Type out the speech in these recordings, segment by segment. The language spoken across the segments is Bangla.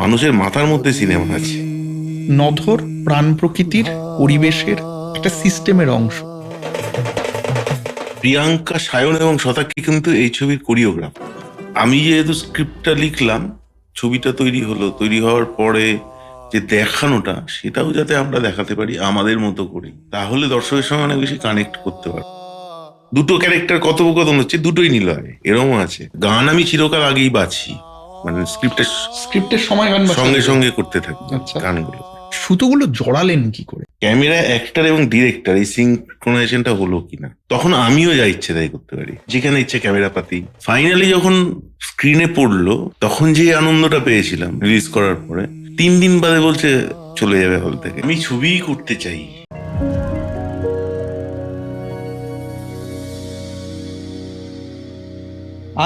মানুষের মাথার মধ্যে সিনেমা আছে। নধর প্রাণ প্রকৃতির, পরিবেশের একটা সিস্টেমের অংশ। প্রিয়াঙ্কা, সায়ন এবং শতাকি কিন্তু এই ছবির কোরিওগ্রাফার। আমি যেহেতু স্ক্রিপ্টটা লিখলাম, ছবিটা তৈরি হলো, তৈরি হওয়ার পরে যে দেখানোটা, সেটাও যাতে আমরা দেখাতে পারি আমাদের মতো করে, তাহলে দর্শকের সঙ্গে অনেক বেশি কানেক্ট করতে পারি। দুটো ক্যারেক্টার কথোপকথন হচ্ছে, দুটোই নিলয়, এরকম আছে। গান আমি চিরকাল আগেই বাছি, মানে স্ক্রিপ্টের সময় গান বাছা সঙ্গে হয়ে সঙ্গে যায়। করতে থাকবো আচ্ছা, গানগুলো। সুতোগুলো জড়ালেন কি করে? ক্যামেরা, অ্যাক্টর এবং ডিরেক্টর, এই সিনক্রোনাইজেশনটা হলো কিনা, তখন আমিও যা ইচ্ছে তাই করতে পারি, যেখানে ইচ্ছে ক্যামেরা পাতি। ফাইনালি যখন স্ক্রিনে পড়লো, তখন যে আনন্দটা পেয়েছিলাম রিলিজ করার পরে, 3 দিন বাদে বলছে চলে যাবে হল থেকে। আমি ছবিই করতে চাই।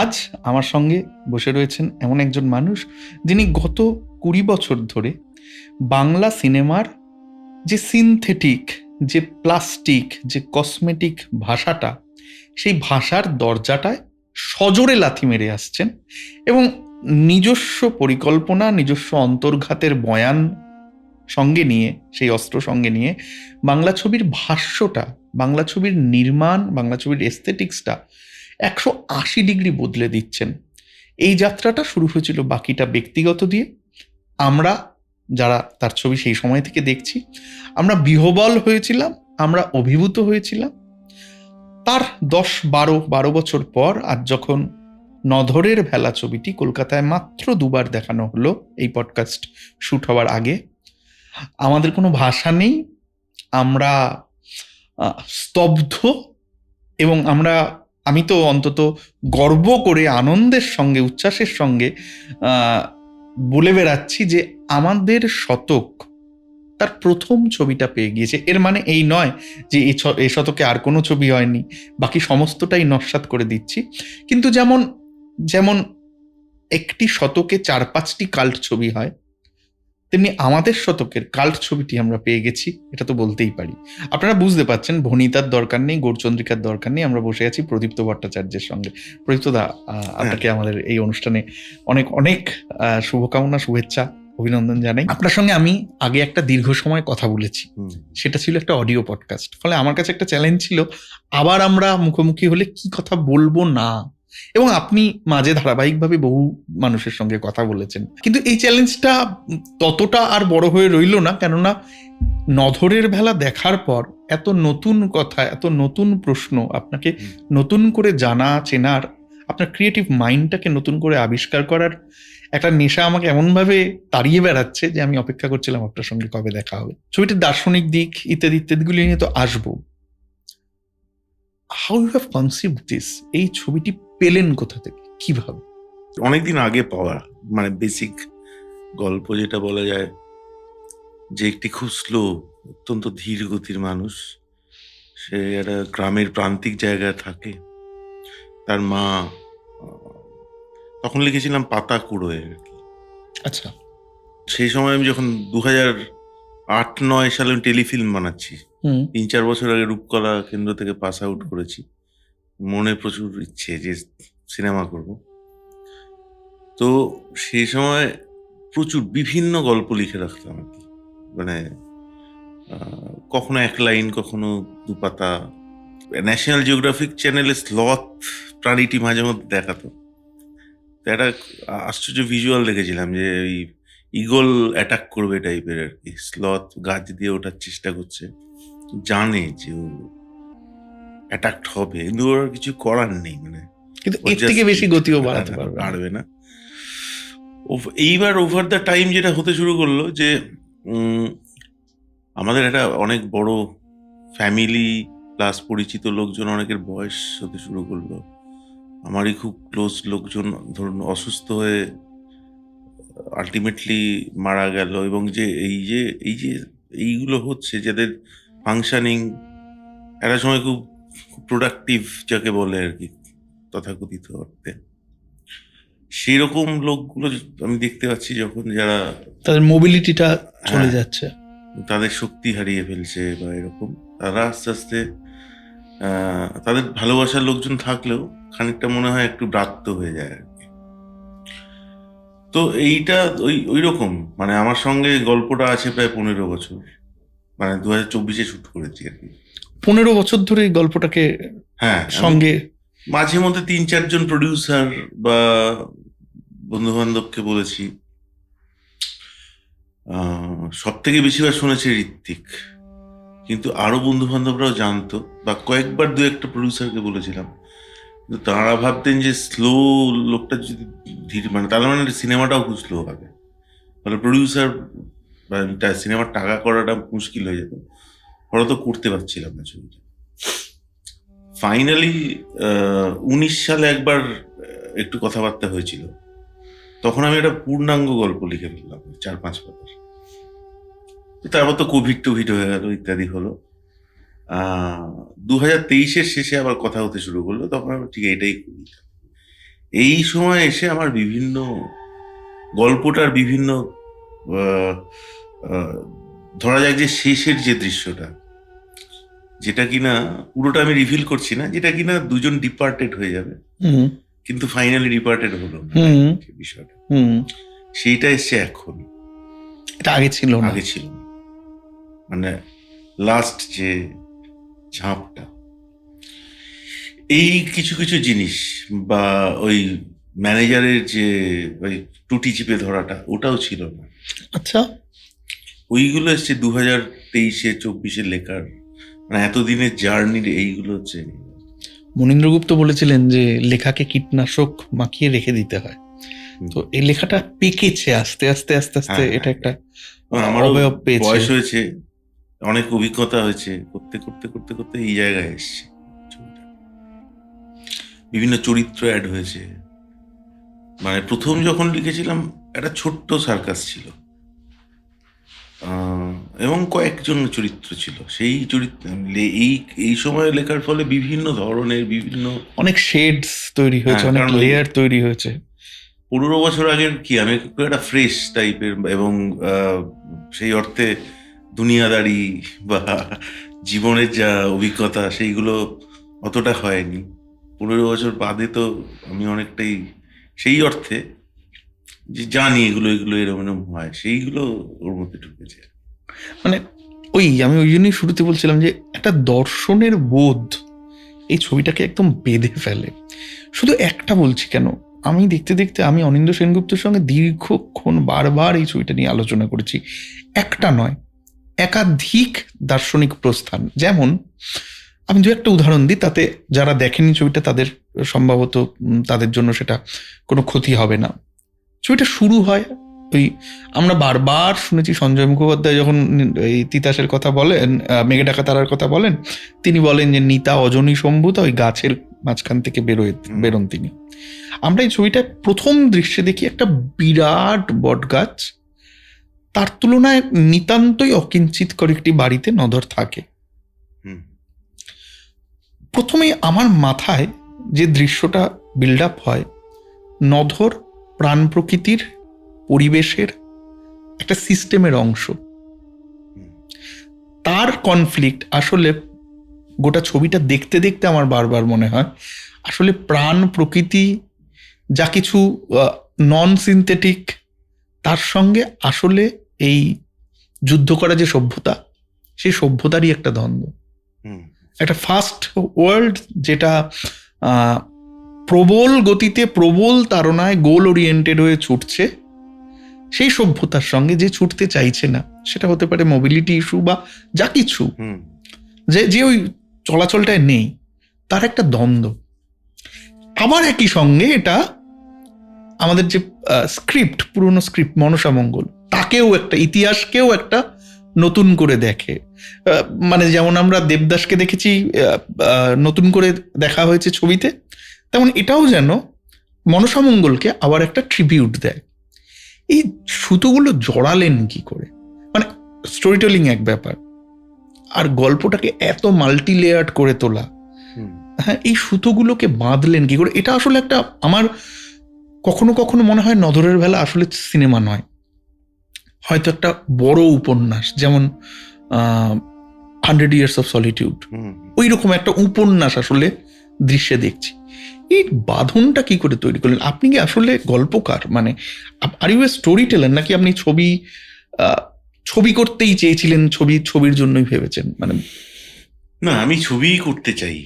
আজ আমার সঙ্গে বসে রয়েছেন এমন একজন মানুষ, যিনি গত 20 বছর ধরে বাংলা সিনেমার যে সিনথেটিক, যে প্লাস্টিক, যে কসমেটিক ভাষাটা, সেই ভাষার দরজাটায় সজোরে লাথি মেরে আসছেন এবং নিজস্ব পরিকল্পনা, নিজস্ব অন্তর্ঘাতের বয়ান সঙ্গে নিয়ে, সেই অস্ত্র সঙ্গে নিয়ে বাংলা ছবির ভাষ্যটা, বাংলা ছবির নির্মাণ, বাংলা ছবির এস্থেটিক্সটা 180 ডিগ্রি বদলে দিচ্ছেন। এই যাত্রাটা শুরু হয়েছিল বাকিটা ব্যক্তিগত দিয়ে। আমরা যারা তার ছবি সেই সময় থেকে দেখছি, আমরা বিহ্বল হয়েছিলাম, আমরা অভিভূত হয়েছিলাম। তার 10-12 বছর পর আজ যখন নধরের ভেলা ছবিটি কলকাতায় মাত্র 2বার দেখানো হলো, এই পডকাস্ট শুট হওয়ার আগে, আমাদের কোনো ভাষা নেই। আমরা স্তব্ধ, এবং আমি তো অন্তত গর্ব করে, আনন্দের সঙ্গে, উচ্ছ্বাসের সঙ্গে বলে বেড়াচ্ছি যে আমাদের শতক তার প্রথম ছবিটা পেয়ে গিয়েছে। এর মানে এই নয় যে এই শতকে আর কোনো ছবি হয়নি, বাকি সমস্তটাই নস্যাৎ করে দিচ্ছি। কিন্তু যেমন যেমন একটি শতকে 4-5টি কাল্ট ছবি হয়, তেমনি আমাদের শতকের কাল্ট ছবিটি আমরা পেয়ে গেছি, এটা তো বলতেই পারি। আপনারা বুঝতে পারছেন, ভনিতার দরকার নেই, গৌরচন্দ্রিকার দরকার নেই, আমরা বসে আছি প্রদীপ্ত ভট্টাচার্যের সঙ্গে। প্রদীপ্ত দা, আপনাকে আমাদের এই অনুষ্ঠানে অনেক অনেক শুভকামনা, শুভেচ্ছা, অভিনন্দন জানাই। আপনার সঙ্গে আমি আগে একটা দীর্ঘ সময় কথা বলেছি, সেটা ছিল একটা অডিও পডকাস্ট। ফলে আমার কাছে একটা চ্যালেঞ্জ ছিল, আবার আমরা মুখোমুখি হলে কি কথা বলবো না। এবং আপনি মাঝে ধারাবাহিকভাবে বহু মানুষের সঙ্গে কথা বলেছেন, কিন্তু এই চ্যালেঞ্জটা ততটা আর বড় হয়ে রইল না, কেননা নধরের ভেলা দেখার পর এত নতুন কথা, এত নতুন প্রশ্ন, আপনাকে নতুন করে জানা চেনার, আপনার ক্রিয়েটিভ মাইন্ডটাকে নতুন করে আবিষ্কার করার একটা নেশা আমাকে এমনভাবে তাড়িয়ে বেড়াচ্ছে যে আমি অপেক্ষা করছিলাম আপনার সঙ্গে কবে দেখা হবে। ছবিটির দার্শনিক দিক ইত্যাদি ইত্যাদিগুলি নিয়ে তো আসবো। How you have conceived this? এই ছবিটি পেলেন কোথা থেকে, কিভাবে? অনেকদিন আগে পাওয়া, মানে বেসিক গল্প যেটা বলা যায়, যে একটি খুব স্লো, অত্যন্ত ধীর গতির মানুষ, সে একটা গ্রামের প্রান্তিক জায়গায় থাকে। তার মা, তখন লিখেছিলাম পাতা কুড়োয় আর কি। আচ্ছা। সেই সময় আমি যখন 2008-9 সালে আমি টেলিফিল্ম বানাচ্ছি, 3-4 বছর আগে রূপকলা কেন্দ্র থেকে পাস আউট করেছি। মনে প্রচুর ইচ্ছে যে সিনেমা করব। তো সেই সময় প্রচুর বিভিন্ন গল্প লিখে রাখতাম আর কি, মানে কখনো 1 লাইন, কখনো 2 পাতা। ন্যাশনাল জিওগ্রাফিক চ্যানেলে স্লথ প্রাণীটি মাঝে মধ্যে দেখাতো, তো একটা আশ্চর্য ভিজুয়াল দেখেছিলাম যে ওই ইগল অ্যাটাক করবে টাইপের আর কি। স্লথ গাছ দিয়ে ওঠার চেষ্টা করছে, জানে যে ও অ্যাটাকড হবে, কিন্তু ওর কিছু করার নেই, মানে কিন্তু এর থেকে বেশি গতিও বাড়াতে পারবে না। এইবার ওভার দ্য টাইম যেটা হতে শুরু করলো, যে আমাদের একটা অনেক বড় ফ্যামিলি প্লাস পরিচিত লোকজন, অনেকের বয়স হতে শুরু করলো। আমারই খুব ক্লোজ লোকজন ধরুন অসুস্থ হয়ে আলটিমেটলি মারা গেল, এবং যে এইগুলো হচ্ছে, যাদের ফাংশনিং একটা সময় খুব প্রোডাক্টিভ যাকে বলে আর কি, তথাকথিত অর্থে, সেই রকম লোকগুলো আমি দেখতে পাচ্ছি, যখন যারা তাদের মোবিলিটিটা চলে যাচ্ছে, তাদের শক্তি হারিয়ে ফেলছে বা এরকম, তারা আস্তে আস্তে তাদের ভালোবাসার লোকজন থাকলেও খানিকটা মনে হয় একটু ব্রাত্য হয়ে যায় আর কি। তো এইটা ওই রকম, মানে আমার সঙ্গে গল্পটা আছে প্রায় 15 বছর, মানে 2024-এ শুট করেছি আর কি। 15 বছর ধরে এই গল্পটাকে হ্যাঁ, সঙ্গে মাঝে মধ্যে 3-4 জন প্রডিউসার বা বন্ধু বান্ধবকে বলেছি। সব থেকে বেশিবার শুনেছে ঋত্বিক, কিন্তু আরো বন্ধু বান্ধবরাও জানতো, বা কয়েকবার 2-একটা প্রডিউসারকে বলেছিলাম, কিন্তু তারা ভাবতেন যে স্লো লোকটা যদি ধীরে, মানে তাহলে মানে সিনেমাটাও খুব স্লো হবে, তাহলে প্রডিউসার বা সিনেমার টাকা করাটা মুশকিল হয়ে যেত, হয়তো করতে পারছিলাম না ছবিটা। ফাইনালি 19 সালে একবার একটু কথাবার্তা হয়েছিল, তখন আমি একটা পূর্ণাঙ্গ গল্প লিখে ফেললাম 4-5 পাতার। তারপর তো কোভিড হয়ে গেল, ইত্যাদি হলো। 2023-এর শেষে আবার কথা হতে শুরু করলো, তখন আমি ঠিক এটাই করি। এই সময় এসে আমার বিভিন্ন গল্পটার বিভিন্ন ধরা যাক যে শেষের যে দৃশ্যটা, যেটা কিনা পুরোটা আমি রিভিল করছি না, যেটা কিনা 2জন ডিপার্টেড হয়ে যাবে, কিন্তু ফাইনালি ডিপার্টেড হলো বিষয়টা, সেইটা এসছে এখন, এটা আগে ছিল না। মানে লাস্ট যে ঝাঁপটা, এই কিছু কিছু জিনিস বা ওই ম্যানেজারের যে ওই টুটি চিপে ধরাটা, ওটাও ছিল না। আচ্ছা, ওইগুলো এসছে 2023-24 লেখার, মানে এতদিনের জার্নির এইগুলো হচ্ছে। মনীন্দ্র গুপ্ত বলেছিলেন যে লেখাকে কীটনাশক মাখিয়ে রেখে দিতে হয়, তো এই লেখাটা পেকেছে আস্তে আস্তে আস্তে আস্তে। এটা একটা আমার বয়স হয়েছে, অনেক অভিজ্ঞতা হয়েছে, করতে করতে করতে করতে এই জায়গায় এসছে। বিভিন্ন চরিত্র অ্যাড হয়েছে। মানে প্রথম যখন লিখেছিলাম একটা ছোট্ট সার্কাস ছিল, এবং কয়েকজন চরিত্র ছিল। সেই চরিত্র এই সময় লেখার ফলে বিভিন্ন ধরনের অনেক শেডস তৈরি হয়েছে, অনেক লেয়ার তৈরি হয়েছে। 15 বছর আগের কি আমি একটা ফ্রেশ টাইপের, এবং সেই অর্থে দুনিয়াদারি বা জীবনের যা অভিজ্ঞতা সেইগুলো অতটা হয়নি। 15 বছর বাদে তো আমি অনেকটাই সেই অর্থে যে জানি এগুলো এরকম হয়, সেইগুলো ওর মধ্যে ঢুকেছে। মানে আমি ওই জন্যই শুরুতে বলছিলাম যে একটা দর্শনের বোধ এই ছবিটাকে একদম বেঁধে ফেলে। শুধু একটা বলছি কেন, আমি দেখতে দেখতে আমি অনিন্দ্য সেনগুপ্তের সঙ্গে দীর্ঘক্ষণ বারবার এই ছবিটা নিয়ে আলোচনা করেছি। একটা নয়, একাধিক দার্শনিক প্রস্থান। যেমন আমি দু একটা উদাহরণ দিই, তাতে যারা দেখেনি ছবিটা তাদের সম্ভবত তাদের জন্য সেটা কোনো ক্ষতি হবে না। ছবিটা শুরু হয় ওই, আমরা বারবার শুনেছি সঞ্জয় মুখোপাধ্যায় যখন এই তিতাসের কথা বলেন, মেঘে ডাকা তারার কথা বলেন, তিনি বলেন যে নিতা অজনী সম্ভূতা, ওই গাছের মাঝখান থেকে বেরোন তিনি। আমরা এই ছবিটা প্রথম দৃশ্যে দেখি একটা বিরাট বট গাছ, তার তুলনায় নিতান্তই অকিঞ্চিতকর একটি বাড়িতে নধর থাকে। প্রথমে আমার মাথায় যে দৃশ্যটা বিল্ড আপ হয়, নধর প্রাণ প্রকৃতির পরিবেশের একটা সিস্টেমের অংশ, তার কনফ্লিক্ট আসলে গোটা ছবিটা দেখতে দেখতে আমার বারবার মনে হয় আসলে প্রাণ প্রকৃতি যা কিছু নন সিনথেটিক, তার সঙ্গে আসলে এই যুদ্ধ করা যে সভ্যতা, সেই সভ্যতারই একটা দ্বন্দ্ব। একটা ফাস্ট ওয়ার্ল্ড যেটা প্রবল গতিতে প্রবল তাড়নায় গোল ওরিয়েন্টেড হয়ে ছুটছে, সেই সভ্যতার সঙ্গে যে ছুটতে চাইছে না, সেটা হতে পারে মোবিলিটি ইস্যু বা যা কিছু, যে ওই চলাচলটায় নেই, তার একটা দ্বন্দ্ব। আবার একই সঙ্গে এটা আমাদের যে স্ক্রিপ্ট, পুরনো স্ক্রিপ্ট মনসা মঙ্গল, তাকেও একটা ইতিহাসকেও একটা নতুন করে দেখে। মানে যেমন আমরা দেবদাসকে দেখেছি নতুন করে দেখা হয়েছে ছবিতে, তেমন এটাও যেন মনসা মঙ্গলকে আবার একটা ট্রিবিউট দেয়। এই সুতোগুলো জড়ালেন কি করে? মানে স্টোরি টেলিং এক ব্যাপার, আর গল্পটাকে এত মাল্টি লেয়ার্ড করে তোলা, হ্যাঁ, এই সুতোগুলোকে বাঁধলেন কি করে? এটা আসলে একটা, আমার কখনো কখনো মনে হয় নধরের বেলা আসলে সিনেমা নয়, হয়তো একটা বড় উপন্যাস, যেমন 100 Years of Solitude, ওই রকম একটা উপন্যাস আসলে দৃশ্যে দেখছি। এই বাঁধনটা কি করে তৈরি করলেন? আপনি কি আসলে গল্পকার, মানে are you a story teller, নাকি আপনি ছবি করতেই চেয়েছিলেন, ছবির জন্যই ভেবেছেন? মানে না, আমি ছবিই করতে চাই।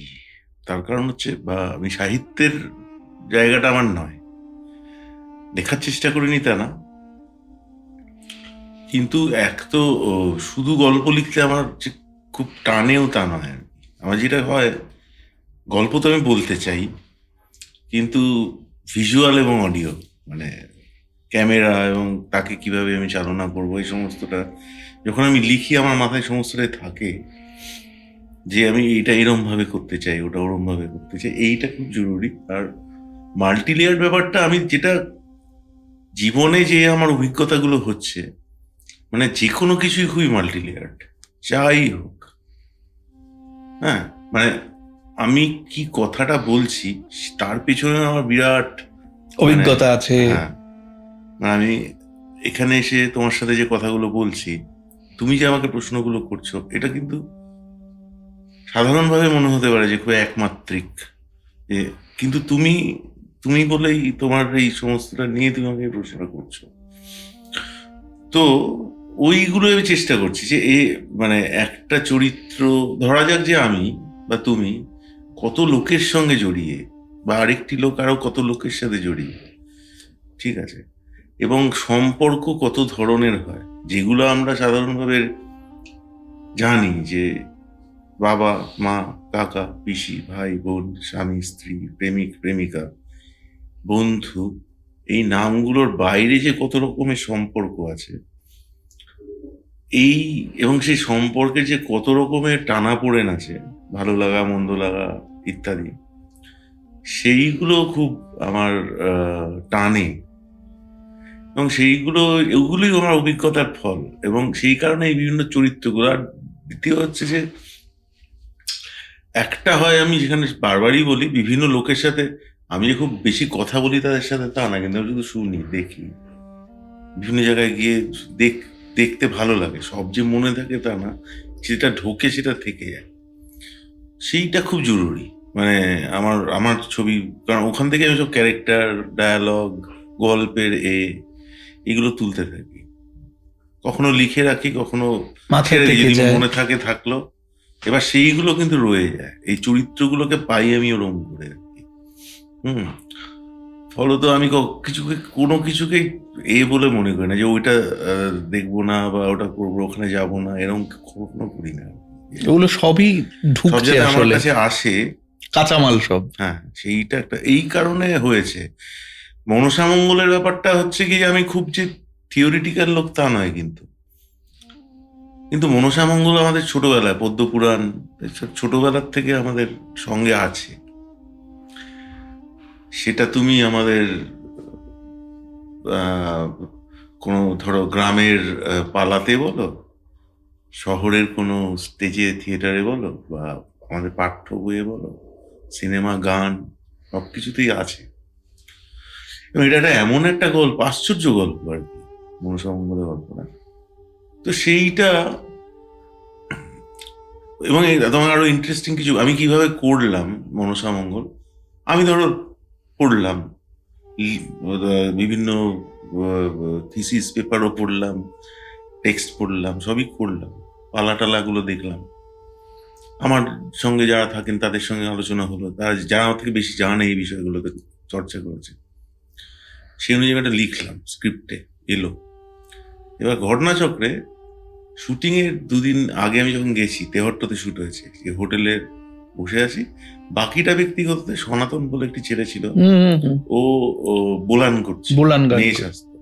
তার কারণ হচ্ছে, বা আমি সাহিত্যের জায়গাটা আমার নয়, লেখার চেষ্টা করিনি তা না, কিন্তু এক তো শুধু গল্প লিখতে আমার যে খুব টানেও তা নয় আর কি। আমার যেটা হয়, গল্প তো আমি বলতে চাই, কিন্তু ভিজুয়াল এবং অডিও, মানে ক্যামেরা এবং তাকে কিভাবে আমি চালনা করবো, এই সমস্তটা যখন আমি লিখি আমার মাথায় সমস্তটাই থাকে, যে আমি এইটা এরম ভাবে করতে চাই, ওটা ওরম ভাবে করতে চাই, এইটা খুব জরুরি। আর মাল্টিলেয়ার ব্যাপারটা, আমি যেটা জীবনে যে আমার অভিজ্ঞতাগুলো হচ্ছে, মানে যে কোনো কিছুই খুবই মাল্টিলেয়ার্ড, যাই হোক। হ্যাঁ, মানে আমি কি কথাটা বলছি তার পেছনে আমার বিরাট অভিজ্ঞতা আছে। হ্যাঁ, আমি এখানে এসে তোমার সাথে যে কথাগুলো বলছি, তুমি যে আমাকে প্রশ্নগুলো করছো, এটা কিন্তু সাধারণভাবে মনে হতে পারে যে খুব একমাত্রিক, কিন্তু তুমি বলেই তোমার এই সমস্তটা নিয়ে তুমি আমাকে প্রশ্ন করছো। তো ওইগুলো আমি চেষ্টা করছি যে মানে একটা চরিত্র, ধরা যাক যে আমি বা তুমি কত লোকের সঙ্গে জড়িয়ে, বা আরেকটি লোক আরো কত লোকের সাথে জড়িয়ে, ঠিক আছে, এবং সম্পর্ক কত ধরনের হয়, যেগুলো আমরা সাধারণভাবে জানি, যে বাবা মা, কাকা পিসি, ভাই বোন, স্বামী স্ত্রী, প্রেমিক প্রেমিকা, বন্ধু, এই নামগুলোর বাইরে যে কত রকমের সম্পর্ক আছে, এই এবং সেই সম্পর্কে যে কত রকমের টানাপোড়েন আছে, ভালো লাগা মন্দ লাগা ইত্যাদি, সেইগুলো খুব আমার টানে, এবং এগুলোই আমার অভিজ্ঞতার ফল, এবং সেই কারণে এই বিভিন্ন চরিত্রগুলো। আর দ্বিতীয় হচ্ছে যে, একটা হয় আমি যেখানে বারবারই বলি, বিভিন্ন লোকের সাথে আমি যে খুব বেশি কথা বলি তাদের সাথে তা না, কিন্তু আমি শুধু শুনি, দেখি, বিভিন্ন জায়গায় গিয়ে দেখতে ভালো লাগে, সব যে মনে থাকে তা না, যেটা ঢোকে সেটা থেকে যায়, সেইটা খুব জরুরি। মানে আমার ছবি, কারণ ওখান থেকে আমি সব ক্যারেক্টার, ডায়ালগ, গল্পের এগুলো তুলতে থাকি, কখনো লিখে রাখি, কখনো ছেড়ে দিই, যদি মনে থাকে থাকলো। এবার সেইগুলো কিন্তু রয়ে যায়, এই চরিত্রগুলোকে পাই আমি ওরম করে আর কি। ফলত আমি কোনো কিছুকে বলে মনে করি না যে ওইটা দেখবো না, বা ওটা করবো, ওখানে যাবো না, এরকম কখনো করি না। এগুলো সবই ঢুকছে আমার কাছে আসে, কাঁচামাল সব। হ্যাঁ, সেইটা একটা এই কারণে হয়েছে। মনসামঙ্গলের ব্যাপারটা হচ্ছে কি, আমি খুব যে থিওরিটিক্যাল লোক তা নয়, কিন্তু মনসামঙ্গল আমাদের ছোটবেলায়, পদ্মপুরাণ ছোটবেলার থেকে আমাদের সঙ্গে আছে। সেটা তুমি আমাদের কোনো ধরো গ্রামের পালাতে বলো, শহরের কোনো স্টেজে থিয়েটারে বলো, বা আমাদের পাঠ্য বইয়ে বলো, সিনেমা গান, সব কিছুতেই আছে। এবং এটা একটা এমন একটা গল্প, আশ্চর্য গল্প আর কি, মনসামঙ্গলের গল্পটা। তো সেইটা, এবং তোমার আরো ইন্টারেস্টিং কিছু, আমি কিভাবে করলাম মনসামঙ্গল, আমি ধরো পড়লাম, বিভিন্ন থিসিস পেপারও পড়লাম, টেক্সট পড়লাম, সবই করলাম, পালা টালাগুলো দেখলাম, আমার সঙ্গে যারা থাকেন তাদের সঙ্গে আলোচনা হলো, যারা আমার থেকে বেশি জানে এই বিষয়গুলোতে চর্চা করেছে, সেই অনুযায়ী একটা লিখলাম, স্ক্রিপ্টে এলো। এবার ঘটনাচক্রে শুটিং এর 2 দিন আগে আমি যখন গেছি, তেহট্টতে শুট হয়েছে, হোটেলে বসে আছি, বাকিটা ব্যক্তিগত সনাতন বলে একটি ছেলে ছিল, ও বোলান করছে, নেশ আসতো।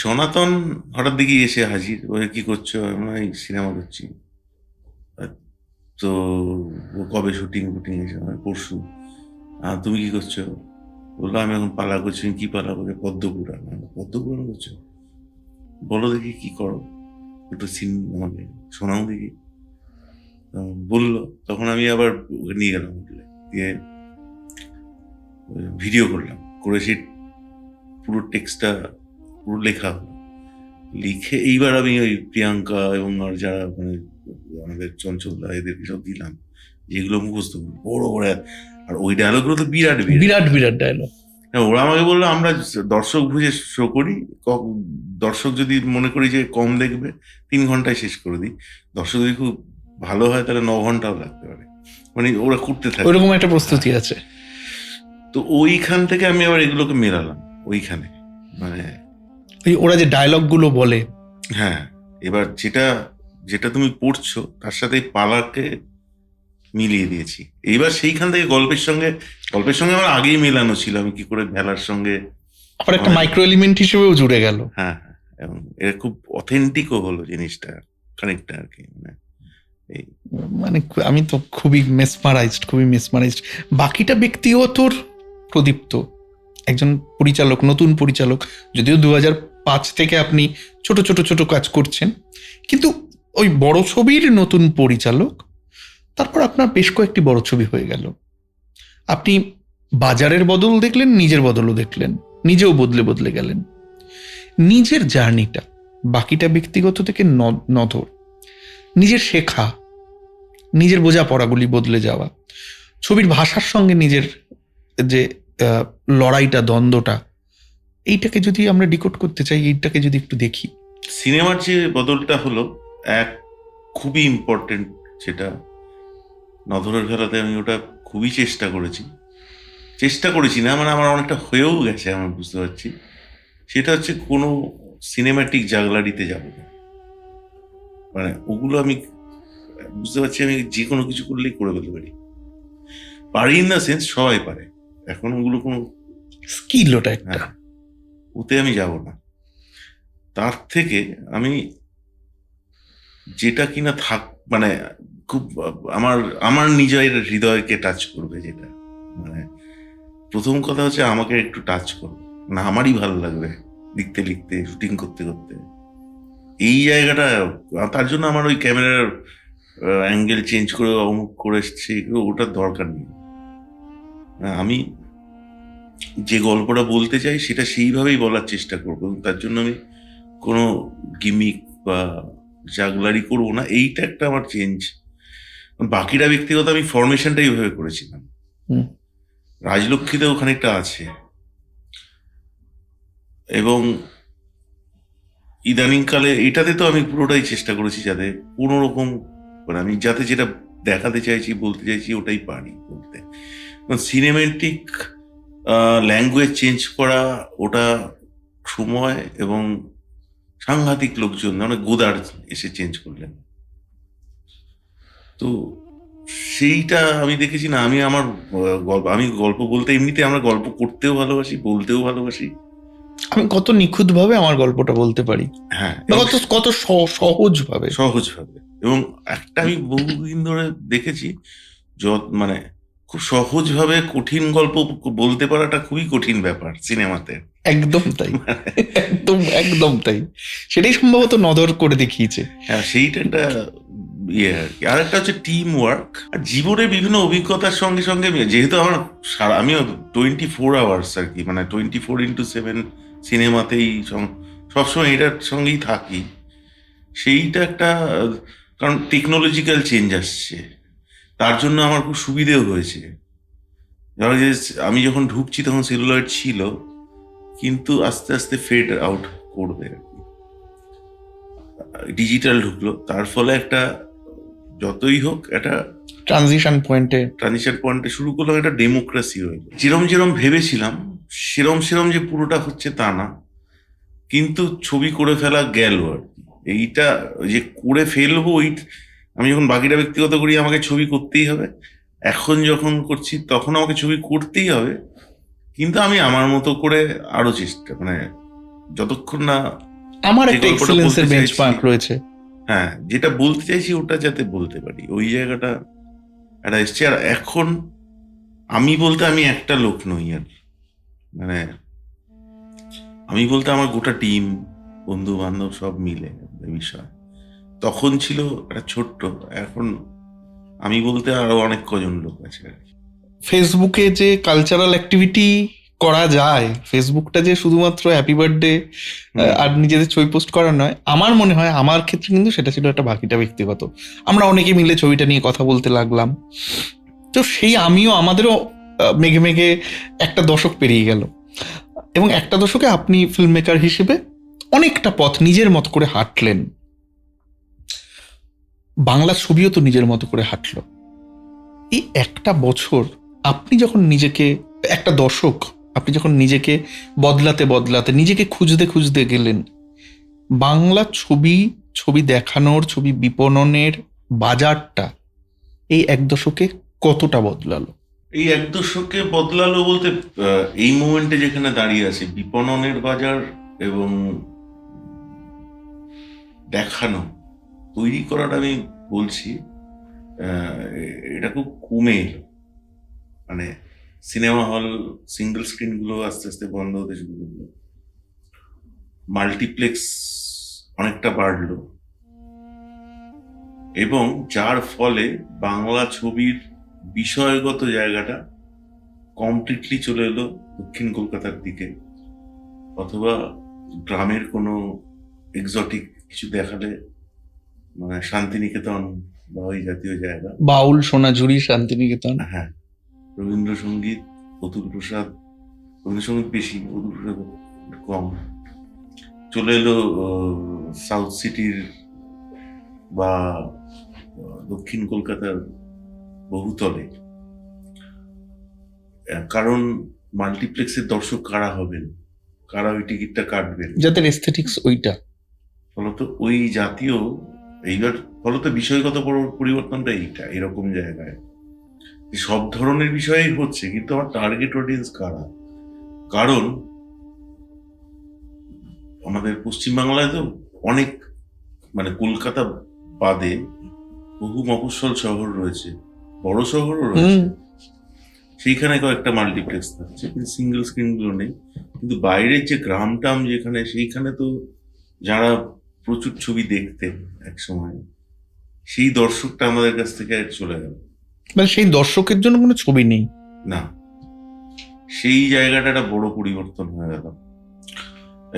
সনাতন হঠাৎ দিকে এসে হাজির, ও কি করছো? আমরা সিনেমা করছি। তো কবে শুটিং এসে? পরশু। তুমি কি করছো? বললো আমি এখন পালা করছি। কি পালা করে? পদ্মপুরাণ। পদ্মপুরাণ করছো? বলো দেখি কি করো, একটু সিন আমাকে শোনাও দেখি। বললো, তখন আমি আবার নিয়ে গেলাম হোটেলে, দিয়ে ভিডিও করলাম, করে সেই পুরো টেক্সটটা পুরো লেখা হলো, লিখে এইবার আমি ওই প্রিয়াঙ্কা এবং আর যারা মানে আমাদের চঞ্চলদা, এদেরকে সব দিলাম, যেগুলো মুখস্থ বড় বড় আর ওই ডায়লগগুলো তো বিরাট বিরাট বিরাট ডায়লগ। ওরা আমাকে বললো আমরা দর্শক বুঝে শো করি, দর্শক যদি মনে করি যে কম দেখবে 3 ঘন্টায় শেষ করে দিই, দর্শক যদি খুব ভালো হয় তাহলে 9 ঘন্টাও লাগতে পারে, মানে ওরা করতে থাকে, ওইরকম একটা প্রস্তুতি আছে। তো ওইখান থেকে আমি আবার এগুলোকে মেলালাম ওইখানে, মানে ওরা যে ডায়লগ গুলো বলে, হ্যাঁ, এবার যেটা তুমি পড়ছো তার সাথে পালাকে মিলিয়ে দিয়েছি। এইবার সেইখান থেকে গল্পের সঙ্গে আমার আগেই মেলানো ছিল, আমি কি করে ভেলার সঙ্গে আবার একটা মাইক্রো এলিমেন্ট হিসেবেও জুড়ে গেল। হ্যাঁ, এবং এটা খুব অথেন্টিকও হলো জিনিসটা, খানিকটা আর কি, মানে আমি তো খুবই মেসমারাইজড। বাকিটা ব্যক্তিগতর প্রদীপ্ত একজন পরিচালক, নতুন পরিচালক, যদিও 2005 থেকে আপনি ছোট কাজ করছেন, কিন্তু ওই বড় ছবির নতুন পরিচালক, তারপর আপনার বেশ কয়েকটি বড় ছবি হয়ে গেল, আপনি বাজারের বদল দেখলেন, নিজের বদলও দেখলেন, নিজেও বদলে গেলেন। নিজের জার্নিটা, বাকিটা ব্যক্তিগত থেকে নধর, নিজের শেখা, নিজের বোঝাপড়াগুলি বদলে যাওয়া, ছবির ভাষার সঙ্গে নিজের যে লড়াইটা, দ্বন্দ্বটা, এইটাকে যদি আমরা ডিকোড করতে চাই, এইটাকে যদি একটু দেখি। সিনেমার যে বদলটা হলো এক খুবই ইম্পর্টেন্ট, সেটা নধরের খেলাতে আমি ওটা খুবই চেষ্টা করেছি না, মানে আমার অনেকটা হয়েও গেছে, আমি বুঝতে পারছি। সেটা হচ্ছে কোনো সিনেম্যাটিক জাগলারিতে যাবো না, মানে ওগুলো আমি বুঝতে পারছি আমি যে কোনো কিছু করলেই করে ফেলতে পারি ইন দ্য সেন্স সবাই পারে, এখন ওগুলো কোনো স্কিল, ওটা একটা, ওতে আমি যাব না। তার থেকে আমি যেটা কিনা মানে খুব আমার নিজের হৃদয়কে টাচ করবে, যেটা মানে প্রথম কথা হচ্ছে আমাকে একটু টাচ করবে না, আমারই ভালো লাগবে লিখতে শুটিং করতে এই জায়গাটা। তার জন্য আমার ওই ক্যামেরার অ্যাঙ্গেল চেঞ্জ করে অমুক করে ওটার দরকার নেই। আমি যে গল্পটা বলতে চাই সেটা সেইভাবেই বলার চেষ্টা করবো, তার জন্য আমি কোনো গিমিক বা জাগলারি করবো না, এইটা একটা আমার চেঞ্জ। বাকিটা ব্যক্তিগত, আমি ফরমেশনটা এইভাবে করেছিলাম, রাজলক্ষ্মীতেও খানিকটা আছে, এবং ইদানিংকালে এটাতে তো আমি পুরোটাই চেষ্টা করেছি যাতে কোনো রকম, মানে আমি যাতে যেটা দেখাতে চাইছি, বলতে চাইছি, ওটাই পারি বলতে। সিনেমেটিক ল্যাঙ্গুয়েজ চেঞ্জ করা, ওটা সময় এবং সাংঘাতিক লোকজন, মানে গোদার এসে চেঞ্জ করলেন, তো সেইটা আমি দেখেছি না। আমি গল্প বলতে, এমনিতে আমরা গল্প করতেও ভালোবাসি, বলতেও ভালোবাসি, আমি কত নিখুঁত ভাবে আমার গল্পটা বলতে পারি, হ্যাঁ, কত সহজ ভাবে, এবং একটা আমি বহুদিন ধরে দেখেছি, মানে খুব সহজ ভাবে কঠিন গল্প বলতে পারাটা খুবই কঠিন ব্যাপার সিনেমাতে। একদম তাই, একদম তাই, সেটাই সম্ভবত নজর করে দেখিয়েছে। হ্যাঁ, সেইটা একটা ইয়ে আর কি। আর একটা হচ্ছে টিম ওয়ার্ক, আর জীবনের বিভিন্ন অভিজ্ঞতার সঙ্গে সঙ্গে, যেহেতু আমি 24 আওয়ার্স আর কি, মানে 24x7 সিনেমাতেই সবসময় এটার সঙ্গেই থাকি, সেইটা একটা, কারণ টেকনোলজিক্যাল চেঞ্জ আসছে, তার জন্য আমার খুব সুবিধেও হয়েছে। আমি যখন ঢুকছি তখন সেলুলয়েড ছিল, কিন্তু আস্তে আস্তে ফেড আউট করবে আর কি, ডিজিটাল ঢুকলো, তার ফলে একটা যতই হোক একটা ট্রানজিশন পয়েন্টে শুরু করলাম, একটা ডেমোক্রেসি হইলো। যেরম ভেবেছিলাম সেরম যে পুরোটা হচ্ছে তা না, কিন্তু ছবি করে ফেলা গেল আর কি। এইটা যে করে ফেলবো, আমি যখন বাকিটা ব্যক্তিগত করি আমাকে ছবি করতেই হবে, এখন যখন করছি তখন আমাকে ছবি করতেই হবে, কিন্তু আমি আমার মতো করে আরো চেষ্টা, মানে যতক্ষণ না আমার একটা এক্সেলেন্সের বেঞ্চমার্ক রয়েছে, হ্যাঁ, যেটা বলতে চাইছি ওটা যাতে বলতে পারি, ওই জায়গাটা একটা এসছে। আর এখন আমি বলতে আমি একটা লোক নই, আর মানে আমি বলতে আমার গোটা টিম, বন্ধু বান্ধব সব মিলে বিষয়। তখন ছিল একটা ছোট্ট, এখন আমি বলতে আরো অনেক কজন লোক আছে আর কি। ফেসবুকে যে কালচারাল অ্যাক্টিভিটি করা যায়, ফেসবুকটা যে শুধুমাত্র হ্যাপি বার্থডে আর নিজেদের ছবি পোস্ট করা নয়, আমার মনে হয় আমার ক্ষেত্রে কিন্তু সেটা ছিল একটা বাকিটা ব্যক্তিগত। আমরা অনেকে মিলে ছবিটা নিয়ে কথা বলতে লাগলাম, তো সেই আমাদেরও মেঘে মেঘে একটা দশক পেরিয়ে গেল, এবং একটা দশকে আপনি ফিল্ম মেকার হিসেবে অনেকটা পথ নিজের মতো করে হাঁটলেন। বাংলা ছবিও তো নিজের মতো করে হাঁটলো। এই একটা বছর আপনি যখন নিজেকে, একটা দশক আপনি যখন নিজেকে বদলাতে বদলাতে, নিজেকে খুঁজতে খুঁজতে গেলেন, বাংলা ছবি দেখানোর, ছবি বিপণনের বাজারটা এই এক দশকে কতটা বদলালো? এই এক দশকে বদলালো বলতে এই মোমেন্টে যেখানে দাঁড়িয়ে আছে বিপণনের বাজার এবং দেখানো, তৈরি করাটা আমি বলছি এটা খুব কমে এলো। মানে সিনেমা হল, সিঙ্গেল স্ক্রিন গুলো আস্তে আস্তে বন্ধ হতে শুরু করলো, মাল্টিপ্লেক্স অনেকটা বাড়লো, এবং যার ফলে বাংলা ছবির বিষয়গত জায়গাটা কমপ্লিটলি চলে এলো দক্ষিণ কলকাতার দিকে, অথবা গ্রামের কোনো এক্সোটিক কিছু দেখালে, মানে শান্তিনিকেতন বা ওই জাতীয় জায়গা, বাউল, সোনাঝুরি, শান্তিনিকেতন, হ্যাঁ, রবীন্দ্রসঙ্গীত, অতুল প্রসাদ, রবীন্দ্রসঙ্গীত বেশি, অতুল প্রসাদ কম, চলে এলো সাউথ সিটির বা দক্ষিণ কলকাতার বহুতলে। কারণ মাল্টিপ্লেক্সের দর্শক কারা হবেন, কারা ওই টিকিটটা কাটবেন, যাদের এস্থেটিক্স ওইটা, ফলত ওই জাতীয়, এইবার ফলত বিষয়গত পরিবর্তনটা এইটা, এরকম জায়গায় সব ধরনের বিষয়ই হচ্ছে, কিন্তু আমার টার্গেট অডিয়েন্স কারা? কারণ আমাদের পশ্চিমবাংলায় তো অনেক, মানে কলকাতা বাদে বহু মফস্বল শহর রয়েছে, বড় শহরও রয়েছে, সেইখানে কয়েকটা মাল্টিপ্লেক্স থাকছে, কিন্তু সিঙ্গেল স্ক্রিন গুলো নেই। কিন্তু বাইরের যে গ্রাম টাম যেখানে, সেইখানে তো যারা প্রচুর ছবি দেখতেন এক সময়, সেই দর্শকটা আমাদের কাছ থেকে চলে গেল। মানে সেই দর্শকের জন্য কোনো ছবি নেই না, সেই জায়গাটা একটা বড় পরিবর্তন হয়ে গেল।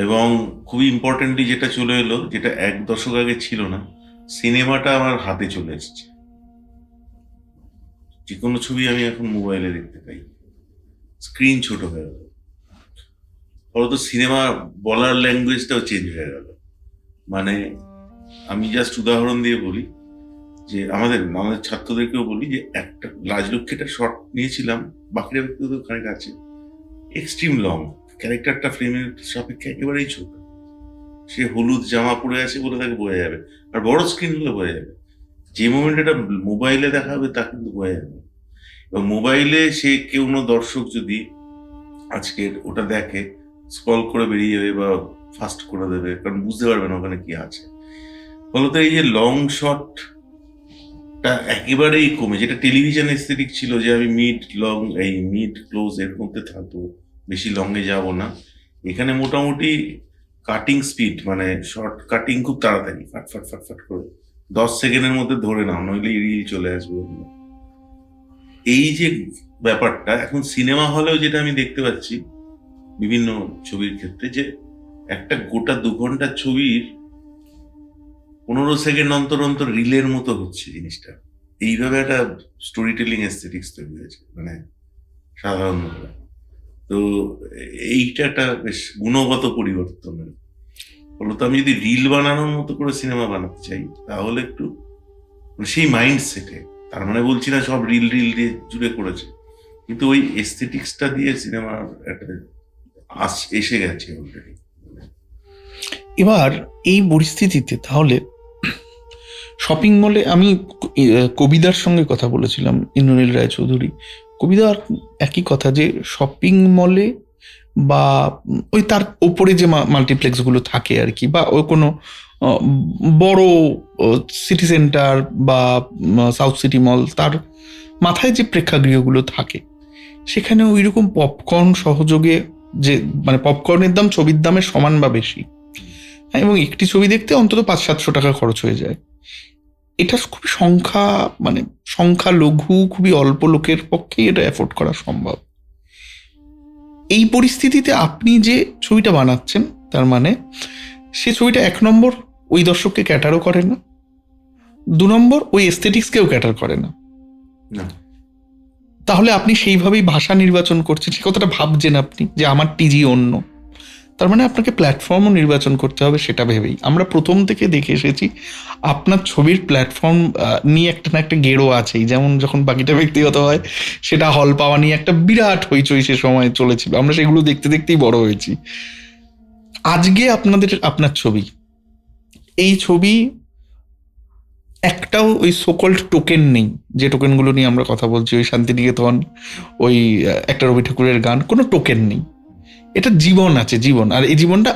এবং খুবই ইম্পর্টেন্টলি যেটা চলে এলো, যেটা এক দশক আগে ছিল না, সিনেমাটা আমার হাতে চলে এসছে। যে কোনো ছবি আমি এখন মোবাইলে দেখতে পাই, স্ক্রিন ছোট হয়ে গেল, ফলত সিনেমা বলার ল্যাঙ্গুয়েজটাও চেঞ্জ হয়ে গেল। মানে আমি জাস্ট উদাহরণ দিয়ে বলি যে আমাদের ছাত্রদেরকেও বলি যে একটা রাজলক্ষ্মী একটা শর্ট নিয়েছিলাম, বাকিরা ব্যক্তিগত খানিক আছে, এক্সট্রিম লং, ক্যারেক্টারটা ফ্রেমের সাপেক্ষে একেবারেই ছোট, সে হলুদ জামা পরে আছে বলে তাকে বোঝা যাবে, আর বড় স্ক্রিন হলে বোঝা যাবে। যে মোমেন্ট এটা মোবাইলে দেখা হবে তা কিন্তু বোঝা যাবে। এবং মোবাইলে সে কেউ দর্শক যদি আজকের ওটা দেখে, স্ক্রল করে বেরিয়ে যাবে বা ফাস্ট করে দেবে, কারণ বুঝতে পারবে না ওখানে কি আছে। ফলত এই যে লং শটটা একেবারেই কমে, যেটা টেলিভিশন এস্থেটিক ছিল, যে আমি মিড লং, এই মিড ক্লোজ এর মধ্যে থাকবো, বেশি লংয়ে যাব না, এখানে মোটামুটি কাটিং স্পিড, মানে শর্ট কাটিং খুব তাড়াতাড়ি, ফাট ফাট ফাট ফাট করে 10 সেকেন্ডের মধ্যে ধরে নাও, নইলে রিল চলে আসবে। এই যে ব্যাপারটা এখন সিনেমা হলেও যেটা আমি দেখতে পাচ্ছি বিভিন্ন ছবির ক্ষেত্রে, যে একটা গোটা 2 ঘন্টার ছবির 15 সেকেন্ড অন্তর অন্তর রিলের মতো হচ্ছে জিনিসটা। এইভাবে একটা স্টোরি টেলিং এস্থেটিক্স তৈরি হয়েছে, মানে সাধারণত। তো এইটা একটা বেশ গুণগত পরিবর্তন। ফলত আমি যদি রিল বানানোর মতো করে সিনেমা বানাতে চাই, তাহলে একটু সেই মাইন্ড সেটে, তার মানে বলছি না সব রিল দিয়ে জুড়ে করেছে, কিন্তু ওই এস্থেটিক্সটা দিয়ে সিনেমা একটা এসে গেছে অলরেডি। এবার এই পরিস্থিতিতে তাহলে শপিং মলে, আমি কবিদার সঙ্গে কথা বলেছিলাম, ইন্দ্রনীল রায়চৌধুরী, কবিদার একই কথা, যে শপিং মলে বা ওই তার ওপরে যে মাল্টিপ্লেক্সগুলো থাকে আর কি, বা ওই কোনো বড় সিটি সেন্টার বা সাউথ সিটি মল, তার মাথায় যে প্রেক্ষাগৃহগুলো থাকে, সেখানে ওই রকম পপকর্ন সহযোগে, যে মানে পপকর্নের দাম ছবির দামের সমান বা বেশি, এবং একটি ছবি দেখতে অন্তত 500-700 টাকা খরচ হয়ে যায়। এটা খুবই সংখ্যা লঘু, খুবই অল্প লোকের পক্ষেই এটা অ্যাফোর্ড করা সম্ভব। এই পরিস্থিতিতে আপনি যে ছবিটা বানাচ্ছেন, তার মানে সে ছবিটা 1 নম্বর ওই দর্শককে ক্যাটারও করে না, 2 নম্বর ওই এস্থেটিক্সকেও ক্যাটার করে না। তাহলে আপনি সেইভাবেই ভাষা নির্বাচন করছেন, সে কথাটা ভাবছেন আপনি যে আমার টিজি অন্য, তার মানে আপনাকে প্ল্যাটফর্মও নির্বাচন করতে হবে সেটা ভেবেই। আমরা প্রথম থেকে দেখে এসেছি আপনার ছবির প্ল্যাটফর্ম নিয়ে একটা না একটা গেরো আছেই, যেমন যখন বাকিটা ব্যক্তিগত হয় সেটা হল পাওয়া নিয়ে একটা বিরাট হইচই সে সময় চলেছিল, আমরা সেগুলো দেখতে দেখতেই বড় হয়েছি। আজকে আপনার ছবি, এই ছবি একটাও ওই সোকল্ড টোকেন নেই, যে টোকেনগুলো নিয়ে আমরা কথা বলছি, ওই শান্তিনিকেতন, ওই একটা রবি ঠাকুরের গান, কোনো টোকেন নেই। এটা জীবন আছে, জীবন। আর এই জীবনটা,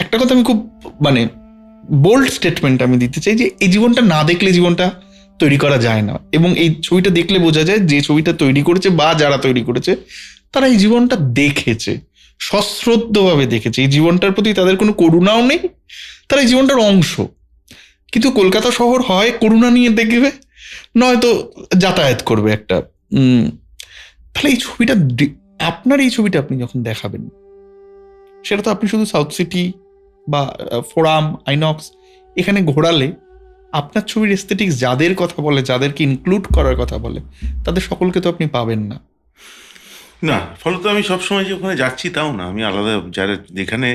একটা কথা আমি খুব মানে বোল্ড স্টেটমেন্ট আমি দিতে চাই, যে এই জীবনটা না দেখলে জীবনটা তৈরি করা যায় না, এবং এই ছবিটা দেখলে বোঝা যায় যে ছবিটা তৈরি করেছে বা যারা তৈরি করেছে তারা এই জীবনটা দেখেছে, সশ্রদ্ধভাবে দেখেছে, এই জীবনটার প্রতি তাদের কোনো করুণাও নেই, তারা এই জীবনটার অংশ। কিন্তু কলকাতা শহর হয় করুণা নিয়ে দেখবে, নয়তো যাতায়াত করবে একটা। তাহলে এই ছবিটা, আপনার এই ছবিটা আপনি যখন দেখাবেন, সেটা তো আপনি শুধু সাউথ সিটি বা ফোরাম, আইনক্স এখানে ঘোরালে আপনার ছবির এস্থেটিক্স যাদের কথা বলে, যাদেরকে ইনক্লুড করার কথা বলে, তাদের সকলকে তো আপনি পাবেন না। না, ফলত আমি সবসময় যে ওখানে যাচ্ছি তাও না, আমি আলাদা যারা যেখানে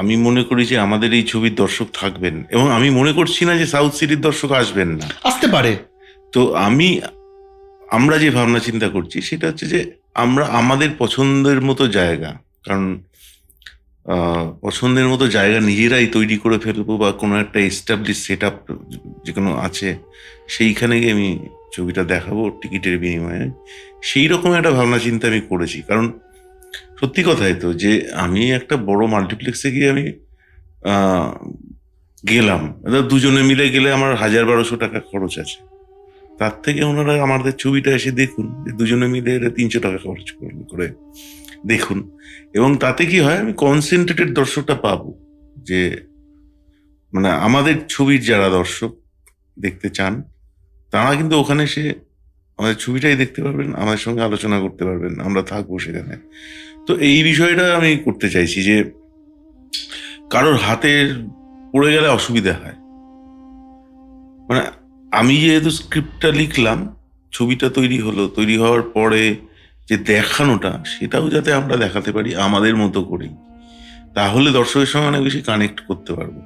আমি মনে করি যে আমাদের এই ছবির দর্শক থাকবেন, এবং আমি মনে করছি না যে সাউথ সিটির দর্শক আসবেন না, আসতে পারে। তো আমরা যে ভাবনা চিন্তা করছি সেটা হচ্ছে যে আমরা আমাদের পছন্দের মতো জায়গা, কারণ পছন্দের মতো জায়গা নিজেরাই তৈরি করে ফেলবো, বা কোনো একটা এস্টাবলিশ সেট আপ যে কোনো আছে সেইখানে গিয়ে আমি ছবিটা দেখাবো টিকিটের বিনিময়ে, সেই রকম একটা ভাবনা চিন্তা আমি করেছি। কারণ সত্যি কথাই তো, যে আমি একটা বড় মাল্টিপ্লেক্সে গিয়ে আমি গেলাম, দুজনে মিলে গেলে আমার 1,000-1,200 টাকা খরচ আছে, তার থেকে ওনারা আমাদের ছবিটা এসে দেখুন, দুজনে মিলে 300 টাকা খরচ করে দেখুন, এবং তাতে কি হয়, আমি কনসেন্ট্রেটেড দর্শকটা পাবো, যে মানে আমাদের ছবির যারা দর্শক দেখতে চান তারা কিন্তু ওখানে এসে আমাদের ছবিটাই দেখতে পারবেন, আমাদের সঙ্গে আলোচনা করতে পারবেন, আমরা থাকবো সেখানে। তো এই বিষয়টা আমি করতে চাইছি, যে কারোর হাতে পড়ে গেলে অসুবিধা হয়, মানে আমি যেহেতু স্ক্রিপ্টটা লিখলাম, ছবিটা তৈরি হলো, তৈরি হওয়ার পরে যে দেখানোটা, সেটাও যাতে আমরা দেখাতে পারি আমাদের মতো করেই, তাহলে দর্শকের সঙ্গে অনেক বেশি কানেক্ট করতে পারবো,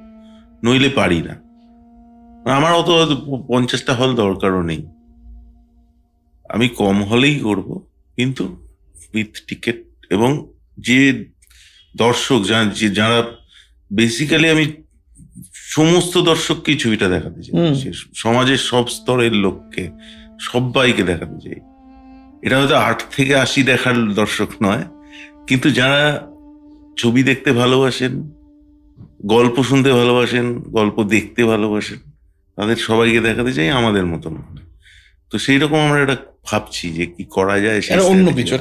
নইলে পারি না। আমার অত 50টা হল দরকারও নেই, আমি কম হলেই করব, কিন্তু উইথ টিকেট, এবং যে দর্শক যারা বেসিক্যালি, আমি সমস্ত দর্শককেই ছবিটা দেখাতে চাই, সমাজের সব স্তরের লোককে, সবাইকে দেখাতে চাই। এটা হয়তো 8 থেকে 80 দেখার দর্শক নয়, কিন্তু যারা ছবি দেখতে ভালোবাসেন, গল্প শুনতে ভালোবাসেন, গল্প দেখতে ভালোবাসেন, তাদের সবাইকে দেখাতে চাই আমাদের মতন। তো সেই রকম আমরা এটা ভাবছি যে কি করা যায়, অন্য কিছু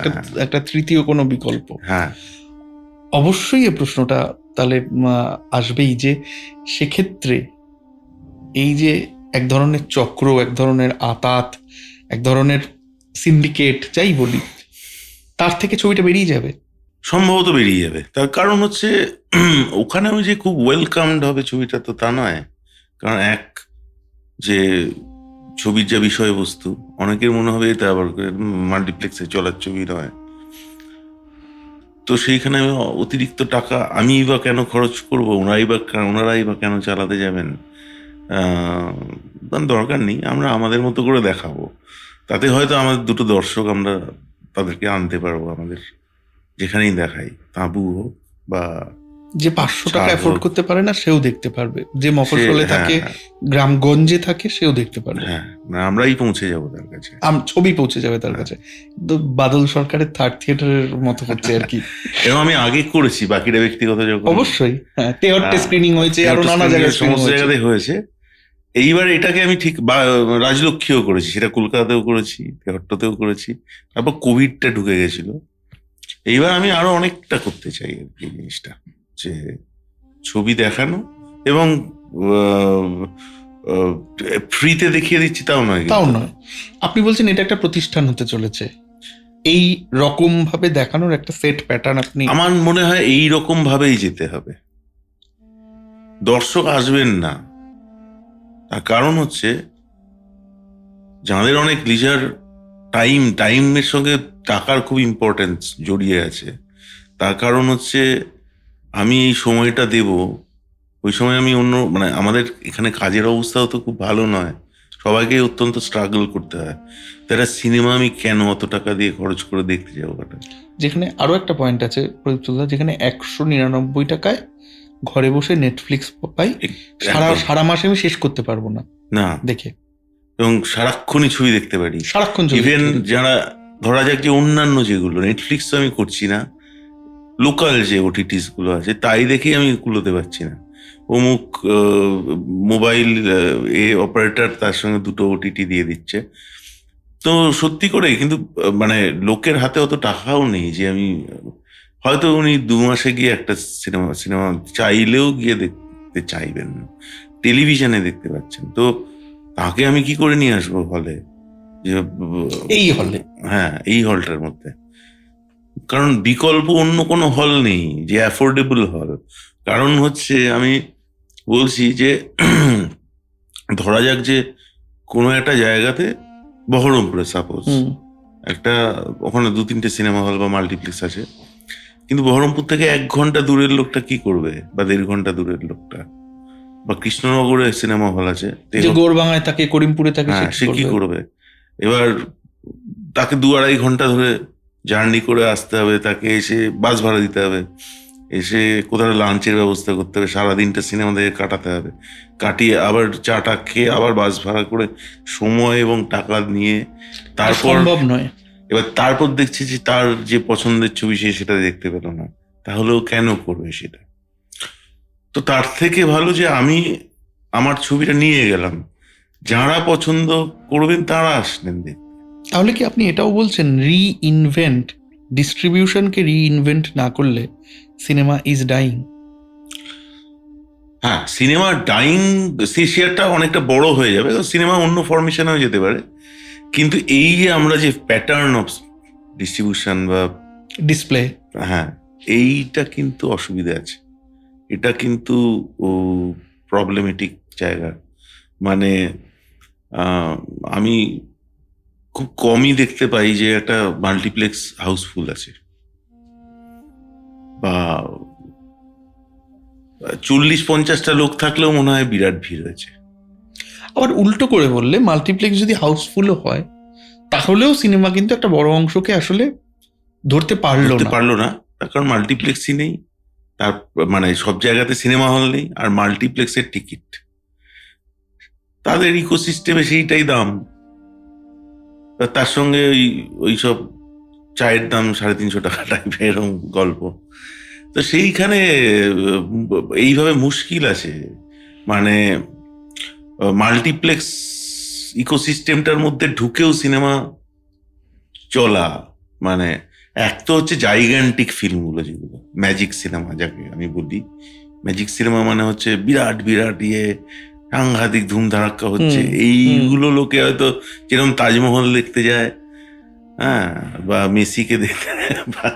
একটা তৃতীয় কোনো বিকল্প। হ্যাঁ, অবশ্যই এই প্রশ্নটা তাহলে আসবেই, যে সেক্ষেত্রে এই যে এক ধরনের চক্র, এক ধরনের আতাত, এক ধরনের সিন্ডিকেট যাই বলি, তার থেকে ছবিটা বেরিয়ে যাবে, সম্ভবত বেরিয়ে যাবে। তার কারণ হচ্ছে ওখানে যে খুব ওয়েলকামড হবে ছবিটা, তো তা নয়। কারণ যে ছবির যা বিষয়বস্তু, অনেকের মনে হবে এটা আবার মাল্টিপ্লেক্সে চলার ছবি নয়, তো সেইখানে অতিরিক্ত টাকা আমি বা কেন খরচ করবো, ওনারাই বা কেন চালাতে যাবেন, দরকার নেই, আমরা আমাদের মতো করে দেখাবো, তাতে হয়তো আমাদের দুটো দর্শক আমরা তাদেরকে আনতে পারবো, আমাদের যেখানেই দেখাই, তাঁবু হোক বা যে 500 টাকা অ্যাফোর্ড করতে পারে না সেও দেখতে পারবে, যে মফস্বলে থাকে, গ্রামগঞ্জে থাকে, সেও দেখতে পারবে। হ্যাঁ, আমরাই পৌঁছে যাবো তার কাছে, ছবি পৌঁছে যাবে তার কাছে। তো বাদল সরকারের থার্ড থিয়েটারের মতো হচ্ছে আর কি। এবং আমি আগে করেছি, বাকিটা ব্যক্তিগত যখন, অবশ্যই তেহট্টে স্ক্রিনিং হয়েছে, আরো নানা জায়গায় সমস্ত জায়গাতে হয়েছে। এইবার এটাকে আমি ঠিক রাজলক্ষ্মীও করেছি, সেটা কলকাতাতেও করেছি, তেহট্টতেও করেছি, তারপর কোভিডটা ঢুকে গেছিল। এইবার আমি আরো অনেকটা করতে চাই আর কি জিনিসটা, যে ছবি দেখানো, এবং ফ্রিতে দেখিয়ে দিচ্ছি তাও নয়। আপনি বলছেন এটা একটা প্রতিষ্ঠান হতে চলেছে, এই রকম ভাবে দেখানোর একটা সেট প্যাটার্ন আপনি, আমার মনে হয় এই রকম ভাবেই যেতে হবে। দর্শক আসবেন না, তার কারণ হচ্ছে যাদের অনেক লিজার টাইমের সঙ্গে টাকার খুব ইম্পর্টেন্স জড়িয়ে আছে। তার কারণ হচ্ছে আমি এই সময়টা দেব, ওই সময় আমি অন্য মানে আমাদের এখানে কাজের অবস্থাও তো খুব ভালো নয়, সবাইকে অত্যন্ত স্ট্রাগল করতে হয়। তারা সিনেমা আমি কেন অত টাকা দিয়ে খরচ করে দেখতে যাবো? যেখানে আরো একটা পয়েন্ট আছে প্রদীপ্তদা, যেখানে 199 টাকায় ঘরে বসে নেটফ্লিক্স পাই, সারা মাসে আমি শেষ করতে পারবো না দেখে, এবং সারাক্ষণই ছবি দেখতে পারি, সারাক্ষণ। ইভেন যারা ধরা যাক যে অন্যান্য যেগুলো নেটফ্লিক্স আমি করছি না, লোকাল যে ওটিটিস গুলো আছে তাই দেখেই আমি কুলোতে পারছি না। অমুক মোবাইল অপারেটর তার সঙ্গে 2টো ওটিটি দিয়ে দিচ্ছে। তো সত্যি করে কিন্তু মানে লোকের হাতে অত টাকাও নেই যে আমি, হয়তো উনি 2 মাসে গিয়ে একটা সিনেমা চাইলেও গিয়ে দেখতে চাইবেন, টেলিভিশনে দেখতে পাচ্ছেন। তো তাকে আমি কি করে নিয়ে আসবো হলে, যে এই হলে? হ্যাঁ, এই হলটার মধ্যে, কারণ বিকল্প অন্য কোনো হল নেই যে অ্যাফোর্ডেবল হল। কারণ হচ্ছে আমি বলছি যে ধরা যাক যে কোনো একটা জায়গাতে, বহরমপুরে সাপোজ একটা, ওখানে 2-3টে সিনেমা হল বা মাল্টিপ্লেক্স আছে, কিন্তু বহরমপুর থেকে 1 ঘন্টা দূরের লোকটা কি করবে, বা 1.5 ঘন্টা দূরের লোকটা, বা কৃষ্ণনগরে সিনেমা হল আছে, গৌরবাঙ্গায় থাকে, করিমপুরে থাকে, সে কি করবে? এবার তাকে 2-2.5 ঘন্টা ধরে জার্নি করে আসতে হবে, তাকে এসে বাস ভাড়া দিতে হবে, এসে কোথাও লাঞ্চের ব্যবস্থা করতে হবে, সারাদিনটা সিনেমা দেখে কাটাতে হবে, কাটিয়ে আবার চাটা খেয়ে আবার বাস ভাড়া করে সময় এবং টাকা নিয়ে তারপর সম্ভব নয়। এবার তারপর দেখছি যে তার যে পছন্দের ছবি সে সেটা দেখতে পেল না, তাহলেও কেন করবে সেটা? তো তার থেকে ভালো যে আমি আমার ছবিটা নিয়ে গেলাম, যারা পছন্দ করবেন তারা আসলেন দেখতে। তাহলে কি আপনি এটাও বলছেন, ডিস্ট্রিবিউশনকে রিইনভেন্ট না করলে সিনেমা ইজ ডাইং? হ্যাঁ, সিনেমা ডাইং শেয়ারটা অনেকটা বড় হয়ে যাবে, সিনেমা অন্য ফরমেশনেও যেতে পারে, কিন্তু এই যে আমরা যে প্যাটার্ন অফ ডিস্ট্রিবিউশন বা ডিসপ্লে, হ্যাঁ, এইটা কিন্তু অসুবিধা আছে, এটা কিন্তু প্রবলেমেটিক জায়গা। মানে আমি খুব কমই দেখতে পাই যে একটা মাল্টিপ্লেক্স হাউসফুল আছে, বা 40-50টা লোক থাকলেও মনে হয় বিরাট ভিড় হয়েছে। আবার উল্টো করে বললে, মাল্টিপ্লেক্স যদি হাউসফুলও হয় তাহলেও সিনেমা কিন্তু একটা বড় অংশকে আসলে ধরতে পারলো না, তার কারণ মাল্টিপ্লেক্সই নেই, তার মানে সব জায়গাতে সিনেমা হল নেই, আর মাল্টিপ্লেক্সের টিকিট তাদের ইকোসিস্টেমে সেইটাই দাম, তার সঙ্গে ওই সব চায়ের দাম 350 টাকা টাইপের এরকম গল্প। তো সেইখানে এইভাবে মুশকিল আছে, মানে মাল্টিপ্লেক্স ইকোসিস্টেমটার মধ্যে ঢুকেও সিনেমা চলা, মানে এক তো হচ্ছে জাইগ্যান্টিক ফিল্মগুলো, যেগুলো ম্যাজিক সিনেমা যাকে আমি বলি, ম্যাজিক সিনেমা মানে হচ্ছে বিরাট বিরাট সাংঘাতিক ধুমধারাক্কা হচ্ছে, এইগুলো লোকে হয়তো যেরকম তাজমহল দেখতে যায়, হ্যাঁ, বা মেসিকে দেখতে বা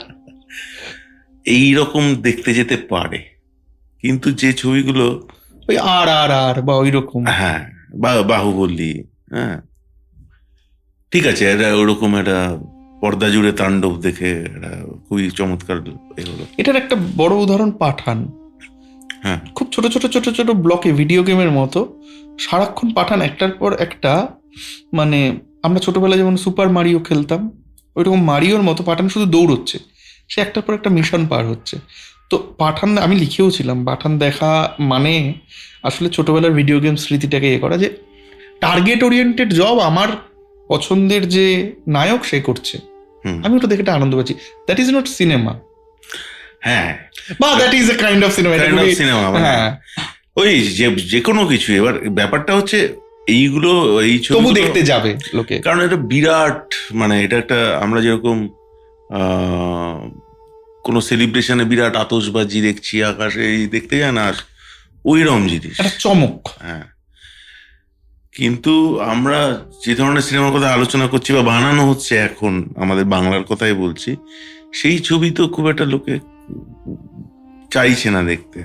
এইরকম দেখতে যেতে পারে, কিন্তু যে ছবিগুলো ওই আর বা ওই রকম, হ্যাঁ, বা বাহুবলী, হ্যাঁ ঠিক আছে, এটা ওরকম একটা পর্দা জুড়ে তাণ্ডব দেখে এটা খুবই চমৎকার হলো। এটার একটা বড় উদাহরণ পাঠান। হ্যাঁ, খুব ছোট ছোট ছোট ছোট ব্লকে, ভিডিও গেমের মতো সারাক্ষণ পাঠান একটার পর একটা, মানে আমরা ছোটবেলায় যেমন সুপার মারিও খেলতাম, ওইরকম মারিওর মতো পাঠান শুধু দৌড়চ্ছে, সে একটার পর একটা মিশন পার হচ্ছে। তো পাঠান আমি লিখেও ছিলাম, পাঠান দেখা মানে আসলে ছোটবেলার ভিডিও গেম স্মৃতিটাকে করা, যে টার্গেট ওরিয়েন্টেড জব, আমার পছন্দের যে নায়ক সে করছে, আমি ওটা দেখে একটা আনন্দ পাচ্ছি। দ্যাট ইজ নট সিনেমা, হ্যাঁ, বা that is a kind of cinema. হ্যাঁ, ওই যে কোনো কিছু। এবার ব্যাপারটা হচ্ছে এইগুলো, এই তবু দেখতে যাবে লোকে, কারণ এটা বিরাট, মানে এটা একটা, আমরা যেরকম কোনো সেলিব্রেশনে বিরাট আতশবাজি দেখছি আকাশে, দেখতে যায় না, ওইরকম জিনিস, একটা চমক। হ্যাঁ, কিন্তু আমরা যে ধরনের সিনেমার কথা আলোচনা করছি বা বানানো হচ্ছে এখন, আমাদের বাংলার কথাই বলছি, সেই ছবি তো খুব একটা লোকে চাইছে না দেখতে,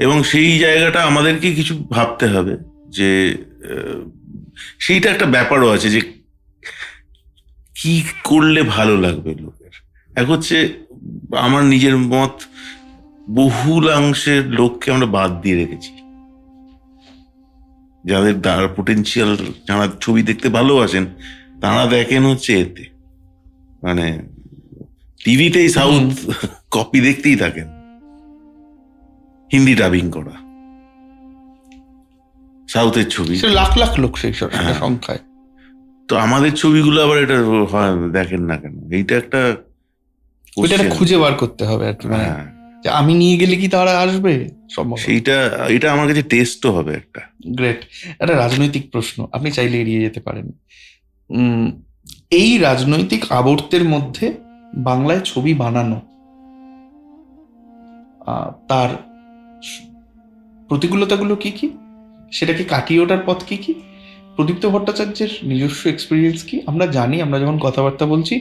এবং সেই জায়গাটা আমাদেরকে কিছু ভাবতে হবে, যে সেইটা একটা ব্যাপারও আছে, যে কি করলে ভালো লাগবে লোকের। এক হচ্ছে আমার নিজের মত, বহুলাংশের লোককে আমরা বাদ দিয়ে রেখেছি, যাদের দ্বার পোটেনশিয়াল, যারা ছবি দেখতে ভালোবাসেন তারা দেখেন হচ্ছে এতে, মানে টিভিতেই সাউথ কপি দেখতেই থাকেন, হিন্দি ডাবিং করা সাউথের ছবি, লাখ লাখ লোক সেই সংখ্যায়। তো আমাদের ছবিগুলো আবার এটা দেখেন না কেন? এইটা একটা খুঁজে বার করতে হবে আর কি, মানে আমি নিয়ে গেলে কি তারা আসবে? সেইটা, এটা আমার কাছে টেস্টও হবে একটা। গ্রেট। একটা রাজনৈতিক প্রশ্ন, আপনি চাইলে এড়িয়ে যেতে পারেন। এই রাজনৈতিক আবর্তের মধ্যে বাংলায় ছবি বানানো, তার প্রতিকূলতাগুলো কি কি, সেটাকে কাটিয়ে ওঠার পথ কি কি? প্রদীপ্ত ভট্টাচার্যের নিজস্ব এক্সপিরিয়েন্স কি? আমরা জানি, আমরা যখন কথাবার্তা বলছি,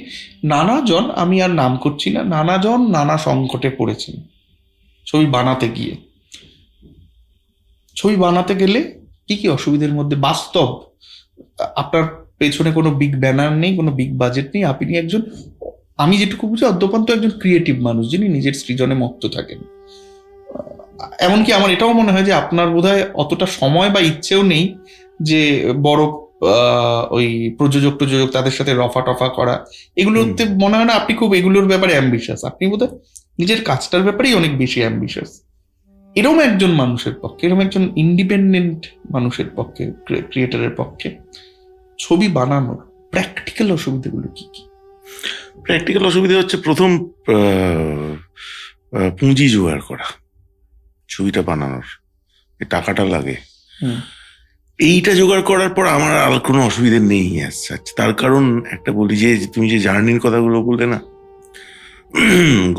নানাজন, আমি আর নাম করছি না, নানাজন নানা সংকটে পড়েছেন ছবি বানাতে গিয়ে। ছবি বানাতে গেলে কি কি অসুবিধার মধ্যে বাস্তব, আপনার পেছনে কোনো বিগ ব্যানার নেই, কোনো বিগ বাজেট নেই, আপনি একজন, আমি যেটুকু বুঝি অদ্যপান্ত একজন ক্রিয়েটিভ মানুষ, যিনি নিজের সৃজনে মত্ত থাকেন। এমনকি আমার এটাও মনে হয় যে আপনার বোধহয় অতটা সময় বা ইচ্ছেও নেই যে বড় ওই প্রযোজক টযোজক তাদের সাথে রফা টফা করা, এগুলোতে মনে হয় না আপনি খুব এগুলোর ব্যাপারে অ্যাম্বিশাস। আপনি বোধহয় নিজের কাজটার ব্যাপারেই অনেক বেশি অ্যাম্বিশাস। এরকম একজন মানুষের পক্ষে, এরকম একজন ইন্ডিপেন্ডেন্ট মানুষের পক্ষে, ক্রিয়েটারের পক্ষে ছবি বানানোর প্র্যাকটিক্যাল অসুবিধাগুলো কি কি? প্র্যাকটিক্যাল অসুবিধা হচ্ছে, প্রথম পুঁজি জোগাড় করা, ছবিটা বানানোর টাকাটা লাগে, এইটা জোগাড় করার পর আমার আর কোনো অসুবিধা নেই। আচ্ছা, তার কারণ একটা বলি, যে তুমি যে জার্নির কথাগুলো বললে না,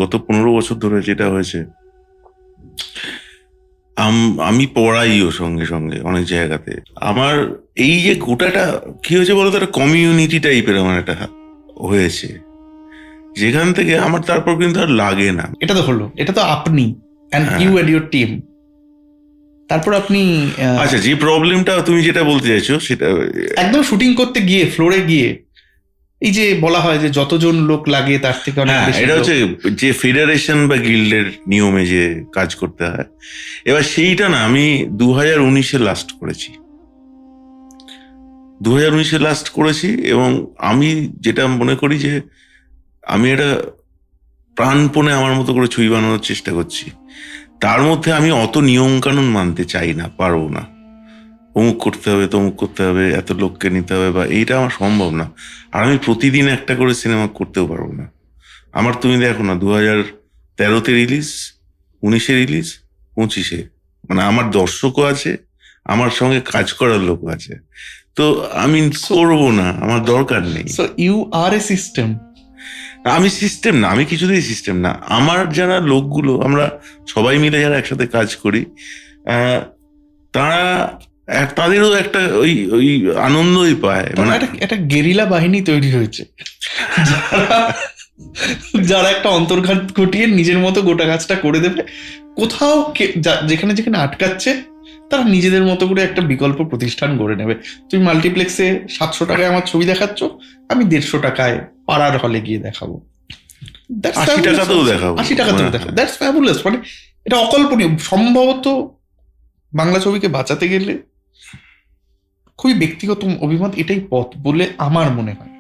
গত 15 বছর ধরে যেটা হয়েছে, আমি পড়াইও সঙ্গে সঙ্গে অনেক জায়গাতে, আমার এই যে গোটাটা কি হয়েছে বলতো, একটা কমিউনিটি টাইপের আমার একটা হয়েছে, যেখান থেকে আমার তারপর কিন্তু আর লাগে না। এটা তো হলো, এটা তো আপনি ইউ এন্ড ইউর টিম। তারপর আপনি, আচ্ছা, যে প্রবলেমটা তুমি যেটা বলতে চাইছো সেটা একদম শুটিং করতে গিয়ে ফ্লোরে গিয়ে এই যে বলা হয় যে যতজন লোক লাগে তার থেকে অনেক বেশি, এটা হচ্ছে যে ফেডারেশন বা গিল্ডের নিয়মে যে কাজ করতে হয়। এবার সেইটা না, আমি 2019-এ লাস্ট করেছি, 2019-এ লাস্ট করেছি, এবং আমি যেটা মনে করি যে আমি এটা প্রাণপণে আমার মতো করে ছবি বানানোর চেষ্টা করছি। তার মধ্যে আমি অত নিয়ম কানুন মানতে চাই না, পারবো না, অমুক করতে হবে, তমুক করতে হবে, এত লোককে নিতে হবে, বা এইটা আমার সম্ভব না। আর আমি প্রতিদিন একটা করে সিনেমা করতেও পারবো না। আমার তুমি দেখো না, 2013-তে রিলিজ, 19-এ রিলিজ, 25-এ, মানে আমার দর্শকও আছে, আমার সঙ্গে কাজ করার লোকও আছে, তো আমি করবো না, আমার দরকার নেই। So you are a system. আমি সিস্টেম না, আমি কিছুতেই সিস্টেম না। আমার যারা লোকগুলো, আমরা সবাই মিলে যারা একসাথে কাজ করি, তারা, তাদেরও একটা ওই ওই আনন্দই পায়, মানে একটা গেরিলা বাহিনী তৈরি হয়েছে, যারা একটা অন্তর্ঘাত ঘটিয়ে নিজের মতো গোটা কাজটা করে দেবে। কোথাও যেখানে যেখানে আটকাচ্ছে, তারা নিজেদের মতো করে একটা বিকল্প প্রতিষ্ঠান গড়ে নেবে। তুমি মাল্টিপ্লেক্সে 700 টাকায় আমার ছবি দেখাচ্ছ, আমি 150 টাকায় পাড়ার হলে গিয়ে দেখাবো, 80 টাকাতেও দেখাবো, 80 টাকাতেও দেখাবো। That's fabulous. মানে এটা অকল্পনীয়। সম্ভবত বাংলা ছবিকে বাঁচাতে গেলে খুবই ব্যক্তিগত অভিমত, এটাই পথ বলে আমার মনে হয়।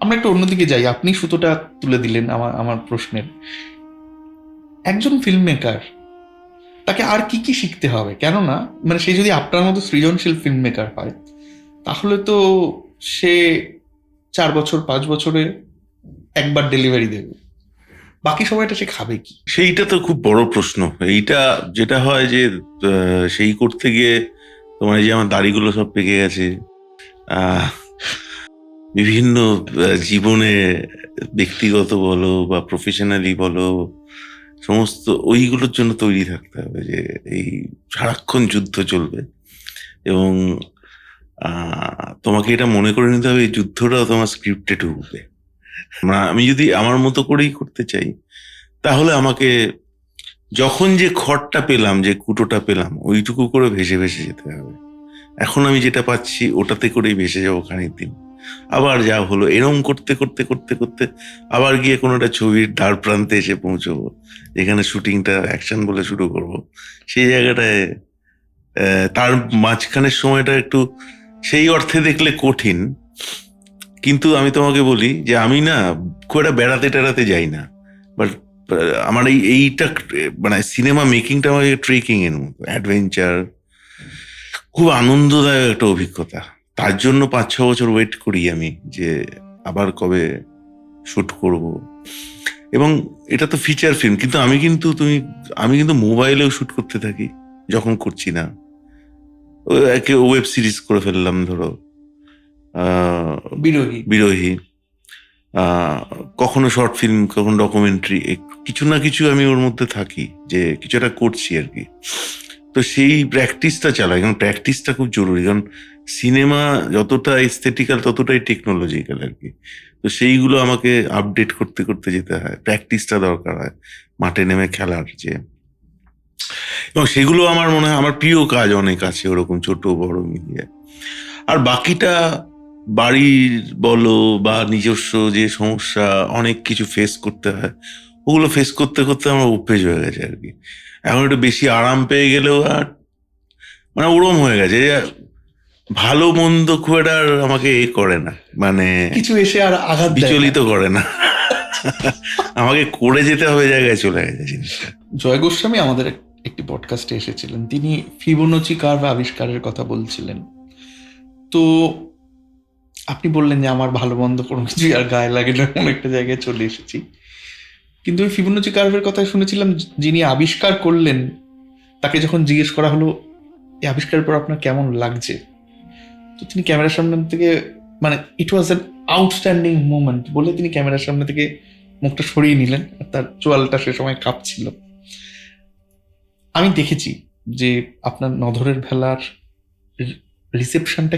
আমরা একটু অন্যদিকে যাই, আপনি সুতোটা তুলে দিলেন আমার প্রশ্নের। একজন ফিল্ম মেকার, তাকে আর কি কি শিখতে হবে? কেননা মানে সে যদি আপনার মতো সৃজনশীল ফিল্ম মেকার হয়, তাহলে তো সে 4 বছর 5 বছরে একবার ডেলিভারি দেবে, বাকি সময়টা সে খাবে কি? সেইটা তো খুব বড় প্রশ্ন। এইটা যেটা হয় যে সেই করতে গিয়ে তোমার যে আমার দাড়িগুলো সব পেকে গেছে, বিভিন্ন জীবনে ব্যক্তিগত বলো বা প্রফেশনালি বলো, সমস্ত ওইগুলোর জন্য তৈরি থাকতে হবে যে এই সারাক্ষণ যুদ্ধ চলবে, এবং তোমাকে এটা মনে করে নিতে হবে এই যুদ্ধটাও তোমার স্ক্রিপ্টে ঢুকবে। আমি যদি আমার মতো করেই করতে চাই, তাহলে আমাকে যখন যে খড়টা পেলাম, যে কুটোটা পেলাম, ওইটুকু করে ভেসে ভেসে যেতে হবে। এখন আমি যেটা পাচ্ছি ওটাতে করেই ভেসে যাবো খানিক দিন, আবার যা হলো, এরম করতে করতে করতে করতে আবার গিয়ে কোনো একটা ছবির দ্বার প্রান্তে এসে পৌঁছবো, যেখানে শুটিংটা অ্যাকশন বলে শুরু করব। সেই জায়গাটায় তার মাঝখানের সময়টা একটু সেই অর্থে দেখলে কঠিন। কিন্তু আমি তোমাকে বলি যে আমি না খুব একটা বেড়াতে টেড়াতে যাই না, বাট আমার এইটা মানে সিনেমা মেকিংটা আমার ট্রেকিং এর মতো, অ্যাডভেঞ্চার, খুব আনন্দদায়ক একটা অভিজ্ঞতা। তার জন্য 5-6 বছর ওয়েট করি আমি যে আবার কবে শুট করব। এবং এটা তো ফিচার ফিল্ম, কিন্তু আমি কিন্তু মোবাইলেও শুট করতে থাকি যখন করছি না। ওয়েব সিরিজ করে ফেললাম ধরো, বিরোহী, কখনো শর্ট ফিল্ম, কখনো ডকুমেন্টারি, কিছু না কিছু আমি ওর মধ্যে থাকি, যে কিছু একটা করছি আর কি। তো সেই প্র্যাকটিসটা চালাই, কারণ প্র্যাকটিসটা খুব জরুরি, কারণ সিনেমা যতটা এস্থেটিক্যাল ততটাই টেকনোলজিক্যাল আর কি। তো সেইগুলো আমাকে আপডেট করতে করতে যেতে হয়, প্র্যাকটিসটা দরকার হয় মাঠে নেমে খেলার যে। এবং সেগুলো আমার মনে হয় আমার প্রিয় কাজ অনেক আছে ওরকম, ছোট বড় মিলিয়ে। আর বাকিটা বাড়ির বলো বা নিজস্ব যে সমস্যা, অনেক কিছু ফেস করতে হয়, ওগুলো ফেস করতে করতে আমার অভ্যেস হয়ে গেছে আর কি। এখন একটু বেশি আরাম পেয়ে গেলেও আর মানে ওরম হয়ে গেছে যে ভালো মন্দ খুব একটা আর আমাকে করে না, মানে কিছু এসে আর আঘাত বিচলিত করে না। আমাকে করে যেতে হবে জায়গায় চলে গেছে জিনিসটা। জয় গোস্বামী আমাদের একটি পডকাস্টে এসেছিলেন, তিনি ফিবোনাচি কার্ভ আবিষ্কারের কথা বলছিলেন। তো আপনি বললেন যে আমার ভালো মন্দ কোনো কিছু আর গায়ে লাগে না, এমন একটা জায়গায় চলে এসেছি। কিন্তু ওই ফিবোনাচি কার্ভের কথা শুনেছিলাম, যিনি আবিষ্কার করলেন তাকে যখন জিজ্ঞেস করা হলো এই আবিষ্কারের পর আপনার কেমন লাগছে, তো তিনি ক্যামেরার সামনে থেকে, মানে ইট ওয়াজ অ্যান আউটস্ট্যান্ডিং মোমেন্ট বলে তিনি ক্যামেরার সামনে থেকে মুখটা সরিয়ে নিলেন, আর তার চোয়ালটা সে সময় কাঁপছিল। আমি দেখেছি যে আপনার নধরের ভেলার রিসেপশনটা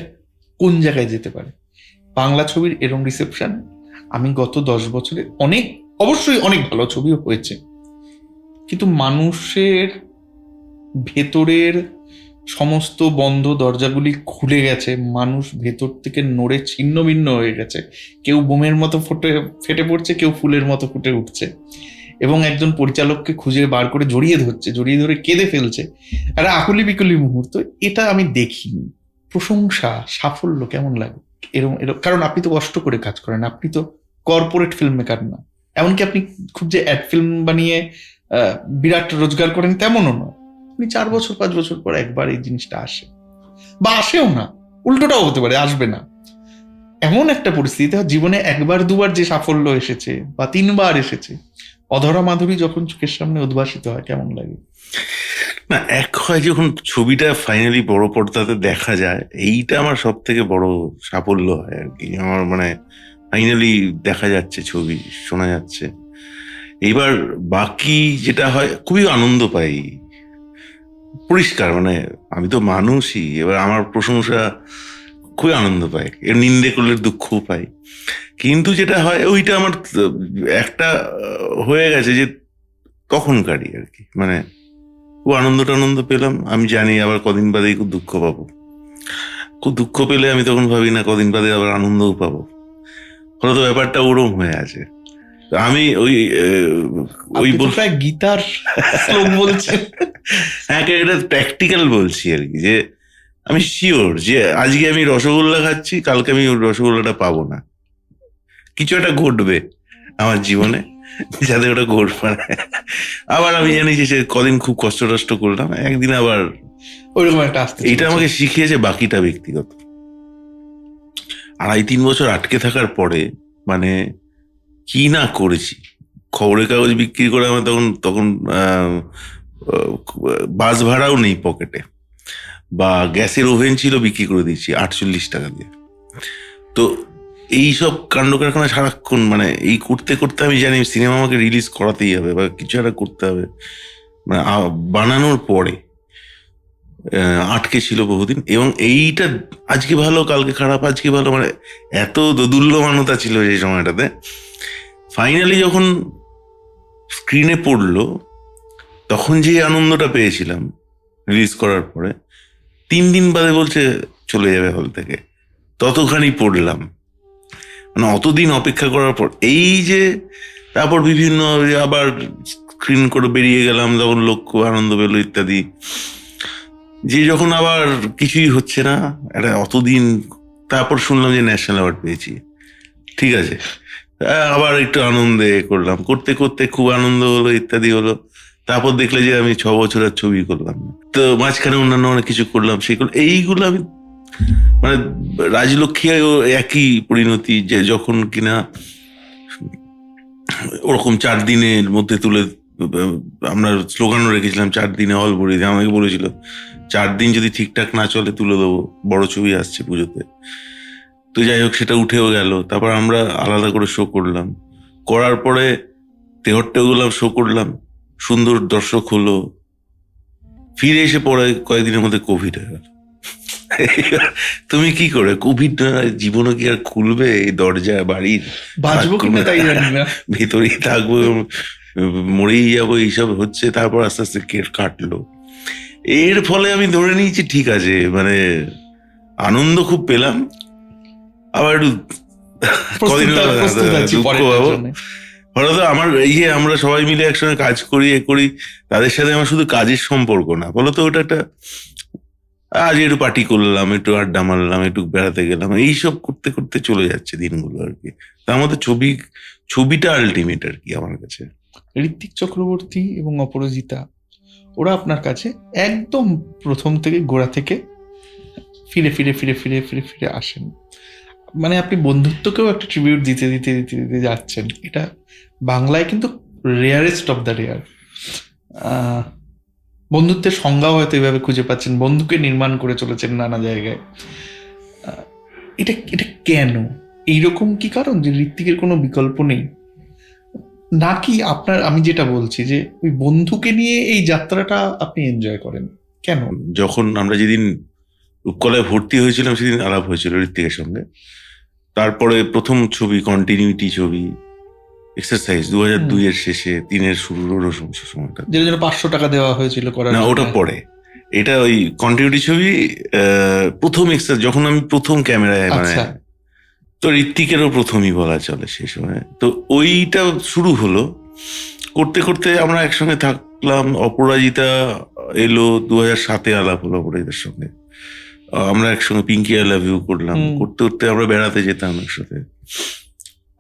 কোন জায়গায় যেতে পারে। বাংলা ছবির এরম রিসেপশন আমি গত 10 বছরে অবশ্যই অনেক ভালো ছবিও হয়েছে, কিন্তু মানুষের ভেতরের সমস্ত বন্ধ দরজাগুলি খুলে গেছে, মানুষ ভেতর থেকে নড়ে ছিন্ন ভিন্ন হয়ে গেছে, কেউ বোমের মতো ফেটে পড়ছে, কেউ ফুলের মতো ফুটে উঠছে, এবং একজন পরিচালককে খুঁজে বার করে জড়িয়ে ধরে কেঁদে ফেলছে। একটা আকুলি বিকুলি মুহূর্ত, এটা আমি দেখিনি। প্রশংসা, সাফল্য কেমন লাগে এরকম? কারণ আপনি তো কষ্ট করে কাজ করেন, আপনি তো কর্পোরেট ফিল্ম মেকার না, এমনকি আপনি খুব যে অ্যাড ফিল্ম বানিয়ে বিরাট রোজগার করেন তেমনও নয়। আপনি 4 বছর 5 বছর পর একবার এই জিনিসটা আসে, বা আসেও না, উল্টোটাও হতে পারে, আসবে না। এমন একটা পরিস্থিতি জীবনে একবার দুবার যে সাফল্য এসেছে বা 3 বার এসেছে, অধরা মাধুরী যখন চোখের সামনে উদ্ভাসিত হয় কেমন লাগে? না, এক হয় যখন ছবিটা ফাইনালি বড় পর্দাতে দেখা যায়, এইটা আমার সব থেকে বড় সাফল্য হয় আর কি। আমার মানে ফাইনালি দেখা যাচ্ছে, ছবি শোনা যাচ্ছে। এইবার বাকি যেটা হয়, খুবই আনন্দ পাই, পরিষ্কার, মানে আমি তো মানুষই, এবার আমার প্রশংসা খুবই আনন্দ পাই, এর নিন্দে করলে দুঃখও পাই। কিন্তু যেটা হয় ওইটা আমার একটা হয়ে গেছে যে তখনকারই আর কি, মানে খুব আনন্দ পেলাম, আমি জানি আবার কদিন বাদেই খুব দুঃখ পাবো, খুব দুঃখ পেলে আমি তখন ভাবি না কদিন বাদে আবার আনন্দও পাবো, হয়তো ব্যাপারটা ওরম হয়ে আছে। আমি ওই গীতার শ্লোক বলছেন। হ্যাঁ, এটা প্র্যাকটিক্যাল বলছি আর কি, যে আমি শিওর যে আজকে আমি রসগোল্লা খাচ্ছি, কালকে আমি রসগোল্লাটা পাবো না, কিছু একটা ঘটবে আমার জীবনে যাতে ওটা ঘটবে না। আবার আমি জানি যে কদিন খুব কষ্ট করলাম, একদিন আবার ওইরকম একটা আসতে। এইটা আমাকে শিখিয়েছে বাকিটা ব্যক্তিগত। 2.5-3 বছর আটকে থাকার পরে মানে কি না করেছি, খবরের কাগজ বিক্রি করে আমার তখন বাস ভাড়াও নেই পকেটে, বা গ্যাসের ওভেন ছিল বিক্রি করে দিয়েছি 48 টাকা দিয়ে। তো এইসব কাণ্ড কারখানা সারাক্ষণ, মানে এই করতে করতে আমি জানি সিনেমা আমাকে রিলিজ করাতেই হবে বা কিছু একটা করতে হবে, মানে বানানোর পরে আটকে ছিল বহুদিন। এবং এইটা আজকে ভালো কালকে খারাপ, আজকে ভালো, মানে এত দোদুল্যমানতা ছিল সেই সময়টাতে। ফাইনালি যখন স্ক্রিনে পড়লো, তখন যে আনন্দটা পেয়েছিলাম রিলিজ করার পরে, 3 দিন বাদে বলছে চলে যাবে হল থেকে, ততখানি পড়লাম মানে অতদিন অপেক্ষা করার পর এই যে তারপর বিভিন্ন আবার স্ক্রিন করে বেরিয়ে গেলাম, তখন লোক খুব আনন্দ পেল ইত্যাদি, যে যখন আবার কিছুই হচ্ছে না একটা অতদিন, তারপর শুনলাম যে ন্যাশনাল অ্যাওয়ার্ড পেয়েছি, ঠিক আছে, আবার একটু আনন্দে করলাম, করতে করতে খুব আনন্দ হলো ইত্যাদি হলো। তারপর দেখলে যে আমি 6 বছরের ছবি করলাম, তো মাঝখানে অন্যান্য অনেক কিছু করলাম, সেগুলো এইগুলো আমি মানে রাজলক্ষ্মীও একই পরিণতি, যে যখন কিনা ওরকম 4 দিনের মধ্যে তুলে, আমরা স্লোগানও রেখেছিলাম 4 দিনে হল ভরিয়ে দিয়ে, আমাকে বলেছিল 4 দিন যদি ঠিকঠাক না চলে তুলে দেবো, বড় ছবি আসছে পুজোতে। তো যাই হোক, সেটা উঠেও গেল। তারপর আমরা আলাদা করে শো করলাম, করার পরে তেহট্টে গেলাম, শো করলাম, সুন্দর দর্শক হলো। ফিরে এসে পরে কয়েকদিনের মধ্যে কোভিড হয়ে গেল। তুমি কি করে, কোভিড জীবনে কি আর খুলবে এই দরজা বাড়ির? বাঁচবো কিনা তাই জানি না, ভেতরেই থাকবো, মরেই যাবো, এইসব হচ্ছে। তারপর আস্তে আস্তে কাটলো। এর ফলে আমি ধরে নিয়েছি ঠিক আছে, মানে আনন্দ খুব পেলাম, আবার একটু কদিন দুঃখ পাবো। ফলত আমার এই যে আমরা সবাই মিলে একসঙ্গে কাজ করি, এ করি, তাদের সাথে আমার শুধু কাজের সম্পর্ক না, ফলত ওটা একটা আজ একটু পার্টি করলাম, একটু আড্ডা মারলাম, একটু বেড়াতে গেলাম, এইসব করতে করতে চলে যাচ্ছে দিনগুলো আর কি। তার মধ্যে ছবিটা আলটিমেট আর কি আমার কাছে। ঋত্বিক চক্রবর্তী এবং অপরাজিতা, ওরা আপনার কাছে একদম প্রথম থেকে গোড়া থেকে ফিরে ফিরে ফিরে ফিরে ফিরে ফিরে আসেন। মানে আপনি বন্ধুত্বকেও একটা ট্রিবিউট দিতে দিতে দিতে দিতে যাচ্ছেন। এটা বাংলায় কিন্তু রেয়ারেস্ট অফ দ্য রেয়ার। বন্ধুত্বের সংজ্ঞাও হয়তো এইভাবে খুঁজে পাচ্ছেন, বন্ধুকে নির্মাণ করে চলেছেন নানা জায়গায়। এটা এটা কেন এইরকম? কি কারণ যে ঋত্বিকের কোনো বিকল্প নেই, নাকি আপনার, আমি যেটা বলছি যে ওই বন্ধুকে নিয়ে এই যাত্রাটা আপনি এনজয় করেন কেন? যখন আমরা যেদিন রূপকলায় ভর্তি হয়েছিলাম সেদিন আলাপ হয়েছিল ঋত্বিকের সঙ্গে। তারপরে প্রথম ছবি, কন্টিনিউটি ছবি এক্সারসাইজ 2002 এর শেষে, 3 এর শুরুর সময়টা, যেটা জন্য 500 টাকা দেওয়া হয়েছিল করার। না, ওটা পরে। এটা ওই কন্টিনিউটি ছবি প্রথম এক্সারসাইজ, যখন আমি প্রথম ক্যামেরায়, মানে তো ঋত্বিকেরও প্রথমই বলা চলে সেই সময়। তো ওইটা শুরু হলো, করতে করতে আমরা একসঙ্গে থাকলাম। অপরাজিতা এলো 2007-এ, আলাপ হলো অপরাজিতার সঙ্গে। আমরা একসঙ্গে পিঙ্কি আই লাভ ইউ করলাম, করতে করতে আমরা বেড়াতে যেতাম একসাথে।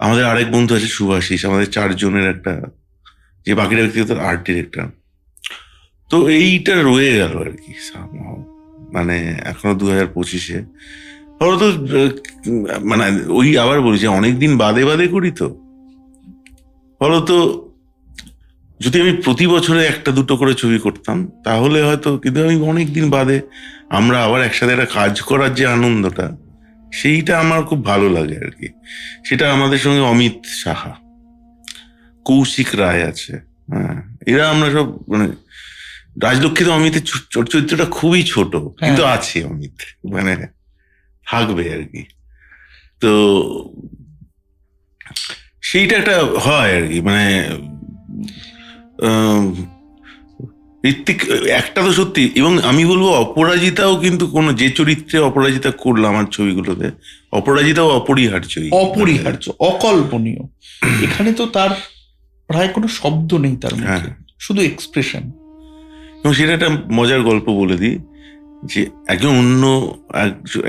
আমাদের আরেক বন্ধু আছে সুভাষিস, আমাদের 4 জনের একটা, যে বাকিটা ব্যক্তিগত আর্ট ডিরেক্টর। তো এইটা রয়ে গেল আর কি, মানে এখনো 2025-এ। তো মানে ওই আবার বলি যে অনেকদিন বাদে বাদে করি, তো ফলত যদি আমি প্রতি বছরে 1-2 করে ছবি করতাম তাহলে হয়তো, কিন্তু আমি অনেকদিন বাদে আমরা আবার একসাথে একটা কাজ করার যে আনন্দটা, সেইটা আমার খুব ভালো লাগে আর কি। সেটা আমাদের সঙ্গে অমিত সাহা, কৌশিক রায় আছে, হ্যাঁ, এরা আমরা সব, মানে রাজলক্ষ্মীতে অমিতের চরিত্রটা খুবই ছোট, কিন্তু আছে অমিত, মানে থাকবে আর কি। তো সেইটা একটা হয় আর কি, মানে ঋত্বিক একটা তো সত্যি। এবং আমি বলবো অপরাজিতাও কিন্তু কোনো, যে চরিত্রে অপরাজিতা করলো আমার ছবিগুলোতে, অপরাজিতাও অপরিহার্য, অকল্পনীয়। এখানে তো তার প্রায় কোনো শব্দ নেই তার মধ্যে, শুধু এক্সপ্রেশন। এবং সেটা একটা মজার গল্প বলে দিই, যে একজন অন্য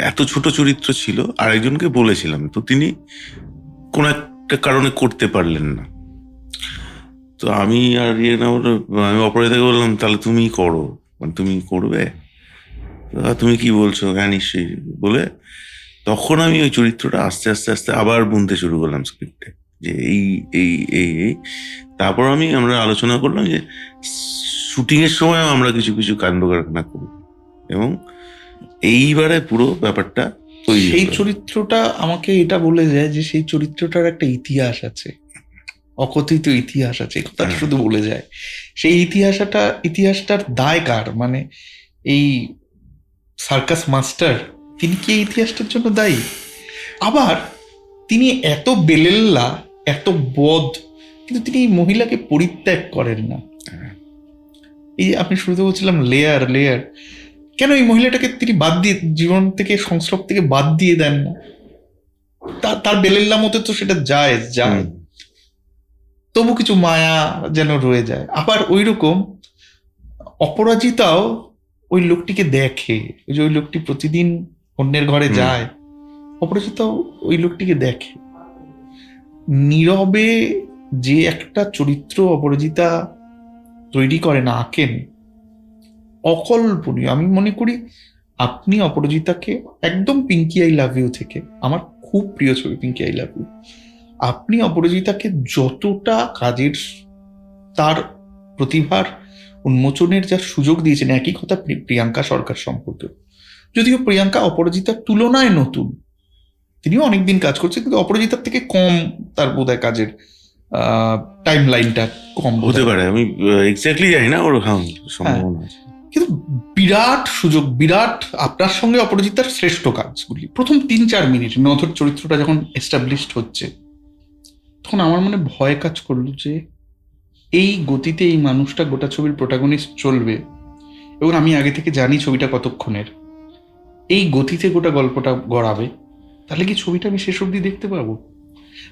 এত ছোট চরিত্র ছিল, আর একজনকে বলেছিলাম, তো তিনি কোন একটা কারণে করতে পারলেন না। তো আমি আর আমি অপরাজিতাকে বললাম, তাহলে তুমি করো, মানে তুমি করবে, তুমি কি বলছো, হ্যাঁ নিশ্চয়ই বলে, তখন আমি ওই চরিত্রটা আস্তে আস্তে আস্তে আবার বুনতে শুরু করলাম স্ক্রিপ্টে, যে এই এই এই এই তারপর আমরা আলোচনা করলাম যে শুটিং এর সময় আমরা কিছু কিছু কাণ্ড কারখানা করব, এবং এইবারে পুরো ব্যাপারটা সেই চরিত্রটা আমাকে এটা বলে যায় যে সেই চরিত্রটার একটা ইতিহাস আছে, অকথিত ইতিহাস আছে, কথাটা শুধু বলে যায়। সেই ইতিহাসটার দায় কার? মানে এই সার্কাস মাস্টার, তিনি কি এই ইতিহাসটার জন্য দায়ী? আবার তিনি এত বেলেল্লা, এত বদ, কিন্তু তিনি এই মহিলাকে পরিত্যাগ করেন না। এই আপনি শুরুতে বলছিলাম লেয়ার, কেন এই মহিলাটাকে তিনি বাদ দিয়ে, জীবন থেকে, সংস্রব থেকে বাদ দিয়ে দেন না? তার বেলেল্লা মতে তো সেটা যায়, তবু কিছু মায়া যেন রয়ে যায়। আবার ওই রকম অপরাজিতাও ওই লোকটিকে দেখে, ওই লোকটি প্রতিদিন অন্যের ঘরে যায়, অপরাজিতাও ওই লোকটিকে দেখে। নীরবে যে একটা চরিত্র অপরাজিতা তৈরি করেন, আঁকেন, অকল্পনীয়। আমি মনে করি আপনি অপরাজিতাকে একদম পিঙ্কি আই লাভ ইউ থেকে, আমার খুব প্রিয় ছবি পিঙ্কি আই লাভ ইউ, আপনি অপরাজিতাকে যতটা কাজের, তার প্রতিভার উন্মোচনের যা সুযোগ দিয়েছেন, একই কথা প্রিয়াঙ্কা সরকার সম্পর্কে। যদিও প্রিয়াঙ্কা অপরাজিতার তুলনায় নতুন, তিনিও অনেকদিন কাজ করছেন, কিন্তু অপরাজিতার থেকে কম তার বোধহয় কাজের টাইম লাইনটা কম হতে পারে, আমি এক্স্যাক্টলি জানি না, ওর সম্ভাবনা আছে। কিন্তু বিরাট সুযোগ, বিরাট। আপনার সঙ্গে অপরাজিতার শ্রেষ্ঠ কাজগুলি প্রথম 3-4 মিনিট নথর চরিত্রটা যখন এস্টাবলিশড হচ্ছে, তখন আমার মনে ভয় কাজ করলো যে এই গতিতে এই মানুষটা গোটা ছবির প্রোটাগনিস্ট চলবে, এবং আমি আগে থেকে জানি ছবিটা কতক্ষণের, এই গতিতে গোটা গল্পটা গড়াবে, তাহলে কি ছবিটা আমি শেষ অবধি দেখতে পাবো?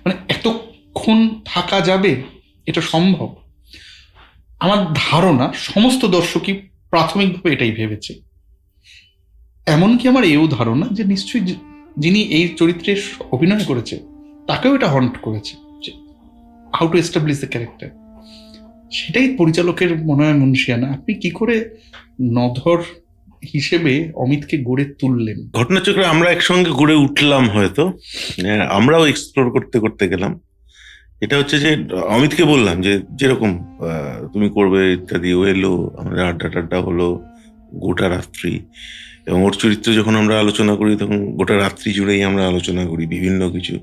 মানে এতক্ষণ থাকা যাবে? এটা সম্ভব? আমার ধারণা সমস্ত দর্শকই প্রাথমিকভাবে এটাই ভেবেছে। এমনকি আমার এও ধারণা যে নিশ্চয়ই যিনি এই চরিত্রে অভিনয় করেছে তাকেও এটা হন্ট করেছে, যে how to establish the character. সেটাই পরিচালকের মনে হয় মুনশিয়ানা। আপনি কি করে নধর হিসেবে অমিতকে গড়ে তুললেন? ঘটনাচক্রে আমরা একসঙ্গে গড়ে উঠলাম, হয়তো আমরাও এক্সপ্লোর করতে করতে গেলাম। এটা হচ্ছে যে অমিতকে বললাম যে যেরকম তুমি করবে ইত্যাদি, ও এলো, আমাদের আড্ডা হলো গোটা রাত্রি, এবং ওর চরিত্র যখন আমরা আলোচনা করি তখন গোটা রাত্রি জুড়েই আমরা আলোচনা করি বিভিন্ন কিছু।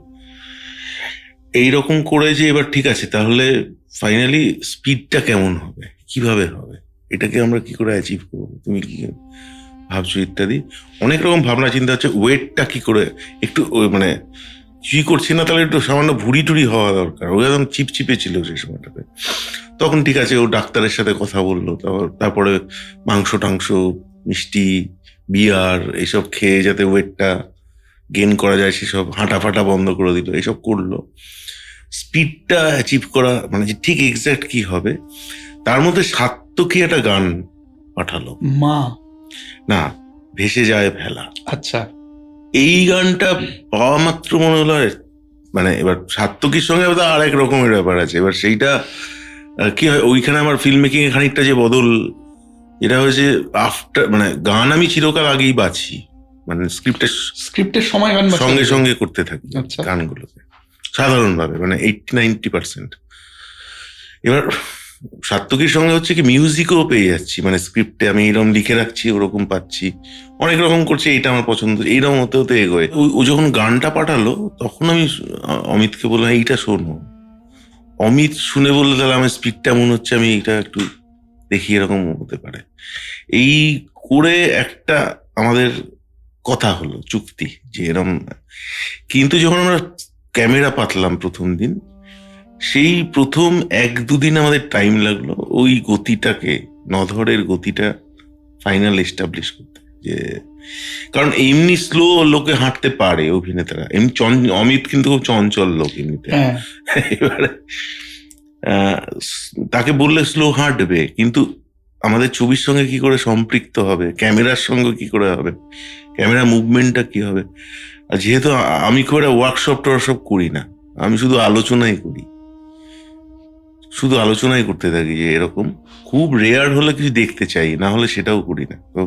এইরকম করে যে এবার ঠিক আছে, তাহলে ফাইনালি স্পিডটা কেমন হবে, কিভাবে হবে, এটাকে আমরা কি করে অ্যাচিভ করবো, তুমি কি ভাবছো ইত্যাদি অনেক রকম ভাবনা চিন্তা হচ্ছে। ওয়েটটা কি করে একটু মানে কিছুই করছি না, তাহলে একটু সামান্য ভুড়ি টুড়ি হওয়া দরকার। ও একদম চিপচিপে ছিল সেই সময়টাতে। তখন ঠিক আছে, ও ডাক্তারের সাথে কথা বললো, তারপরে মাংস টাংস, মিষ্টি, বিয়ার এইসব খেয়ে যাতে ওয়েটটা গেন করা যায়, সেসব হাঁটা ফাটা বন্ধ করে দিল, এইসব করলো। স্পিডটা অ্যাচিভ করা মানে যে ঠিক এক্স্যাক্ট কি হবে, তার মধ্যে সাত্তকী একটা গান পাঠালো, মা না ভেসে যায় ভেলা। আচ্ছা, এই গানটা পাওয়া মাত্র মনে হলো মানে এবার সাত্তকীর সঙ্গে আর এক রকমের ব্যাপার আছে। এবার সেইটা কি হয়, ওইখানে আমার ফিল্ম মেকিং এ খানিকটা যে বদল এটা হয়েছে আফটার, মানে গান আমি চিরকাল আগেই বাছি, মানে স্ক্রিপ্টের সময় গান সঙ্গে সঙ্গে করতে থাকি গানগুলোকে সাধারণভাবে, মানে 80-90%। এবার সাত্তকীর সঙ্গে হচ্ছে কি মিউজিকও পেয়ে যাচ্ছি, মানে স্ক্রিপ্টে আমি এরকম লিখে রাখছি, ওরকম পাচ্ছি, অনেক রকম করছি, এইটা আমার পছন্দ, এইরকম হতে হতে এগোয়। ও যখন গানটা পাঠালো তখন আমি অমিতকে বললাম এইটা শোনো। অমিত শুনে বললো তাহলে আমার স্পিডটা মনে হচ্ছে আমি এইটা একটু দেখি, এরকম হতে পারে। এই করে একটা আমাদের কথা হলো, চুক্তি, যে এরকম। কিন্তু যখন আমরা ক্যামেরা পাতলাম প্রথম দিন, সেই প্রথম 1-2 দিন আমাদের টাইম লাগলো ওই গতিটাকে, নধরের গতিটা ফাইনাল এস্টাবলিশ করতে। যে কারণ এমনি স্লো লোকে হাঁটতে পারে অভিনেতারা, এমনি অমিত কিন্তু খুব চঞ্চল লোক এমনিতে। এবারে তাকে বললে স্লো হাঁটবে, কিন্তু আমাদের ছবির সঙ্গে কি করে সম্পৃক্ত হবে, ক্যামেরার সঙ্গে কি করে হবে, ক্যামেরা মুভমেন্টটা কি হবে। আর যেহেতু আমি খুব একটা ওয়ার্কশপ টওয়ার্কশপ করি না, আমি শুধু আলোচনাই করি, শুধু আলোচনাই করতে থাকি, যে এরকম খুব রেয়ার হলে কিছু দেখতে চাই, না হলে সেটাও করি না। তো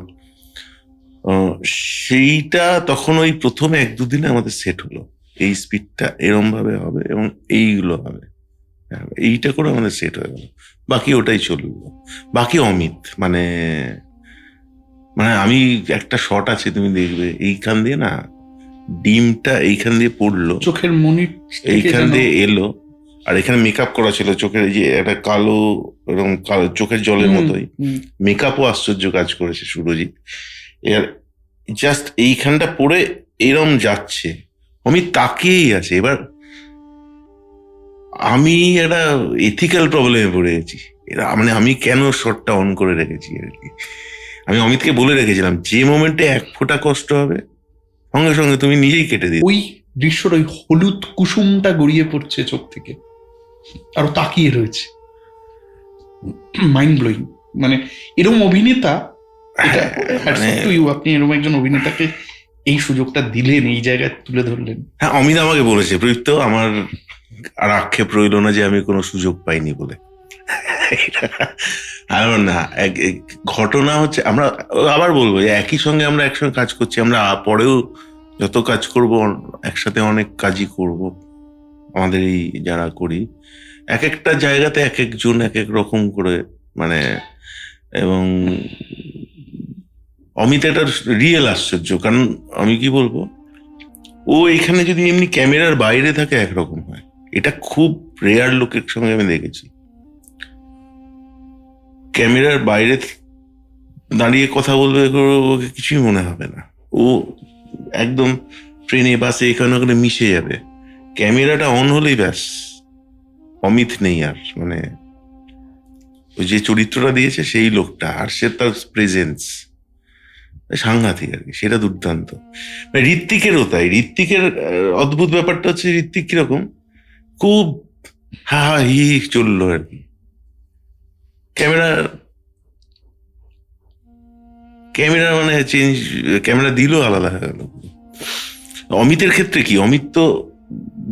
সেইটা তখন ওই প্রথম 1-2 দিনে আমাদের সেট হলো, এই স্পিডটা এরম ভাবে হবে এবং এইগুলো হবে, এইটা করে আমাদের সেট হয়ে গেল। বাকি ওটাই চললো, বাকি অমিত। মানে আমি একটা শট আছে তুমি দেখবে, এইখান দিয়ে না ডিমটা এইখান দিয়ে পড়লো, চোখের মনি এইখান দিয়ে এলো, আর এখানে মেকআপ করা ছিল চোখের, যে একটা কালো এরকম কালো চোখের জলের মতোই মেকআপও আশ্চর্য কাজ করেছে সুরজিৎ। এর জাস্ট এইখানটা পড়ে এরম যাচ্ছে, আমি তাকিয়েই আছে। এবার আমি একটা এথিক্যাল প্রবলেমে পড়ে গেছি, মানে আমি কেন শটটা অন করে রেখেছি আর কি। আমি অমিতকে বলে রেখেছিলাম যে মোমেন্টে 1 ফোঁটা কষ্ট হবে সঙ্গে সঙ্গে তুমি নিজেই কেটে দিও। ওই দৃশ্যর ওই হলুদ কুসুমটা গড়িয়ে পড়ছে চোখ থেকে, আরো তাকিয়ে রয়েছে, মাইন্ড ব্লোয়িং। মানে এরকম অভিনেতা, আপনি এরকম একজন অভিনেতাকে এই সুযোগটা দিলেন, এই জায়গায় তুলে ধরলেন। হ্যাঁ, অমিত আমাকে বলেছে, প্রদীপ্ত আমার আর আক্ষেপ রইল না যে আমি কোনো সুযোগ পাইনি বলে। আর না, ঘটনা হচ্ছে, আমরা আবার বলবো যে একই সঙ্গে আমরা একসঙ্গে কাজ করছি, আমরা পরেও যত কাজ করব একসাথে অনেক কাজই করব আমাদের এই যারা করি, এক একটা জায়গাতে এক একজন এক এক রকম করে, মানে, এবং অমিত একটা রিয়েল আশ্চর্য। কারণ আমি কি বলবো, ও এখানে যদি এমনি ক্যামেরার বাইরে থাকে একরকম হয়, এটা খুব রেয়ার লোকের সঙ্গে আমি দেখেছি। ক্যামেরার বাইরে দাঁড়িয়ে কথা বলবে, ওকে কিছুই মনে হবে না, ও একদম ট্রেনে বাসে এখানে ওখানে মিশে যাবে। ক্যামেরাটা অন হলেই ব্যাস, অমিত নেই আর, মানে ওই যে চরিত্রটা দিয়েছে সেই লোকটা, আর সে তার প্রেজেন্স সাংঘাতিক আর কি, সেটা দুর্দান্ত। ঋত্বিকেরও তাই। ঋত্বিকের অদ্ভুত ব্যাপারটা হচ্ছে, ঋত্বিক কিরকম খুব হা হা হি চললো আর কি, ক্যামেরা মানে চেঞ্জ, ক্যামেরা দিলেও আলাদা হয়ে গেল। অমিতের ক্ষেত্রে কি, অমিত তো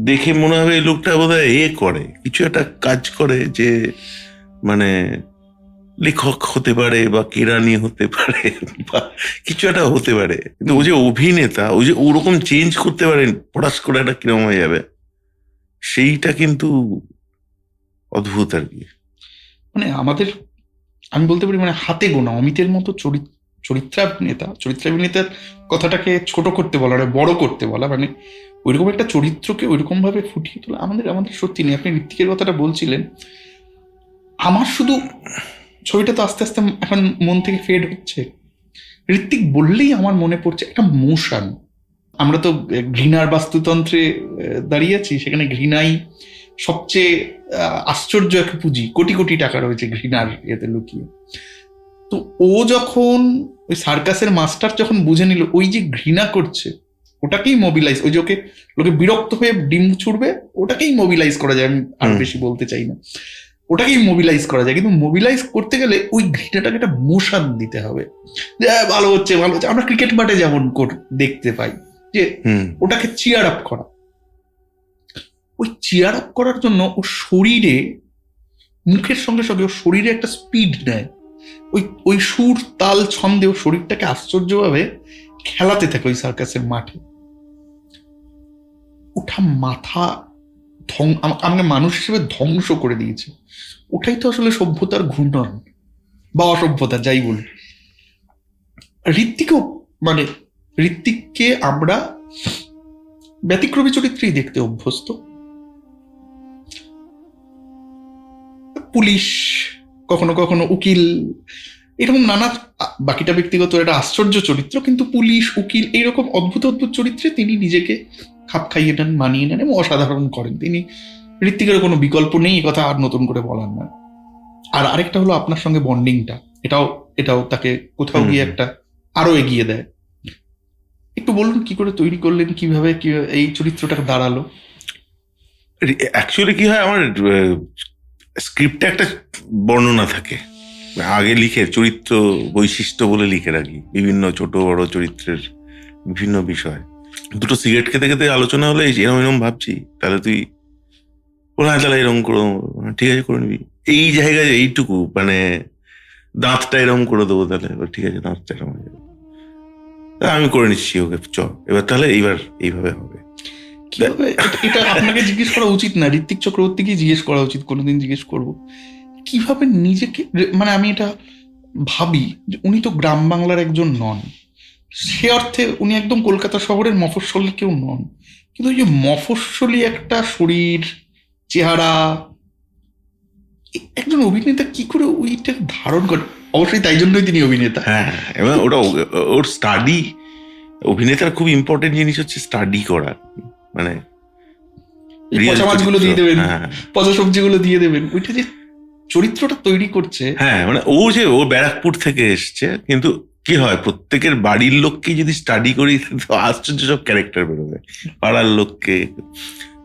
দেখে মনে হবে এই লোকটা বোধহয় করে কিছু একটা কাজ করে, যে মানে লেখক হতে পারে বা কেরানি হতে পারে বা কিছু একটা হতে পারে, কিন্তু ও যে অভিনেতা, ও যে ওরকম চেঞ্জ করতে পারেন পড়াশ করে একটা কিরম হয়ে যাবে, সেইটা কিন্তু অদ্ভুত আর কি। মানে আমাদের, আমি বলতে পারি মানে হাতে গোনা অমিতের মতো চরিত্রাভিনেতার কথাটাকে ছোট করতে বলা, বড় করতে বলা, মানে ওইরকম একটা চরিত্রকে ওইরকম ভাবে ফুটিয়ে তোলা আমাদের সত্যি নেই। আপনি ঋত্বিকের কথাটা বলছিলেন, আমার শুধু ছবিটা তো আস্তে আস্তে এখন মন থেকে ফেড হচ্ছে। ঋত্বিক বললেই আমার মনে পড়ছে একটা মোশন। আমরা তো ঘৃণার বাস্তুতন্ত্রে দাঁড়িয়ে আছি, সেখানে ঘৃণাই সবচেয়ে আশ্চর্য একটা পুঁজি, কোটি কোটি টাকা রয়েছে ঘৃণার এতে লুকিয়ে। তো ও যখন ওই সার্কাসের মাস্টার যখন বুঝে নিল ওই যে ঘৃণা করছে, ওটাকেই মোবিলাইজ, ওই যে লোকে বিরক্ত হয়ে ডিম ছুড়বে, ওটাকেই মোবিলাইজ করা যায়। আমি আর বেশি বলতে চাই না, ওটাকেই মোবিলাইজ করা যায়, কিন্তু মোবিলাইজ করতে গেলে ওই ঘৃণাটাকে একটা মোশন দিতে হবে, যে ভালো হচ্ছে ভালো হচ্ছে। আমরা ক্রিকেট মাঠে যেমন দেখতে পাই যে ওটাকে চিয়ার আপ করা, ওই চিয়ার আপ করার জন্য ও শরীরে, মুখের সঙ্গে সঙ্গে ও শরীরে একটা স্পিড নেয়, ওই সুর তাল ছন্দে ও শরীরটাকে আশ্চর্যভাবে খেলাতে থাকে ওই সার্কাসের মাঠে। ওটা মাথা আমাকে মানুষ হিসেবে ধ্বংস করে দিয়েছে। ওটাই তো আসলে সভ্যতার ঘূর্ণন বা অসভ্যতা, যাই বলি। ঋত্বিকও, মানে ঋত্বিককে আমরা ব্যতিক্রমী চরিত্রেই দেখতে অভ্যস্ত। পুলিশ, কখনো কখনো উকিল, এরকম নানা, বাকিটা ব্যক্তিগত একটা আশ্চর্য চরিত্র, কিন্তু পুলিশ, উকিল, এইরকম অদ্ভুত অদ্ভুত চরিত্রে তিনি নিজেকে খাপ খাইয়ে নেন, মানিয়ে নেন এবং অসাধারণ করেন। তিনি ঋত্বিকের কোনো বিকল্প নেই, এই কথা আর নতুন করে বলার না। আর আরেকটা হলো আপনার সঙ্গে বন্ডিংটা, এটাও তাকে কোথাও গিয়ে একটা আরো এগিয়ে দেয়। একটু বলুন কি করে তৈরি করলেন, কিভাবে এই চরিত্রটা দাঁড়ালো? অ্যাকচুয়ালি কি হয়, আমার স্ক্রিপ্টে একটা বর্ণনা থাকে, আগে লিখে চরিত্র বৈশিষ্ট্য বলে লিখে রাখি, বিভিন্ন ছোট বড় চরিত্রের বিভিন্ন বিষয়। দুটো সিগারেট খেতে খেতে আলোচনা হলে এরকম এরকম ভাবছি, তাহলে তুই হ্যাঁ তাহলে এরকম করো, ঠিক আছে করে নিবি, এই জায়গায় এইটুকু, মানে দাঁতটা এরকম করে দেবো, তাহলে ঠিক আছে দাঁতটা এরকম হয়ে যাবে, আমি করে নিচ্ছি, ওকে চ এবার, তাহলে এইভাবে হবে। এটা আপনাকে জিজ্ঞেস করা উচিত না, ঋত্বিক চক্রবর্তীকে জিজ্ঞেস করা উচিত, কোনোদিন জিজ্ঞেস করবো কিভাবে নিজেকে, মানে আমি এটা ভাবি যে উনি তো গ্রাম বাংলার একজন নন, সে অর্থে উনি একদম কলকাতা শহরের মফস্বলের কেউ নন, কিন্তু ওই যে মফস্বলী একটা শরীর, চেহারা, একজন অভিনেতা কি করে ওইটা ধারণ করে? অবশ্যই তাই জন্যই তিনি অভিনেতা। হ্যাঁ, এবং ওটা ওর স্টাডি, অভিনেতার খুব ইম্পর্টেন্ট জিনিস হচ্ছে স্টাডি করা, মানে পচা মাছগুলো দিয়ে দেবেন, পচা সবজিগুলো দিয়ে দেবেন, ওইটা যে চরিত্রটা তৈরি করছে। হ্যাঁ, মানে ও ব্যারাকপুর থেকে এসছে, কিন্তু কি হয়, প্রত্যেকের বাড়ির লোককে যদি স্টাডি করি তো আশ্চর্য সব ক্যারেক্টার বেরোবে, পাড়ার লোককে।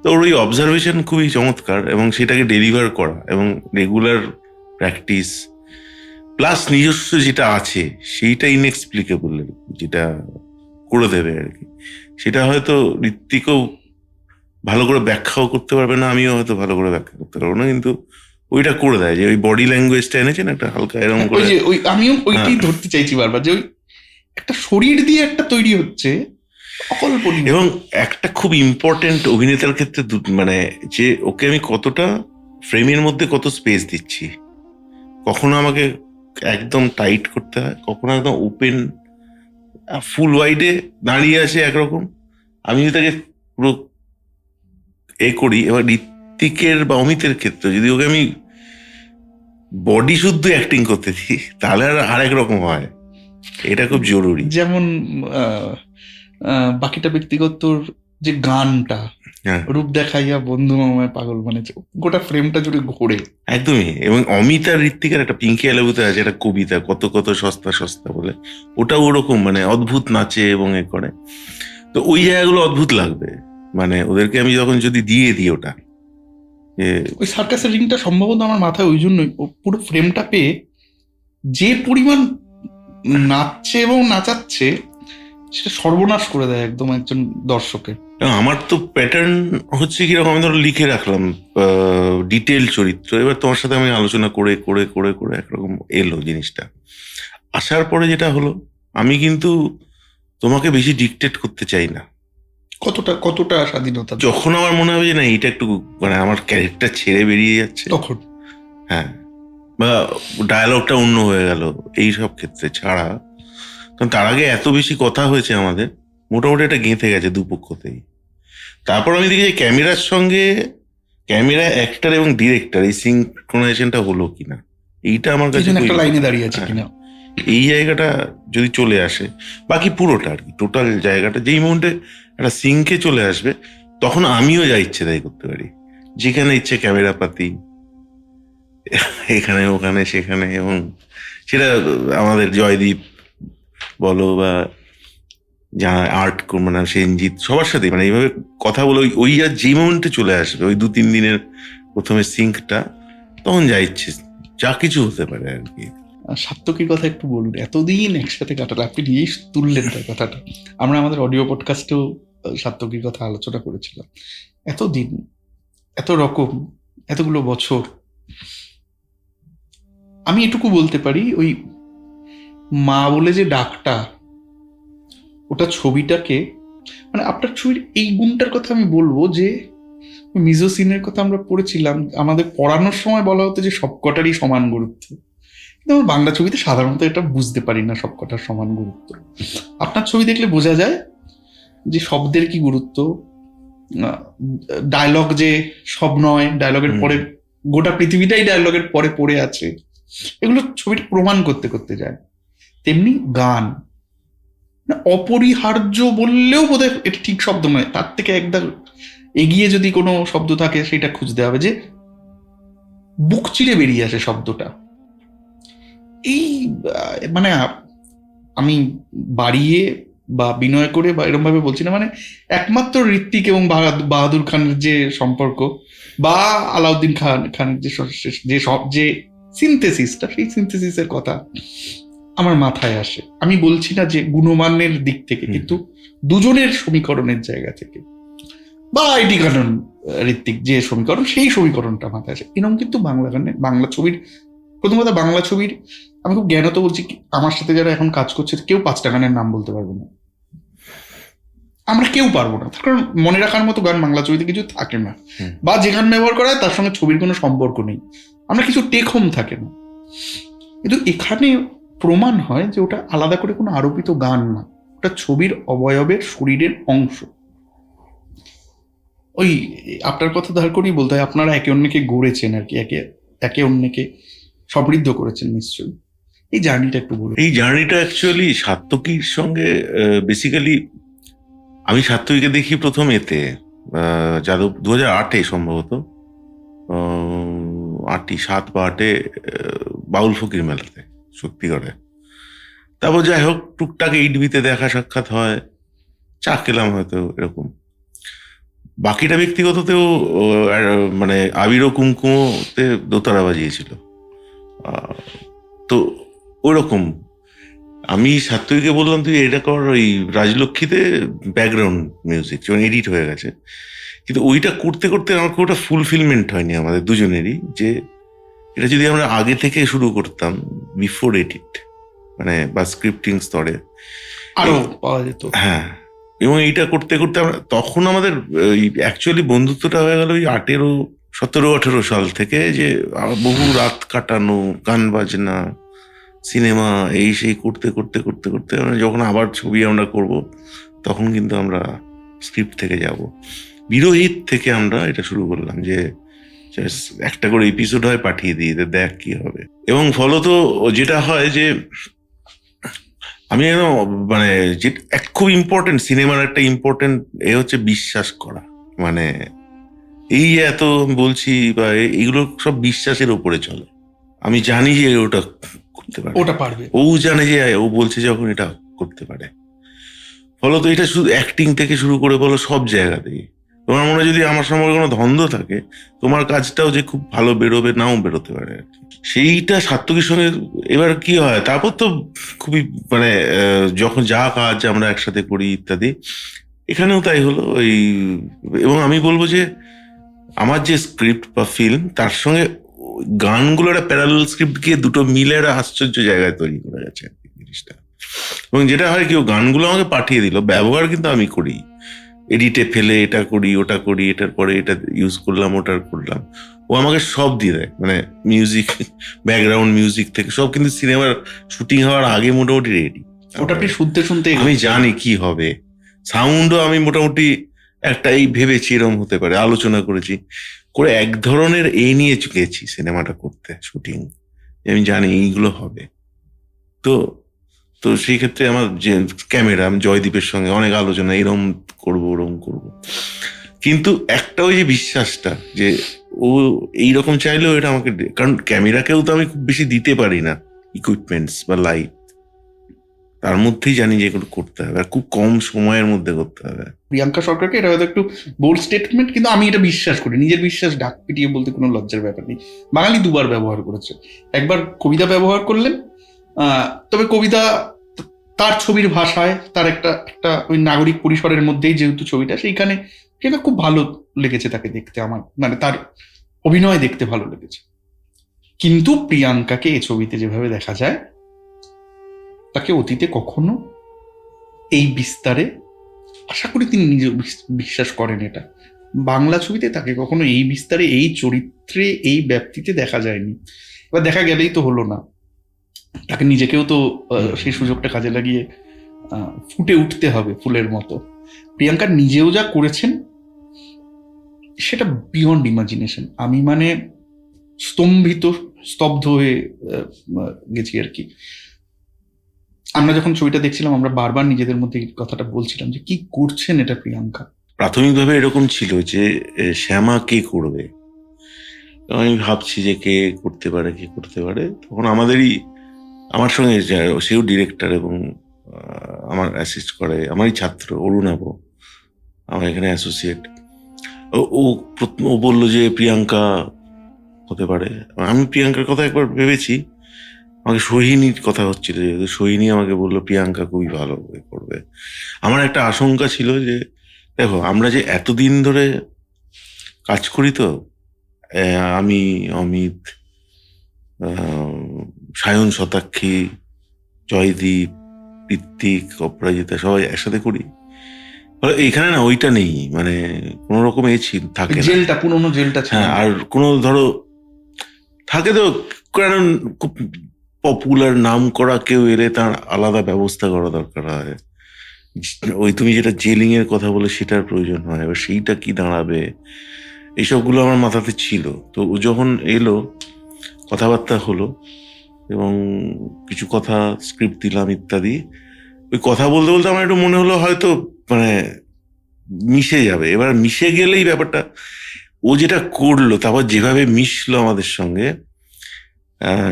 তো ওর ওই অবজারভেশন খুবই চমৎকার, এবং সেটাকে ডেলিভার করা এবং রেগুলার প্র্যাকটিস প্লাস নিজস্ব যেটা আছে সেইটা ইনএক্সপ্লিকেবল, যেটা করে দেবে আর কি। সেটা হয়তো ঋত্বিকও ভালো করে ব্যাখ্যাও করতে পারবে না, আমিও হয়তো ভালো করে ব্যাখ্যা করতে পারবো না, কিন্তু ওইটা করে দেয় যে ওই বডি ল্যাঙ্গুয়েজটা এনেছেন একটা হালকা এরকম করে। আমিও ওইটাই ধরতে চাইছি বারবার, যে ওই একটা শরীর দিয়ে একটা তৈরি হচ্ছে অকল্পনীয়। এবং একটা খুব ইম্পর্টেন্ট অভিনেতার ক্ষেত্রে মানে যে ওকে আমি কতটা ফ্রেমের মধ্যে কত স্পেস দিচ্ছি, কখনো আমাকে একদম টাইট করতে হয়, কখনো একদম ওপেন ফুল ওয়াইডে দাঁড়িয়ে আছে একরকম, আমি যদি তাকে পুরো করি। এবার ঋত্বিকের বা অমিতের ক্ষেত্রে যদি ওকে আমি বডি শুদ্ধ অ্যাক্টিং করতে দিই তাহলে আরেক রকম হয়, এটা খুব জরুরি। যেমন বাকিটা ব্যক্তিগত যে গানটা, রূপ দেখাইয়া বন্ধু মামায় পাগল বানিয়েছে, গোটা ফ্রেমটা জুড়ে ঘোরে একদমই। এবং অমিত আর ঋত্বিকের একটা পিঙ্কি আলাবুতে আছে একটা কবিতা, কত কত সস্তা সস্তা বলে, ওটা ওরকম মানে অদ্ভুত নাচে এবং এ করে। তো ওই জায়গাগুলো অদ্ভুত লাগবে, মানে ওদেরকে আমি যখন যদি দিয়ে দিই ওটা, ওই সার্কাসের রিংটা সম্ভবত আমার মাথায় ওই জন্যই, পুরো ফ্রেমটা পেয়ে যে পরিমাণ নাচছে এবং নাচাচ্ছে সেটা সর্বনাশ করে দেয় একদম একজন দর্শকের। আমার তো প্যাটার্ন হচ্ছে কিরকম, আমি ধরো লিখে রাখলাম ডিটেল চরিত্র, এবার তোমার সাথে আমি আলোচনা করে করে করে করে একরকম এলো জিনিসটা। আসার পরে যেটা হলো, আমি কিন্তু তোমাকে বেশি ডিকটেট করতে চাই না। কতটা স্বাধীনতা যখন আমার মনে হবে যে না এটা একটু মানে আমার ক্যারেক্টার ছেড়ে বেরিয়ে যাচ্ছে তখন, হ্যাঁ, বা ডায়ালগটা অন্য হয়ে গেল, এই সব ক্ষেত্রে ছাড়া। কারণ তার আগে এত বেশি কথা হয়েছে আমাদের, মোটামুটি এটা গেঁথে গেছে দুপক্ষতেই। তারপর আমি দেখি যে ক্যামেরার সঙ্গে ক্যামেরা, অ্যাক্টর এবং ডিরেক্টর এই সিনক্রোনাইজেশনটা হলো কিনা, এইটা আমার কাছে একটা লাইনে দাঁড়িয়ে আছে কিনা, এই জায়গাটা যদি চলে আসে, বাকি পুরোটা আর কি টোটাল জায়গাটা যেই মুহূর্তে একটা সিঙ্কে চলে আসবে, তখন আমিও যা ইচ্ছে তাই করতে পারি, যেখানে ইচ্ছে ক্যামেরা পাতি, এখানে ওখানে সেখানে। এবং সেটা আমাদের জয়দীপ বলো বা যারা আর্ট মানে সেনজিৎ, সবার সাথে মানে এইভাবে কথা বলে ওই আর যে মোমেন্টে চলে আসবে ওই 2-3 দিনের প্রথমে সিঙ্কটা, তখন যা ইচ্ছে যা কিছু হতে পারে আর কি। সাত্তকীর কথা একটু বলুন, এতদিন একসাথে কাটালে, আপনি নিয়েই তুললেন তার কথাটা। আমরা আমাদের অডিও পডকাস্টেও সাত্তকীর কথা আলোচনা করেছিলাম। এতদিন, এত রকম, এতগুলো বছর। আমি এটুকু বলতে পারি, ওই মা বলে যে ডাকটা, ওটা ছবিটাকে, মানে আপনার ছবির এই গুণটার কথা আমি বলবো যে মিজোসিনের কথা আমরা পড়েছিলাম, আমাদের পড়ানোর সময় বলা হতো যে সবকটারই সমান গুরুত্ব, কিন্তু আমরা বাংলা ছবিতে সাধারণত এটা বুঝতে পারি না সবকটার সমান গুরুত্ব। আপনার ছবি দেখলে বোঝা যায় যে শব্দের কি গুরুত্ব, ডায়লগ যে সব নয়, ডায়লগের পরে গোটা পৃথিবীটাই ডায়লগের পরে পড়ে আছে, এগুলো ছবিটা প্রমাণ করতে করতে যায়। তেমনি গান অপরিহার্য বললেও বোধহয় এটা ঠিক শব্দ নয়, তার থেকে একদম এগিয়ে যদি কোনো শব্দ থাকে সেটা খুঁজতে হবে, যে বুক চিরে বেরিয়ে আসে শব্দটা। এই মানে আমি বাড়িয়ে বা বিনয় করে বা এরকম ভাবে বলছি না, মানে একমাত্র ঋত্বিক এবং বাহাদুর খানের যে সম্পর্ক, বা আলাউদ্দিন খানের যে সিনথেসিসটা, সেই সিনথেসিসের কথা আমার মাথায় আসে। আমি বলছি না যে গুণমানের দিক থেকে, কিন্তু দুজনের সমীকরণের জায়গা থেকে, বা আইডি কানন ঋত্বিক যে সমীকরণ, সেই সমীকরণটা মাথায় আসে। এরকম কিন্তু বাংলা গানে, বাংলা ছবির, প্রথম কথা বাংলা ছবির, আমি খুব জ্ঞানত বলছি, আমার সাথে যারা এখন কাজ করছে কেউ 5টা গানের নাম বলতে পারবে না, আমরা কেউ পারবো না, কারণ মনে রাখার মতো গান বাংলা ছবিতে কিছু থাকে না, বা যে গান ব্যবহার করা হয় তার সঙ্গে ছবির কোনো সম্পর্ক নেই, আমরা কিছু টেক হোম থাকে না। কিন্তু এখানে প্রমাণ হয় যে ওটা আলাদা করে কোনো আরোপিত গান না, ওটা ছবির অবয়বের শরীরের অংশ। ওই আপনার কথা ধার করেই বলতে হয়, আপনারা একে অন্যকে গড়েছেন আর কি, একে অন্যকে সমৃদ্ধ করেছেন নিশ্চয়ই। এই জার্নিটা একটু বলুন। এই জার্নিটা অ্যাকচুয়ালি সাত্তকীর সঙ্গে বেসিক্যালি আমি সাত্তকীকে দেখি প্রথম এতে যাদব 2008-এ সম্ভবত, 7 বা 8-এ বাউল ফকির মেলাতে শক্তিগড়ে। তারপর যাই হোক টুকটাক 8B-তে দেখা সাক্ষাৎ হয়, চা খেলাম হয়তো, এরকম। বাকিটা ব্যক্তিগততেও মানে আবির ও কুমকুমতে দোতারা বাজিয়েছিল। তো ওরকম আমি সাত্বিককে বললাম তুই এটা কর, ওই রাজলক্ষ্মীতে ব্যাকগ্রাউন্ড মিউজিক যখন এডিট হয়ে গেছে, কিন্তু ওইটা করতে করতে আমার খুব একটা ফুলফিলমেন্ট হয়নি আমাদের দুজনেরই, যে এটা যদি আমরা আগে থেকে শুরু করতাম, বিফোর এডিট, মানে বা স্ক্রিপ্টিং স্তরে আরো পাওয়া যেত। হ্যাঁ, এবং এইটা করতে করতে আমরা তখন আমাদের অ্যাকচুয়ালি বন্ধুত্বটা হয়ে গেল ওই 17-18 সাল থেকে, যে বহু রাত কাটানো, গান বাজনা, সিনেমা, এই সেই করতে করতে করতে করতে যখন আবার ছবি আমরা করব, তখন কিন্তু আমরা স্ক্রিপ্ট থেকে যাব। বিরোহিত থেকে আমরা এটা শুরু করলাম, যে একটা করে এপিসোড হয়, পাঠিয়ে দিই, দেখ কি হবে। এবং ফলত যেটা হয় যে আমি মানে যে খুব ইম্পর্টেন্ট সিনেমার একটা ইম্পর্টেন্ট হচ্ছে বিশ্বাস করা। মানে এই এত বলছি বা এইগুলো সব বিশ্বাসের উপরে চলে। আমি জানি যে ওটা করতে পারে, ওটা পারবে, ও জানে যে ও বলছে যখন এটা করতে পারে। ফলত এটা শুধু অ্যাক্টিং থেকে শুরু করে বলো সব জায়গাতেই তোমার মনে যদি আমার সম্পর্কে কোনো দ্বন্দ্ব থাকে, তোমার কাজটাও যে খুব ভালো বেরোবে নাও বেরোতে পারে আর কি। সেইটা সাত্ত্বিকের সঙ্গে এবার কি হয়, তারপর তো খুবই মানে যখন যা কাজ আমরা একসাথে করি ইত্যাদি, এখানেও তাই হলো। ওই এবং আমি বলবো যে আমার যে স্ক্রিপ্ট বা ফিল্ম, তার সঙ্গে গানগুলো একটা প্যারালাল স্ক্রিপ্ট গিয়ে দুটো মিলে একটা আশ্চর্য জায়গায় তৈরি করে গেছে জিনিসটা। এবং যেটা হয় কি, ও গানগুলো আমাকে পাঠিয়ে দিল, ব্যবহার কিন্তু আমি করি, এডিটে ফেলে এটা করি ওটা করি, এটার পরে এটা ইউজ করলাম ওটার করলাম, ও আমাকে সব দিয়ে দেয়, মানে মিউজিক, ব্যাকগ্রাউন্ড মিউজিক থেকে সব, কিন্তু সিনেমার শুটিং হওয়ার আগে মোটামুটি রেডি। ওটা আপনি শুনতে শুনতে আমি জানি কি হবে, সাউন্ডও আমি মোটামুটি একটা এই ভেবেছি এরকম হতে পারে, আলোচনা করেছি করে এক ধরনের এই নিয়ে গেছি সিনেমাটা করতে, শুটিং, আমি জানি এইগুলো হবে। তো তো সেই ক্ষেত্রে আমার যে ক্যামেরা, আমি জয়দীপের সঙ্গে অনেক আলোচনা, এরম করবো ওরম করবো, কিন্তু একটা ওই যে বিশ্বাসটা যে ও এইরকম চাইলেও এটা আমাকে, কারণ ক্যামেরাকেও তো আমি খুব বেশি দিতে পারি না ইকুইপমেন্টস বা লাইট, তার মধ্যেই জানি যে এগুলো করতে হবে, আর খুব কম সময়ের মধ্যে করতে হবে। প্রিয়াঙ্কা সরকারকে এটা হয়তো একটু বোল্ড স্টেটমেন্ট, কিন্তু আমি এটা বিশ্বাস করি, নিজের বিশ্বাস ডাক পিটিয়ে বলতে কোনো লজ্জার ব্যাপার নেই। বাঙালি দুবার ব্যবহার করেছে, একবার কবিতা ব্যবহার করলেন, তবে কবিতা তার ছবির ভাষায়, তার একটা একটা ওই নাগরিক পরিসরের মধ্যেই যেহেতু ছবিটা, সেইখানে সেটা খুব ভালো লেগেছে তাকে দেখতে, আমার মানে তার অভিনয় দেখতে ভালো লেগেছে। কিন্তু প্রিয়াঙ্কাকে এই ছবিতে যেভাবে দেখা যায়, তাকে অতীতে কখনো এই বিস্তারে, আশা করি তিনি নিজে বিশ্বাস করেন এটা, বাংলা ছবিতে তাকে কখনো এই বিস্তারে, এই চরিত্রে, এই ব্যাপ্তিতে দেখা যায়নি। এবার দেখা গেলেই তো হলো না, তাকে নিজেকেও তো সেই সুযোগটা কাজে লাগিয়ে ফুটে উঠতে হবে ফুলের মতো। প্রিয়াঙ্কা নিজেও যা করেছেন সেটা বিয়ন্ড ইমাজিনেশন। আমি মানে স্তব্ধ হয়ে গেছি আর কি। আমরা যখন ছবিটা দেখছিলাম, আমরা বারবার নিজেদের মধ্যে এই কথাটা বলছিলাম যে কি করছেন এটা প্রিয়াঙ্কা। প্রাথমিকভাবে এরকম ছিল যে শ্যামা কে করবে, আমি ভাবছি যে কে করতে পারে, কে করতে পারে। তখন আমার সঙ্গে সেও ডিরেক্টর এবং আমার অ্যাসিস্ট করে আমারই ছাত্র অরুণাভ, আমার এখানে অ্যাসোসিয়েট। ও বললো যে প্রিয়াঙ্কা হতে পারে। আমি প্রিয়াঙ্কার কথা একবার ভেবেছি, আমাকে সোহিনীর কথা হচ্ছিল, যে সোহিনী আমাকে বললো প্রিয়াঙ্কা খুবই ভালো করবে। আমার একটা আশঙ্কা ছিল যে দেখো, আমরা যে এতদিন ধরে কাজ করি, তো আমি, অমিত, সায়ন শতাক্ষী, জয়দীপ, ঋত্বিক, অপরাজিতা, সবাই একসাথে করি। এইখানে না ওইটা নেই, মানে কোনো রকম থাকে জেলটা, পুরোনো জেলটা। হ্যাঁ, আর কোনো ধরো থাকে তো, কারণ খুব পপুলার নাম করা কেউ এলে তার আলাদা ব্যবস্থা করা দরকার হয়। ওই তুমি যেটা জেলিং এর কথা বলে সেটার প্রয়োজন হয়, এবার সেইটা কি দাঁড়াবে, এইসবগুলো আমার মাথাতে ছিল। তো ও যখন এলো, কথাবার্তা হলো এবং কিছু কথা স্ক্রিপ্ট দিলাম ইত্যাদি, ওই কথা বলতে বলতে আমার একটু মনে হলো হয়তো মানে মিশে যাবে। এবার মিশে গেলেই ব্যাপারটা, ও যেটা করলো তারপর যেভাবে মিশলো আমাদের সঙ্গে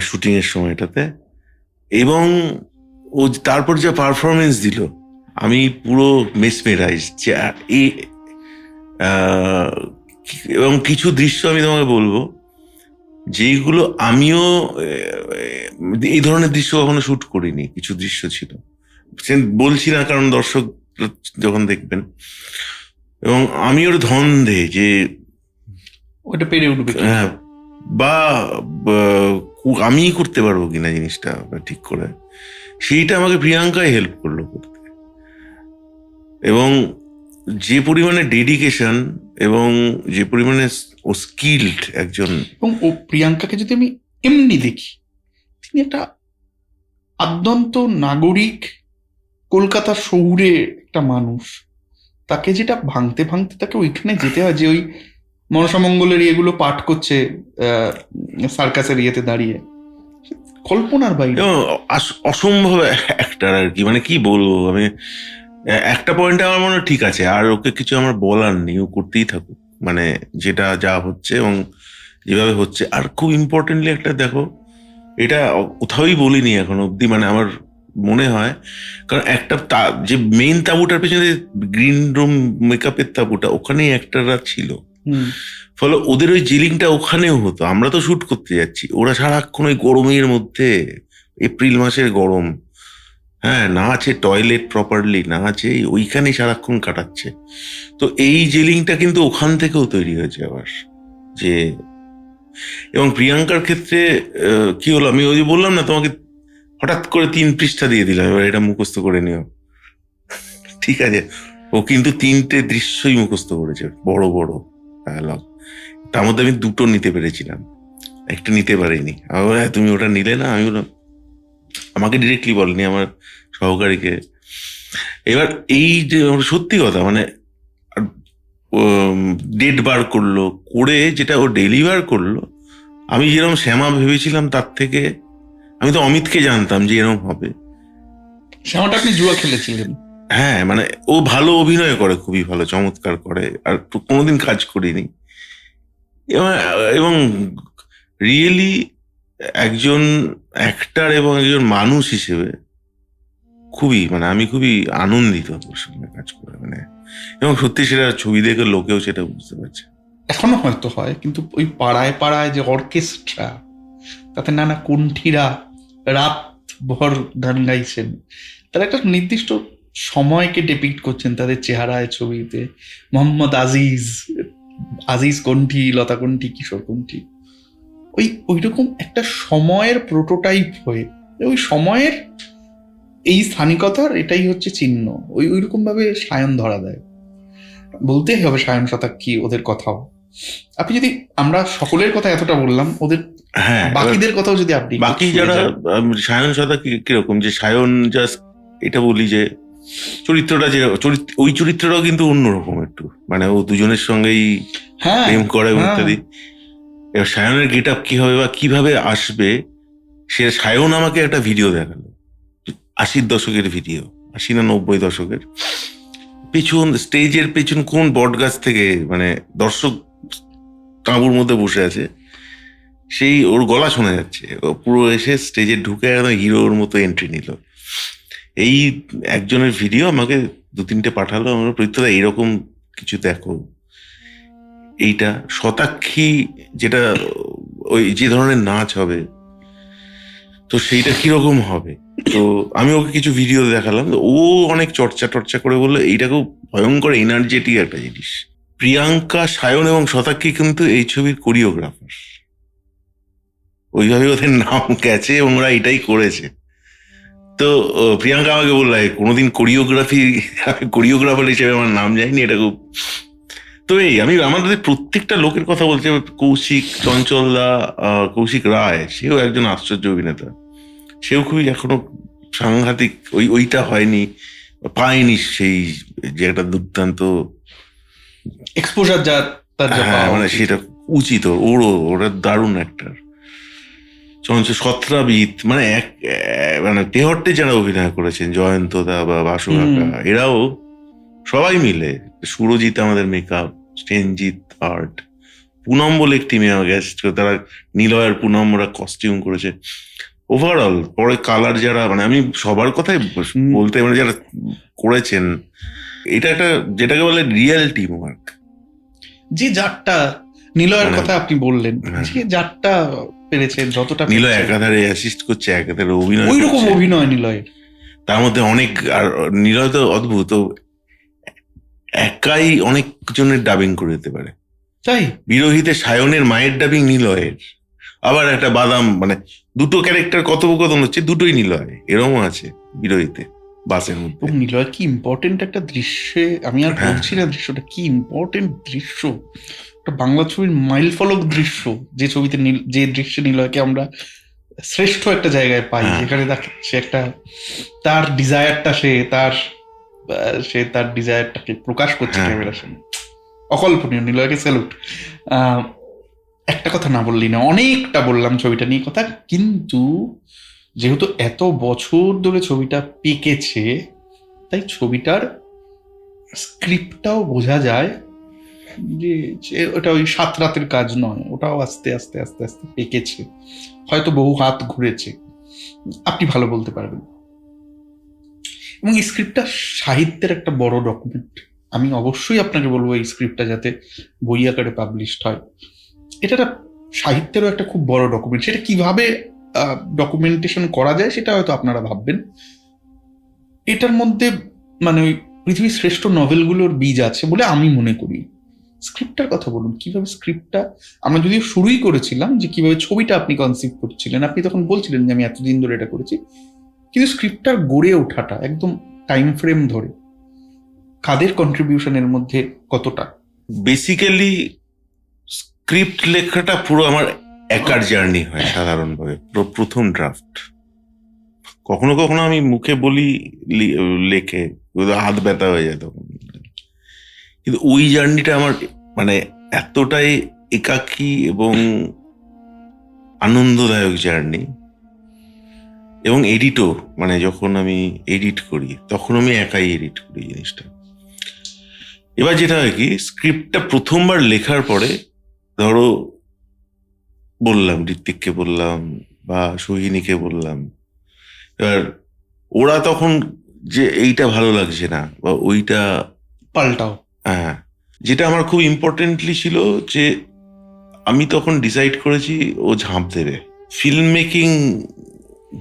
শুটিং এর সময়টাতে, এবং ও তারপর যা পারফরমেন্স দিল, আমি পুরো মেসমেরাইজ। এবং কিছু দৃশ্য আমি তোমাকে বলবো যেগুলো আমিও এই ধরনের দৃশ্য কখনো শুট করিনি। কিছু দৃশ্য ছিল, বলছি না কারণ দর্শক যখন দেখবেন, এবং আমি ওর ধন্দে যে ওটা পেরে উঠবে হ্যাঁ, বা আমি করতে পারবো কিনা জিনিসটা ঠিক করে, সেইটা আমাকে প্রিয়াঙ্কাই হেল্প করলো করতে। এবং যে পরিমাণে ডেডিকেশন এবং যে পরিমাণে ও স্কিলড একজন। এবং ও প্রিয়াঙ্কাকে যদি আমি এমনি দেখি, তিনি একটা আদ্যন্ত নাগরিক, কলকাতার শহুরে একটা মানুষ। তাকে যেটা ভাঙতে ভাঙতে তাকে ওইখানে যেতে হয়, যে ওই মনসামঙ্গলের এগুলো পাঠ করছে সার্কাসের ইয়েতে দাঁড়িয়ে, কল্পনার বাইরে। অসম্ভব একটা আর কি, মানে কি বলবো আমি, একটা পয়েন্টে আমার মনে হয় ঠিক আছে, আর ওকে কিছু আমার বলার নেই, ও করতেই থাকুক, মানে যেটা যা হচ্ছে এবং যেভাবে হচ্ছে। আর খুব ইম্পর্টেন্টলি একটা দেখো, এটা কোথাওই বলিনি এখন অব্দি, মানে আমার মনে হয়, কারণ একটা যে মেইন তাঁবুটার পেছনে গ্রিন রুম মেকআপের তাঁবুটা, ওখানেই অ্যাক্টররা ছিল, ফলে ওদের ওই জিলিংটা ওখানেও হতো। আমরা তো শুট করতে যাচ্ছি, ওরা সারাক্ষণ ওই গরমের মধ্যে, এপ্রিল মাসের গরম, হ্যাঁ, না আছে টয়লেট প্রপারলি, না আছে ওইখানেই সারাক্ষণ কাটাচ্ছে। তো এই জেলিংটা কিন্তু ওখান থেকেও তৈরি হয়েছে আবার যে। এবং প্রিয়াঙ্কার ক্ষেত্রে কি হলো, আমি ওই যে বললাম না তোমাকে, হঠাৎ করে 3 পৃষ্ঠা দিয়ে দিলাম, এবার এটা মুখস্থ করে নিও, ঠিক আছে? ও কিন্তু 3টে দৃশ্যই মুখস্থ করেছে, বড় বড় ডায়ালগ। তার মধ্যে আমি 2টো নিতে পেরেছিলাম, একটা নিতে পারিনি। তুমি ওটা নিলে না? আমি বললাম, আমাকে ডিরেক্টলি বলেনি, আমার সহকারীকে। এবার এই যে সত্যি কথা, মানে ডেট বার করলো, করে যেটা ও ডেলিভার করলো, আমি যেরকম শ্যামা ভেবেছিলাম তার থেকে, আমি তো অমিতকে জানতাম যে এরকম হবে। শ্যামাটা আপনি জুয়া খেলেছিলেন? হ্যাঁ, মানে ও ভালো অভিনয় করে, খুবই ভালো, চমৎকার করে, আর কোনোদিন কাজ করিনি। এবং রিয়েলি একজন অ্যাক্টর এবং একজন মানুষ হিসেবে খুবই, মানে আমি খুবই আনন্দিত ওর সঙ্গে কাজ করে, মানে। এবং সত্যি সেটা ছবি দেখে লোকেও সেটা বুঝতে পারছে। এখনো হয়তো হয়, কিন্তু ওই পাড়ায় পাড়ায় যে অর্কেস্ট্রা, তাতে নানা কণ্ঠীরা রাত ভর গান গাইছেন, তারা একটা নির্দিষ্ট সময়কে ডেপিক্ট করছেন তাদের চেহারায়, ছবিতে। মোহাম্মদ আজিজ কণ্ঠী, লতা কণ্ঠী, কিশোর কণ্ঠী, ওইরকম একটা সময়ের প্রোটোটাইপ হয়ে, ওই সময়ের এই স্থানিকতার এটাই হচ্ছে চিহ্ন। ওইরকম ভাবে সায়ন ধরা দেয়। বলতেই হবে সায়ন শতাক্ষী, ওদের কথাও। আপনি যদি, আমরা সকলের কথা এতটা বললাম, ওদের হ্যাঁ, বাকিদের কথাও যদি আপনি, বাকি যারা সায়ন শতাক্ষী কিরকম, যে সায়ন জাস্ট এটা বলি যে চরিত্রটা, যে ওই চরিত্রটাও কিন্তু অন্যরকম একটু, মানে ও দুজনের সঙ্গেই প্রেম করে ইত্যাদি। এবার সায়নের গেট আপ কি হবে বা কিভাবে আসবে, সে সায়ন আমাকে একটা ভিডিও দেখালো, 80-র দশকের ভিডিও, 80 না 90 দশকের, পেছন স্টেজের পেছন কোন বট গাছ থেকে, মানে দর্শক তাঁবুর মধ্যে বসে আছে, সেই ওর গলা শোনা যাচ্ছে, পুরো এসে স্টেজে ঢুকে একদম হিরোর মতো এন্ট্রি নিল। এই একজনের ভিডিও আমাকে 2-3টে পাঠালো, আমরা প্রত্যেকটা এইরকম কিছু দেখো। এইটা শতাক্ষী, যেটা ওই যে ধরনের নাচ হবে, তো সেইটা কিরকম হবে। তো আমি ওকে কিছু ভিডিও দেখালাম, ও অনেক চর্চা করে বললো এইটা খুব ভয়ঙ্কর এনার্জেটিক একটা জিনিস। প্রিয়াঙ্কা, সায়ন এবং শতাক্ষী কিন্তু এই ছবির কোরিওগ্রাফার, ওইভাবে ওদের নাম গেছে এবং ওরা এটাই করেছে। তো প্রিয়াঙ্কা আমাকে বললো, কোনোদিন কোরিওগ্রাফার হিসেবে আমার নাম যায়নি, এটা খুব। তো আমি আমাদের প্রত্যেকটা লোকের কথা বলছি, কৌশিক চঞ্চলদা, কৌশিক রায়, সেও একজন আশ্চর্য অভিনেতা, সেও খুবই এখনো সাংঘাতিক, ওইটা হয়নি, পায়নি সেই যে একটা দুর্দান্ত এক্সপোজার, যা মানে সেটা উচিত, ওরা দারুণ একটা সত্রাবিদ, মানে মানে তেহট্টে যারা অভিনয় করেছেন, জয়ন্তদা বা বাসু কাকা, এরাও সবাই মিলে, সুরজিৎ আমাদের মেকআপ, স্টেনজিৎ আর্ট, পুনম বলে একটি মেয়ে গেছে, তারা নিলয়ের পুনম, ওরা কস্টিউম করেছে। ওভারঅল পরে কালার যারা, মানে আমি সবার কথাই বলতে, মানে যারা করেছেন, এটা একটা যেটাকে বলে রিয়েল টিম ওয়ার্ক। যে যারটা নিলয়ের মানে, কথা আপনি বললেন, হ্যাঁ। যে যারটা পেরেছে, যতটা নিলয় পেরেছে, একাধারে অ্যাসিস্ট করছে, একাধারে অভিনয় ওই রকম করছে। অভিনয় নিলয়ের। তার মধ্যে অনেক, আর নিলয় তো অদ্ভুত, ও একাই অনেক জনের ডাবিং করে দিতে পারে। তাই বিরোহীতে সায়নের মায়ের ডাবিং নিলয়ের, আবার একটা বাদাম, মানে দুটো ক্যারেক্টার কথোপকথন হচ্ছে, দুটোই নিলয়, এরকমও আছে বিরোহীতে বাসের মধ্যে। এবং নিলয় কি ইম্পর্টেন্ট একটা দৃশ্যে, আমি আর হ্যাঁ। বলছি না দৃশ্যটা কি ইম্পর্টেন্ট দৃশ্য, একটা বাংলা ছবির মাইল ফলক দৃশ্য, যে ছবিতে যে দৃশ্যে নিলয়কে আমরা শ্রেষ্ঠ একটা জায়গায় পাই, হ্যাঁ। যেখানে সে একটা তার ডিজায়ারটা, সে তার ডিজায়ারটাকে প্রকাশ করছে হ্যাঁ। ক্যামেরার সামনে। অকল্পনীয়, নিলয়কে স্যালুট। একটা কথা না বললি না, অনেকটা বললাম ছবিটা নিয়ে কথা, কিন্তু যেহেতু এত বছর ধরে ছবিটা পেকেছে, তাই ছবিটার স্ক্রিপ্টটাও বোঝা যায় যে ওটা ওই 7 রাতের কাজ নয়, ওটাও আস্তে আস্তে আস্তে আস্তে পেকেছে, হয়তো বহু হাত ঘুরেছে, আপনি ভালো বলতে পারবেন। এবং এই স্ক্রিপ্টটা সাহিত্যের একটা বড় ডকুমেন্ট। আমি অবশ্যই আপনাকে বলবো এই স্ক্রিপ্টটা যাতে বই আকারে পাবলিশড হয়। এটা একটা সাহিত্যেরও একটা খুব বড় ডকুমেন্ট। সেটা কিভাবে ডকুমেন্টেশন করা যায় সেটা হয়তো আপনারা ভাববেন। এটার মধ্যে মানে ওই পৃথিবীর শ্রেষ্ঠ নভেলগুলোর বীজ আছে বলে আমি মনে করি। স্ক্রিপ্টটার কথা বলুন, কিভাবে স্ক্রিপ্টটা, আমরা যদিও শুরুই করেছিলাম যে কিভাবে ছবিটা আপনি কনসিপ্ট করছিলেন, আপনি তখন বলছিলেন যে আমি এতদিন ধরে এটা করেছি, কিন্তু স্ক্রিপ্টটার গড়ে ওঠাটা একদম টাইম ফ্রেম ধরে, কাদের কন্ট্রিবিউশনের মধ্যে কতটা? বেসিক্যালি স্ক্রিপ্ট লেখাটা পুরো আমার একার জার্নি হয় সাধারণভাবে, প্রথম ড্রাফট। কখনো কখনো আমি মুখে বলি লেখে, হাত ব্যথা হয়ে যায় তখন, কিন্তু ওই জার্নিটা আমার মানে এতটাই একাকী এবং আনন্দদায়ক জার্নি। এবং এডিটও, মানে যখন আমি এডিট করি তখন আমি একাই এডিট করি জিনিসটা। এবার যেটা হয় কি, স্ক্রিপ্টটা প্রথমবার লেখার পরে, ধরো বললাম ঋত্বিককে বললাম বা সোহিনীকে বললাম, এবার ওরা তখন যে এইটা ভালো লাগছে না বা ওইটা পাল্টাও। হ্যাঁ, যেটা আমার খুব ইম্পর্টেন্টলি ছিল যে আমি তখন ডিসাইড করেছি ও ঝাঁপ দেবে। ফিল্ম মেকিং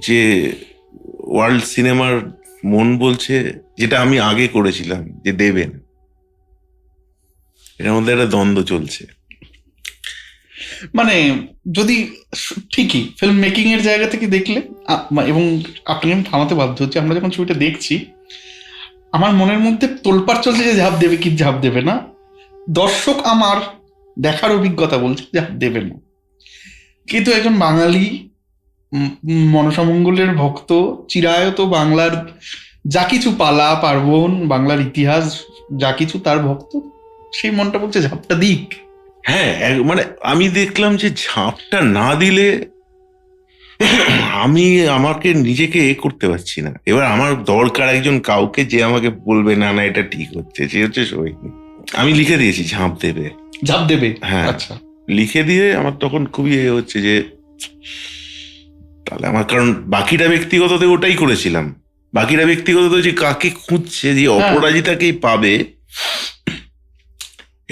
যে ওয়ার্ল্ড সিনেমার মন বলছে, যেটা আমি আগে করেছিলাম যে দেবেন, এটার মধ্যে একটা দ্বন্দ্ব চলছে। মানে যদি ঠিকই ফিল্ম মেকিং এর জায়গা থেকে দেখলে, এবং আপনাকে আমি থামাতে বাধ্য হচ্ছি, আমরা যখন ছবিটা দেখছি আমার মনের মধ্যে তোলপাড় চলছে যে ঝাঁপ দেবে কি ঝাঁপ দেবে না, দর্শক আমার দেখার অভিজ্ঞতা বলছে ঝাঁপ দেবে না। কিন্তু একজন বাঙালি মনসামঙ্গলের ভক্ত, চিরায়ত বাংলার যা কিছু পালা পার্বণ, বাংলার ইতিহাস যা কিছু তার ভক্ত, সেই মনটা বলছে ঝাঁপটা দিক। হ্যাঁ, মানে আমি দেখলাম যে ঝাঁপটা না দিলে আমি আমাকে নিজেকে করতে পারছি না। এবার আমার দরকার একজন কাউকে যে আমাকে বলবে না না এটা ঠিক হচ্ছে, সে হচ্ছে সোহিনী। আমি লিখে দিয়েছি ঝাঁপ দেবে, ঝাঁপ দেবে। হ্যাঁ, আচ্ছা, লিখে দিয়ে আমার তখন খুবই হচ্ছে যে তাহলে আমার, কারণ বাকিটা ব্যক্তিগততে ওটাই করেছিলাম, বাকিটা ব্যক্তিগত যে কাকে খুঁজছে, যে অপরাজিতাকেই পাবে,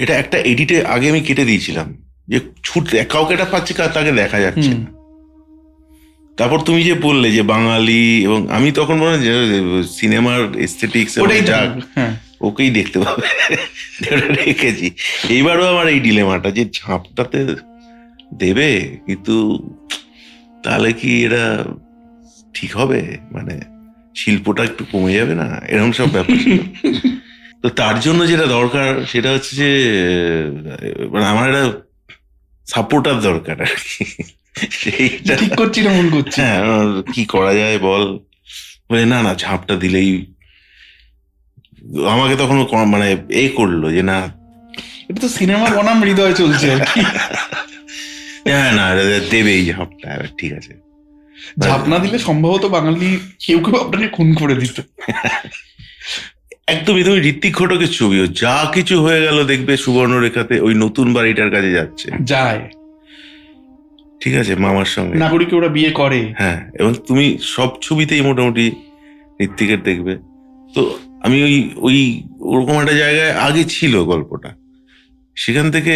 এটা একটা এডিটে আগে আমি কেটে দিয়েছিলাম যে ছুটতে কাউকে এটা পাচ্ছে, তাকে দেখা যাচ্ছে না। তারপর তুমি যে বললে যে বাঙালি, এবং আমি তখন মনে হয় যে সিনেমার এস্থেটিক্স ওকেই দেখতে পাবে রেখেছি। এইবারও আমার এই ডিলেমাটা যে ঝাঁপটাতে দেবে, কিন্তু তাহলে কি এটা ঠিক হবে, মানে শিল্পটা একটু কমে যাবে না, এরকম সব ব্যাপার ছিল। তো তার জন্য যেটা দরকার সেটা হচ্ছে যে মানে আমার একটা সাপোর্টার দরকার আর কি। সেইটা ঠিক করছি না মন করছি, হ্যাঁ, কি করা যায় বল, বলে না না ঝাঁপটা দিলেই, আমাকে তখন মানে করলো যে না, এটা তো সিনেমা বনাম হৃদয় চলছে আর কি। হ্যাঁ না দেবেই ঝাঁপটা, ঠিক আছে। ঝাঁপ না দিলে সম্ভবত বাঙালি কেউ কেউ আপনাকে খুন করে দিত। একদমই, তুমি ঋত্বিক ঘটকের ছবিও যা কিছু হয়ে গেল দেখবে সুবর্ণরেখাতে ওই নতুন বাড়িটার কাছে যাচ্ছে, যায় ঠিক আছে, মামার সঙ্গে নাগরিকে ওরা বিয়ে করে। হ্যাঁ, এবং তুমি সব ছবিতেই মোটামুটি ঋত্বিকের দেখবে। তো আমি ওই ওই ওরকম একটা জায়গায় আগে ছিল গল্পটা, সেখান থেকে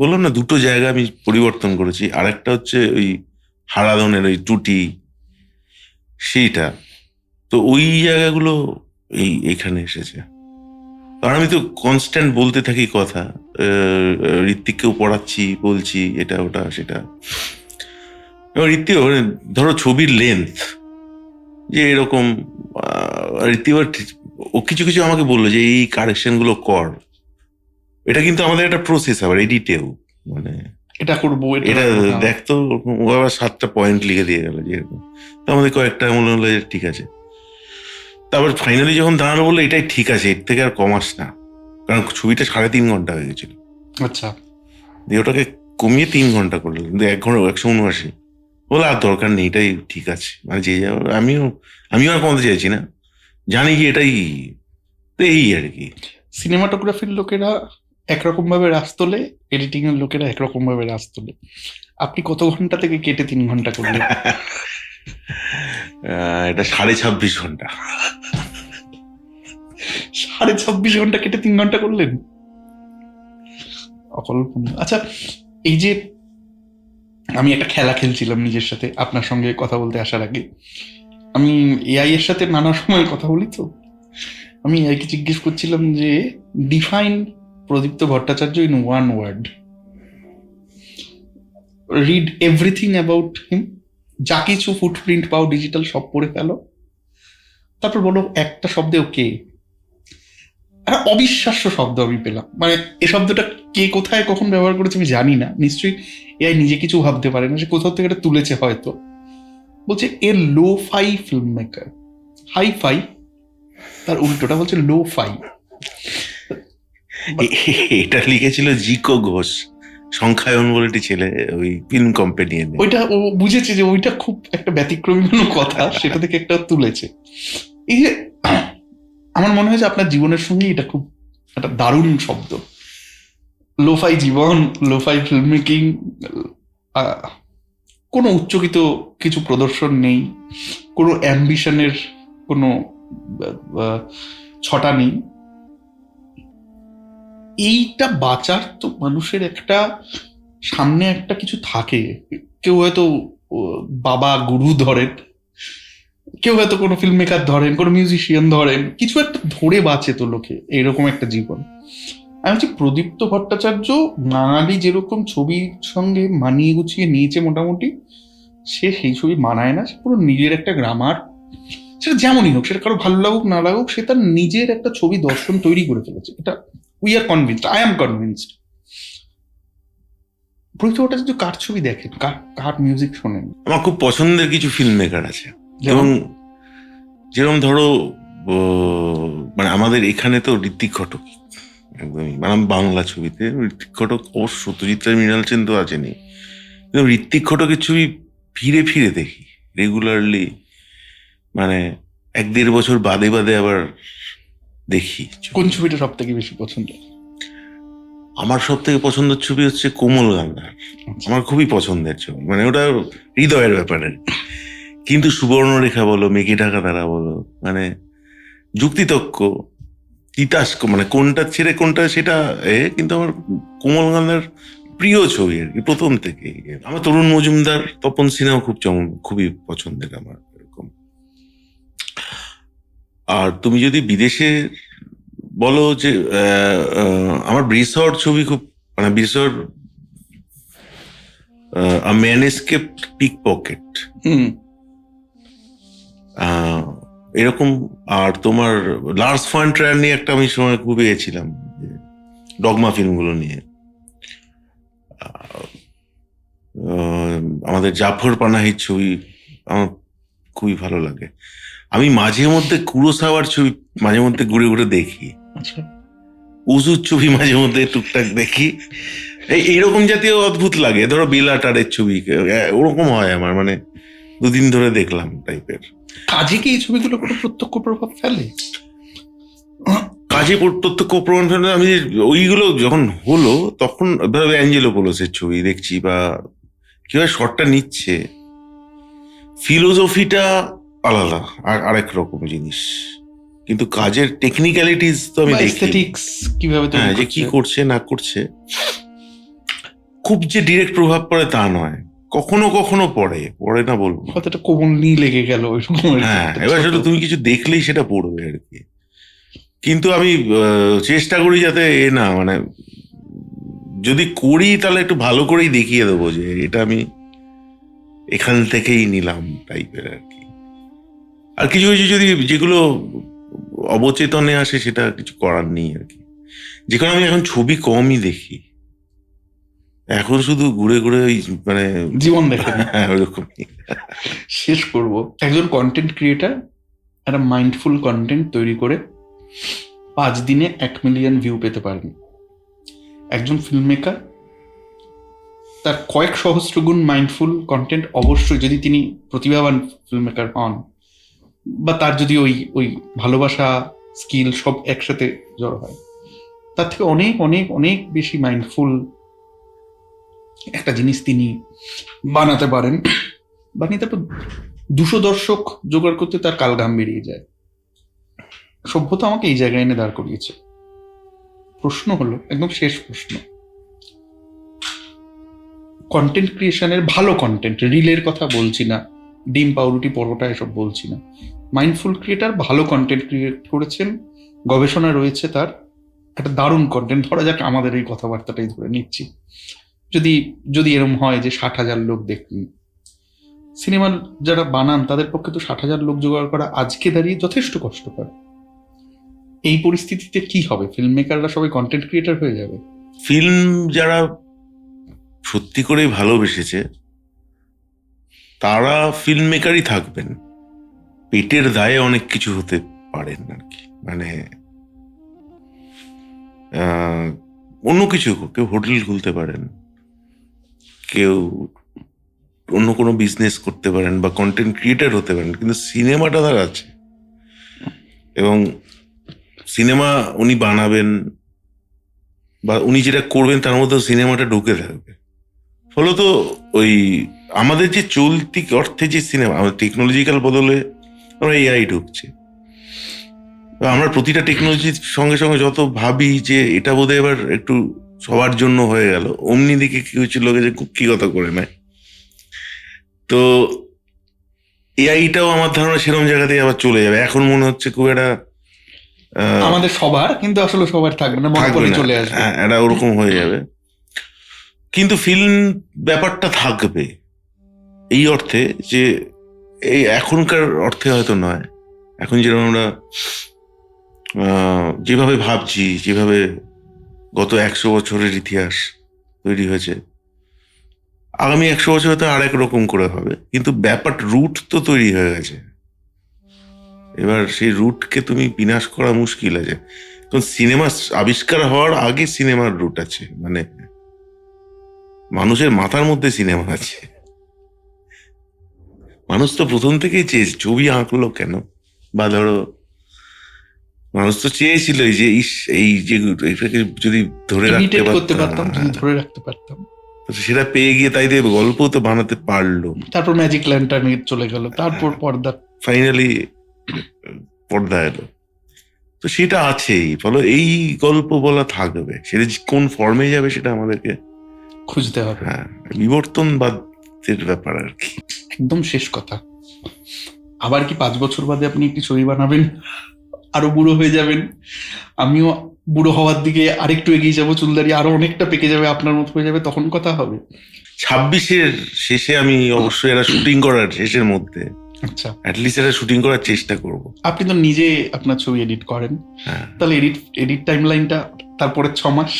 বললাম না, দুটো জায়গা আমি পরিবর্তন করেছি। আর একটা হচ্ছে ওই হারাধনের ওই টুটি, সেইটা। তো ওই জায়গাগুলো এইখানে এসেছে। কারণ আমি তো কনস্ট্যান্ট বলতে থাকি কথা, ঋত্বিককেও পড়াচ্ছি, বলছি এটা ওটা সেটা। এবার ঋত্বিক ধরো ছবির লেন্থ যে এরকম, ঋত্বিক ও কিছু কিছু আমাকে বললো যে এই কারেকশন গুলো কর। এটা কিন্তু আমাদের একটা প্রসেস, আবার এডিটেও মানে এটা করবো, এটা দেখতো, ও আবার 7টা পয়েন্ট লিখে দিয়ে গেল যে এরকম। তো আমাদের কয়েকটা মনে হলো যে ঠিক আছে। তারপর ফাইনালি যখন দাঁড়ানো বললো এটাই ঠিক আছে, এর থেকে আর কমাস না, কারণ ছবিটা 3.5 ঘন্টা হয়ে গেছিল। আচ্ছা, দিয়ে ওটাকে কমিয়ে 3 ঘন্টা করলো, কিন্তু 1 ঘন্টা 179 বলে আর দরকার নেই, এটাই ঠিক আছে। মানে যে আমিও আর কমাতে চাইছি না, জানি কি এটাই, তো এই আর কি। সিনেমাটোগ্রাফির লোকেরা একরকম ভাবে রাজ তোলে, এডিটিং এর লোকেরা একরকম ভাবে রাজ তোলে। আপনি কত ঘন্টা থেকে কেটে 3 ঘন্টা করলেন? এটা 26.5 ঘন্টা। 26.5 ঘন্টা কেটে 3 ঘন্টা করলেন? অকল্পনীয়। আচ্ছা, এই যে আমি একটা খেলা খেলছিলাম নিজের সাথে আপনার সঙ্গে কথা বলতে আসার আগে। আমি এআই এর সাথে নানা সময় কথা বলি, তো আমি এআইকে জিজ্ঞেস করছিলাম যে define Pradipta Bhattacharya in one word. Read everything about him, যা কিছু ফুটপ্রিন্ট পাও ডিজিটাল সব পড়ে ফেলো, তারপর বলো একটা শব্দে ওকে। একটা অবিশ্বাস্য শব্দ আমি পেলাম। মানে এই শব্দটা কে কোথায় কখন ব্যবহার করেছে আমি জানি না, নিশ্চয়ই এআই নিজে কিছু ভাবতে পারে না, সে কোথাও থেকে এটা তুলেছে হয়তো। বলছে a lo fi film maker. Hi fi তার উল্টোটা বলছে লো ফাই। এটা লিখেছিল জিকো ঘোষ, সংখ্যায়ন বলে একটি ছেলে, ওই ফিল্ম কোম্পানি। ওইটা ও বুঝেছে যে ওইটা খুব একটা ব্যতিক্রমী কোনো কথা, সেটা থেকে একটা তুলেছে। এই যে আমার মনে হয় যে আপনার জীবনের সঙ্গে এটা খুব একটা দারুণ শব্দ। লোফাই জীবন, লোফাই ফিল্ম মেকিং, কোনো উচ্চকিত কিছু প্রদর্শন নেই, কোনো অ্যাম্বিশনের কোনো ছটা নেই। এইটা বাঁচার তো মানুষের একটা সামনে একটা কিছু থাকে। কেউ হয়তো বাবা গুরু ধরেন, কেউ হয়তো কোনো ফিল্ম মেকার ধরেন, কোনো মিউজিশিয়ান ধরেন, কিছু একটা ধরে বাঁচে তো লোকে, এইরকম একটা জীবন। আমি হচ্ছে প্রদীপ্ত ভট্টাচার্য বাঙালি যেরকম ছবির সঙ্গে মানিয়ে গুছিয়ে নিয়েছে মোটামুটি, সে সেই ছবি মানায় না, সে পুরো নিজের একটা গ্রামার, সেটা যেমনই হোক, সেটা কারো ভালো লাগুক না লাগুক, সে তার নিজের একটা ছবি দর্শন তৈরি করে ফেলেছে। এটা we are convinced, I am convinced. Pradipta Bhattacharya কার ছবি দেখেন, কার মিউজিক শোনেন? আমার খুব পছন্দের কিছু ফিল্ম মেকার আছে, এবং যেরকম ধরো মানে আমাদের এখানে তো ঋত্বিক ঘটক একদমই, মানে বাংলা ছবিতে ঋত্বিক ঘটক, অবশ্য সত্যজিৎ রায়, মৃণাল সেন তো আছেনি, কিন্তু ঋত্বিক ঘটকের ছবি ফিরে ফিরে দেখি রেগুলারলি, মানে 1-1.5 বছর বাদে বাদে আবার দেখি। কোন ছবিটা সব থেকে বেশি পছন্দ? আমার সব থেকে পছন্দের ছবি হচ্ছে কোমল গান্ধার। আমার খুবই পছন্দের ছবি, মানে ওটা হৃদয়ের ব্যাপারে। কিন্তু সুবর্ণরেখা বলো, মেঘে ঢাকা তারা বলো, মানে যুক্তিতক্ক, তিতাস্ক, মানে কোনটা ছেড়ে কোনটা সেটা কিন্তু আমার কোমল গান্ধার প্রিয় ছবি আর কি প্রথম থেকে। আমার তরুণ মজুমদার, তপন সিনহাও খুবই পছন্দের আমার এরকম। আর তুমি যদি বিদেশে বলো যে আমার ব্রিসর ছবি খুব, মানে ব্রিসর a man escaped pickpocket এরকম। আর তোমার লার্স ফন ট্রায়ার নিয়ে একটা আমি সময় খুব গেছিলাম, ডগমা ফিল্মগুলো নিয়ে। আমাদের জাফর পানাহির ছবি আমার খুবই ভালো লাগে। আমি মাঝে মধ্যে কুরোসাওয়ার ছবি মাঝে মধ্যে ঘুরে ঘুরে দেখি, উজুর ছবি মাঝে মধ্যে টুকটাক দেখি, এইরকম জাতীয় অদ্ভুত লাগে। ধরো বেলাটারের ছবি ওরকম হয় আমার, মানে 2 দিন ধরে দেখলাম টাইপের। কাজে কি এই ছবিগুলো কোনো প্রত্যক্ষ প্রভাব ফেলে? কাজে প্রত্যক্ষ প্রমাণ ফেলে। আমি ওইগুলো যখন হলো তখন ধরো অ্যাঞ্জেলো পোলোসের ছবি দেখছি, বা কিভাবে শটটা নিচ্ছে, ফিলোসফিটা আলাদা, আর আরেক রকম জিনিস, কিন্তু কাজের টেকনিক্যালিটিস তো আমি দেখি, এস্থেটিক্স কিভাবে তৈরি হ্যাঁ, যে কি করছে না করছে খুব যে ডিরেক্ট প্রভাব পড়ে তা নয়, কখনো কখনো পড়ে না বলবো না। কতটা কোমললি লেগে গেল ওইরকম আর কি, হ্যাঁ, একটা এবার ছোট। সেটা তুমি কিছু দেখলেই সেটা পড়বে আর কি। কিন্তু আমি চেষ্টা করি যাতে না মানে যদি করি তাহলে একটু ভালো করেই দেখিয়ে দেবো যে এটা আমি এখান থেকেই নিলাম টাইপের আর কি। আর কিছু কিছু যদি যেগুলো অবচেতনে আসে সেটা কিছু করার নেই আর কি। যেখানে আমি এখন ছবি কমই দেখি, এখন শুধু ঘুরে ঘুরে ওই মানে জীবন দেখে। হ্যাঁ, ওরকমই। শেষ করব, একজন কন্টেন্ট ক্রিয়েটার একটা মাইন্ডফুল কন্টেন্ট তৈরি করে 5 দিনে 1 মিলিয়ন ভিউ পেতে পারেন। একজন ফিল্ম মেকার তার কয়েক সহস্র গুণ মাইন্ডফুল কন্টেন্ট, অবশ্যই যদি তিনি প্রতিভাবান ফিল্ম মেকার হন, বা তার যদি ওই ওই ভালোবাসা স্কিল সব একসাথে জড়ো হয়, তার থেকে অনেক অনেক অনেক বেশি মাইন্ডফুল একটা জিনিস তিনি বানাতে পারেন। বানিয়ে তারপর 200 দর্শক জোগাড় করতে তার কালঘাম বেরিয়ে যায়। সভ্যতা আমাকে এই জায়গায় এনে দাঁড় করিয়েছে। প্রশ্ন হলো, একদম শেষ প্রশ্ন, কন্টেন্ট ক্রিয়েশনের ভালো কন্টেন্ট, রিলের কথা বলছি না, ডিম পাউরুটি পরোটা এসব বলছি না, মাইন্ডফুল ক্রিয়েটার ভালো কন্টেন্ট ক্রিয়েট করেছেন, গবেষণা রয়েছে তার, একটা দারুণ কন্টেন্ট, ধরা যাক আমাদের এই কথাবার্তাটাই ধরে নিচ্ছি, যদি যদি এরকম হয় যে 60,000 লোক দেখুন, সিনেমা যারা বানান তাদের পক্ষে তো 60,000 লোক জোগাড় করা আজকে দাঁড়িয়ে যথেষ্ট কষ্টকর। এই পরিস্থিতিতে কি হবে? ফিল্ম মেকাররা সবাই কন্টেন্ট ক্রিয়েটার হয়ে যাবে? ফিল্ম যারা সত্যি করেই ভালোবেসেছে তারা ফিল্ম মেকারই থাকবেন, পেটের দায়ে অনেক কিছু হতে পারেন আর কি। মানে অন্য কিছু, কেউ হোটেল খুলতে পারেন, কেউ অন্য কোনো বিজনেস করতে পারেন, বা কন্টেন্ট ক্রিয়েটার হতে পারেন, কিন্তু সিনেমাটা তার আছে, এবং সিনেমা উনি বানাবেন বা উনি যেটা করবেন তার মধ্যে সিনেমাটা ঢুকে থাকবে। ফলত ওই আমাদের যে চলতি অর্থে যে সিনেমা, আমাদের টেকনোলজিক্যাল বদলে আমরা এআই ঢুকছে, আমরা প্রতিটা টেকনোলজির সঙ্গে সঙ্গে যত ভাবি যে এটা বোধহয় এবার একটু সবার জন্য হয়ে গেল, অমনি দিকে কি হচ্ছে লোকে যে কুক্ষিগত করে নেয়। তো এআইটাও আমার ধারণা সেরকম জায়গাতেই আবার চলে যাবে। এখন মনে হচ্ছে খুব একটা আমাদের সবার, কিন্তু আসলে সবার থাকবে না, মনোপলি চলে আসবে, এটা ওরকম হয়ে যাবে। কিন্তু ফিল্ম ব্যাপারটা থাকবে এই অর্থে যে এই এখনকার অর্থে হয়তো নয়, এখন যেরকম আমরা যেভাবে ভাবছি, যেভাবে গত 100 বছরের ইতিহাস তৈরি হয়েছে, আগামী 100 বছর হয়তো আরেক রকম করে হবে, কিন্তু ব্যাপার রুট তো তৈরি হয়ে গেছে। এবার সেই রুটকে তুমি বিনাশ করা মুশকিল আছে, কারণ সিনেমা আবিষ্কার হওয়ার আগে সিনেমার রুট আছে, মানে মানুষের মাথার মধ্যে সিনেমা আছে। মানুষ তো প্রথম থেকেই চেয়েছে, ছবি আঁকলো কেন, বা ধরো মানুষ তো চেয়েছিল যে এই যে এটাকে যদি ধরে রাখতে পারতাম, যদি ধরে রাখতে পারতাম, সেটা পেয়ে গিয়ে তাই দিয়ে গল্প তো বানাতে পারলো। তারপর ম্যাজিক ল্যান্টার্ন চলে গেল, তারপর পর্দা, ফাইনালি পর্দা এলো। তো সেটা আছেই, ফলে এই গল্প বলা থাকবে, সেটা কোন ফর্মে যাবে সেটা আমাদেরকে খুঁজতে হবে। হ্যাঁ, বিবর্তনবাদের ব্যাপার আর কি। একদম শেষ কথা, আবার কি 5 বছর বাদে আপনি একটি ছবি বানাবেন, আরো বুড়ো হয়ে যাবেন, আমিও বুড়ো হওয়ার দিকে আরেকটু এগিয়ে যাবো, চুলদারি আরো অনেকটা পেকে যাবে, আপনার মতো হয়ে যাবে, তখন কথা হবে। 26-এর শেষে আমি অবশ্যই এরা শুটিং করার শেষের মধ্যে আচ্ছা, অ্যাটলিস্ট এটা শুটিং করার চেষ্টা করব। আপনি তো নিজে আপনার ছবি এডিট করেন, হ্যাঁ, তাহলে এডিট টাইম লাইনটা তারপরে 6 মাস।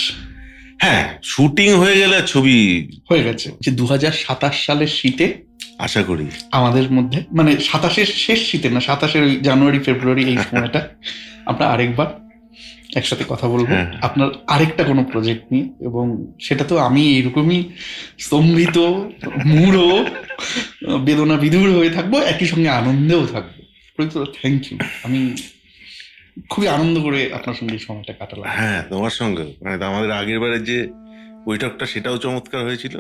হ্যাঁ, শুটিং হয়ে গেলে ছবি হয়ে গেছে, যে 2027 সালের শীতে আশা করি আমাদের মধ্যে, মানে 27-এর শেষ শীতে না, 27-এর ওই জানুয়ারি ফেব্রুয়ারি এই সময়টা আমরা আরেকবার একসাথে কথা বলবো আপনার আরেকটা কোনো প্রজেক্ট নিয়ে, এবং সেটা তো আমি এইরকমই স্তম্ভিত, মূঢ়, বেদনা বিধুর হয়ে থাকবো, একই সঙ্গে আনন্দেও থাকবো। থ্যাংক ইউ, আমি খুবই আনন্দ করে আপনার সঙ্গে এই সময়টা কাটালাম। হ্যাঁ, তোমার সঙ্গে, মানে আমাদের আগের বারের যে বৈঠকটা সেটাও চমৎকার হয়েছিল,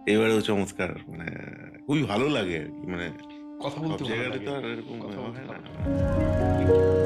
এবারেও চমৎকার, মানে খুবই ভালো লাগে আর কি, মানে কথা সব বলতে ভালো জায়গাতে লাগে, তো আর এরকম কথা বলতে হয় ভালো না। লাগে।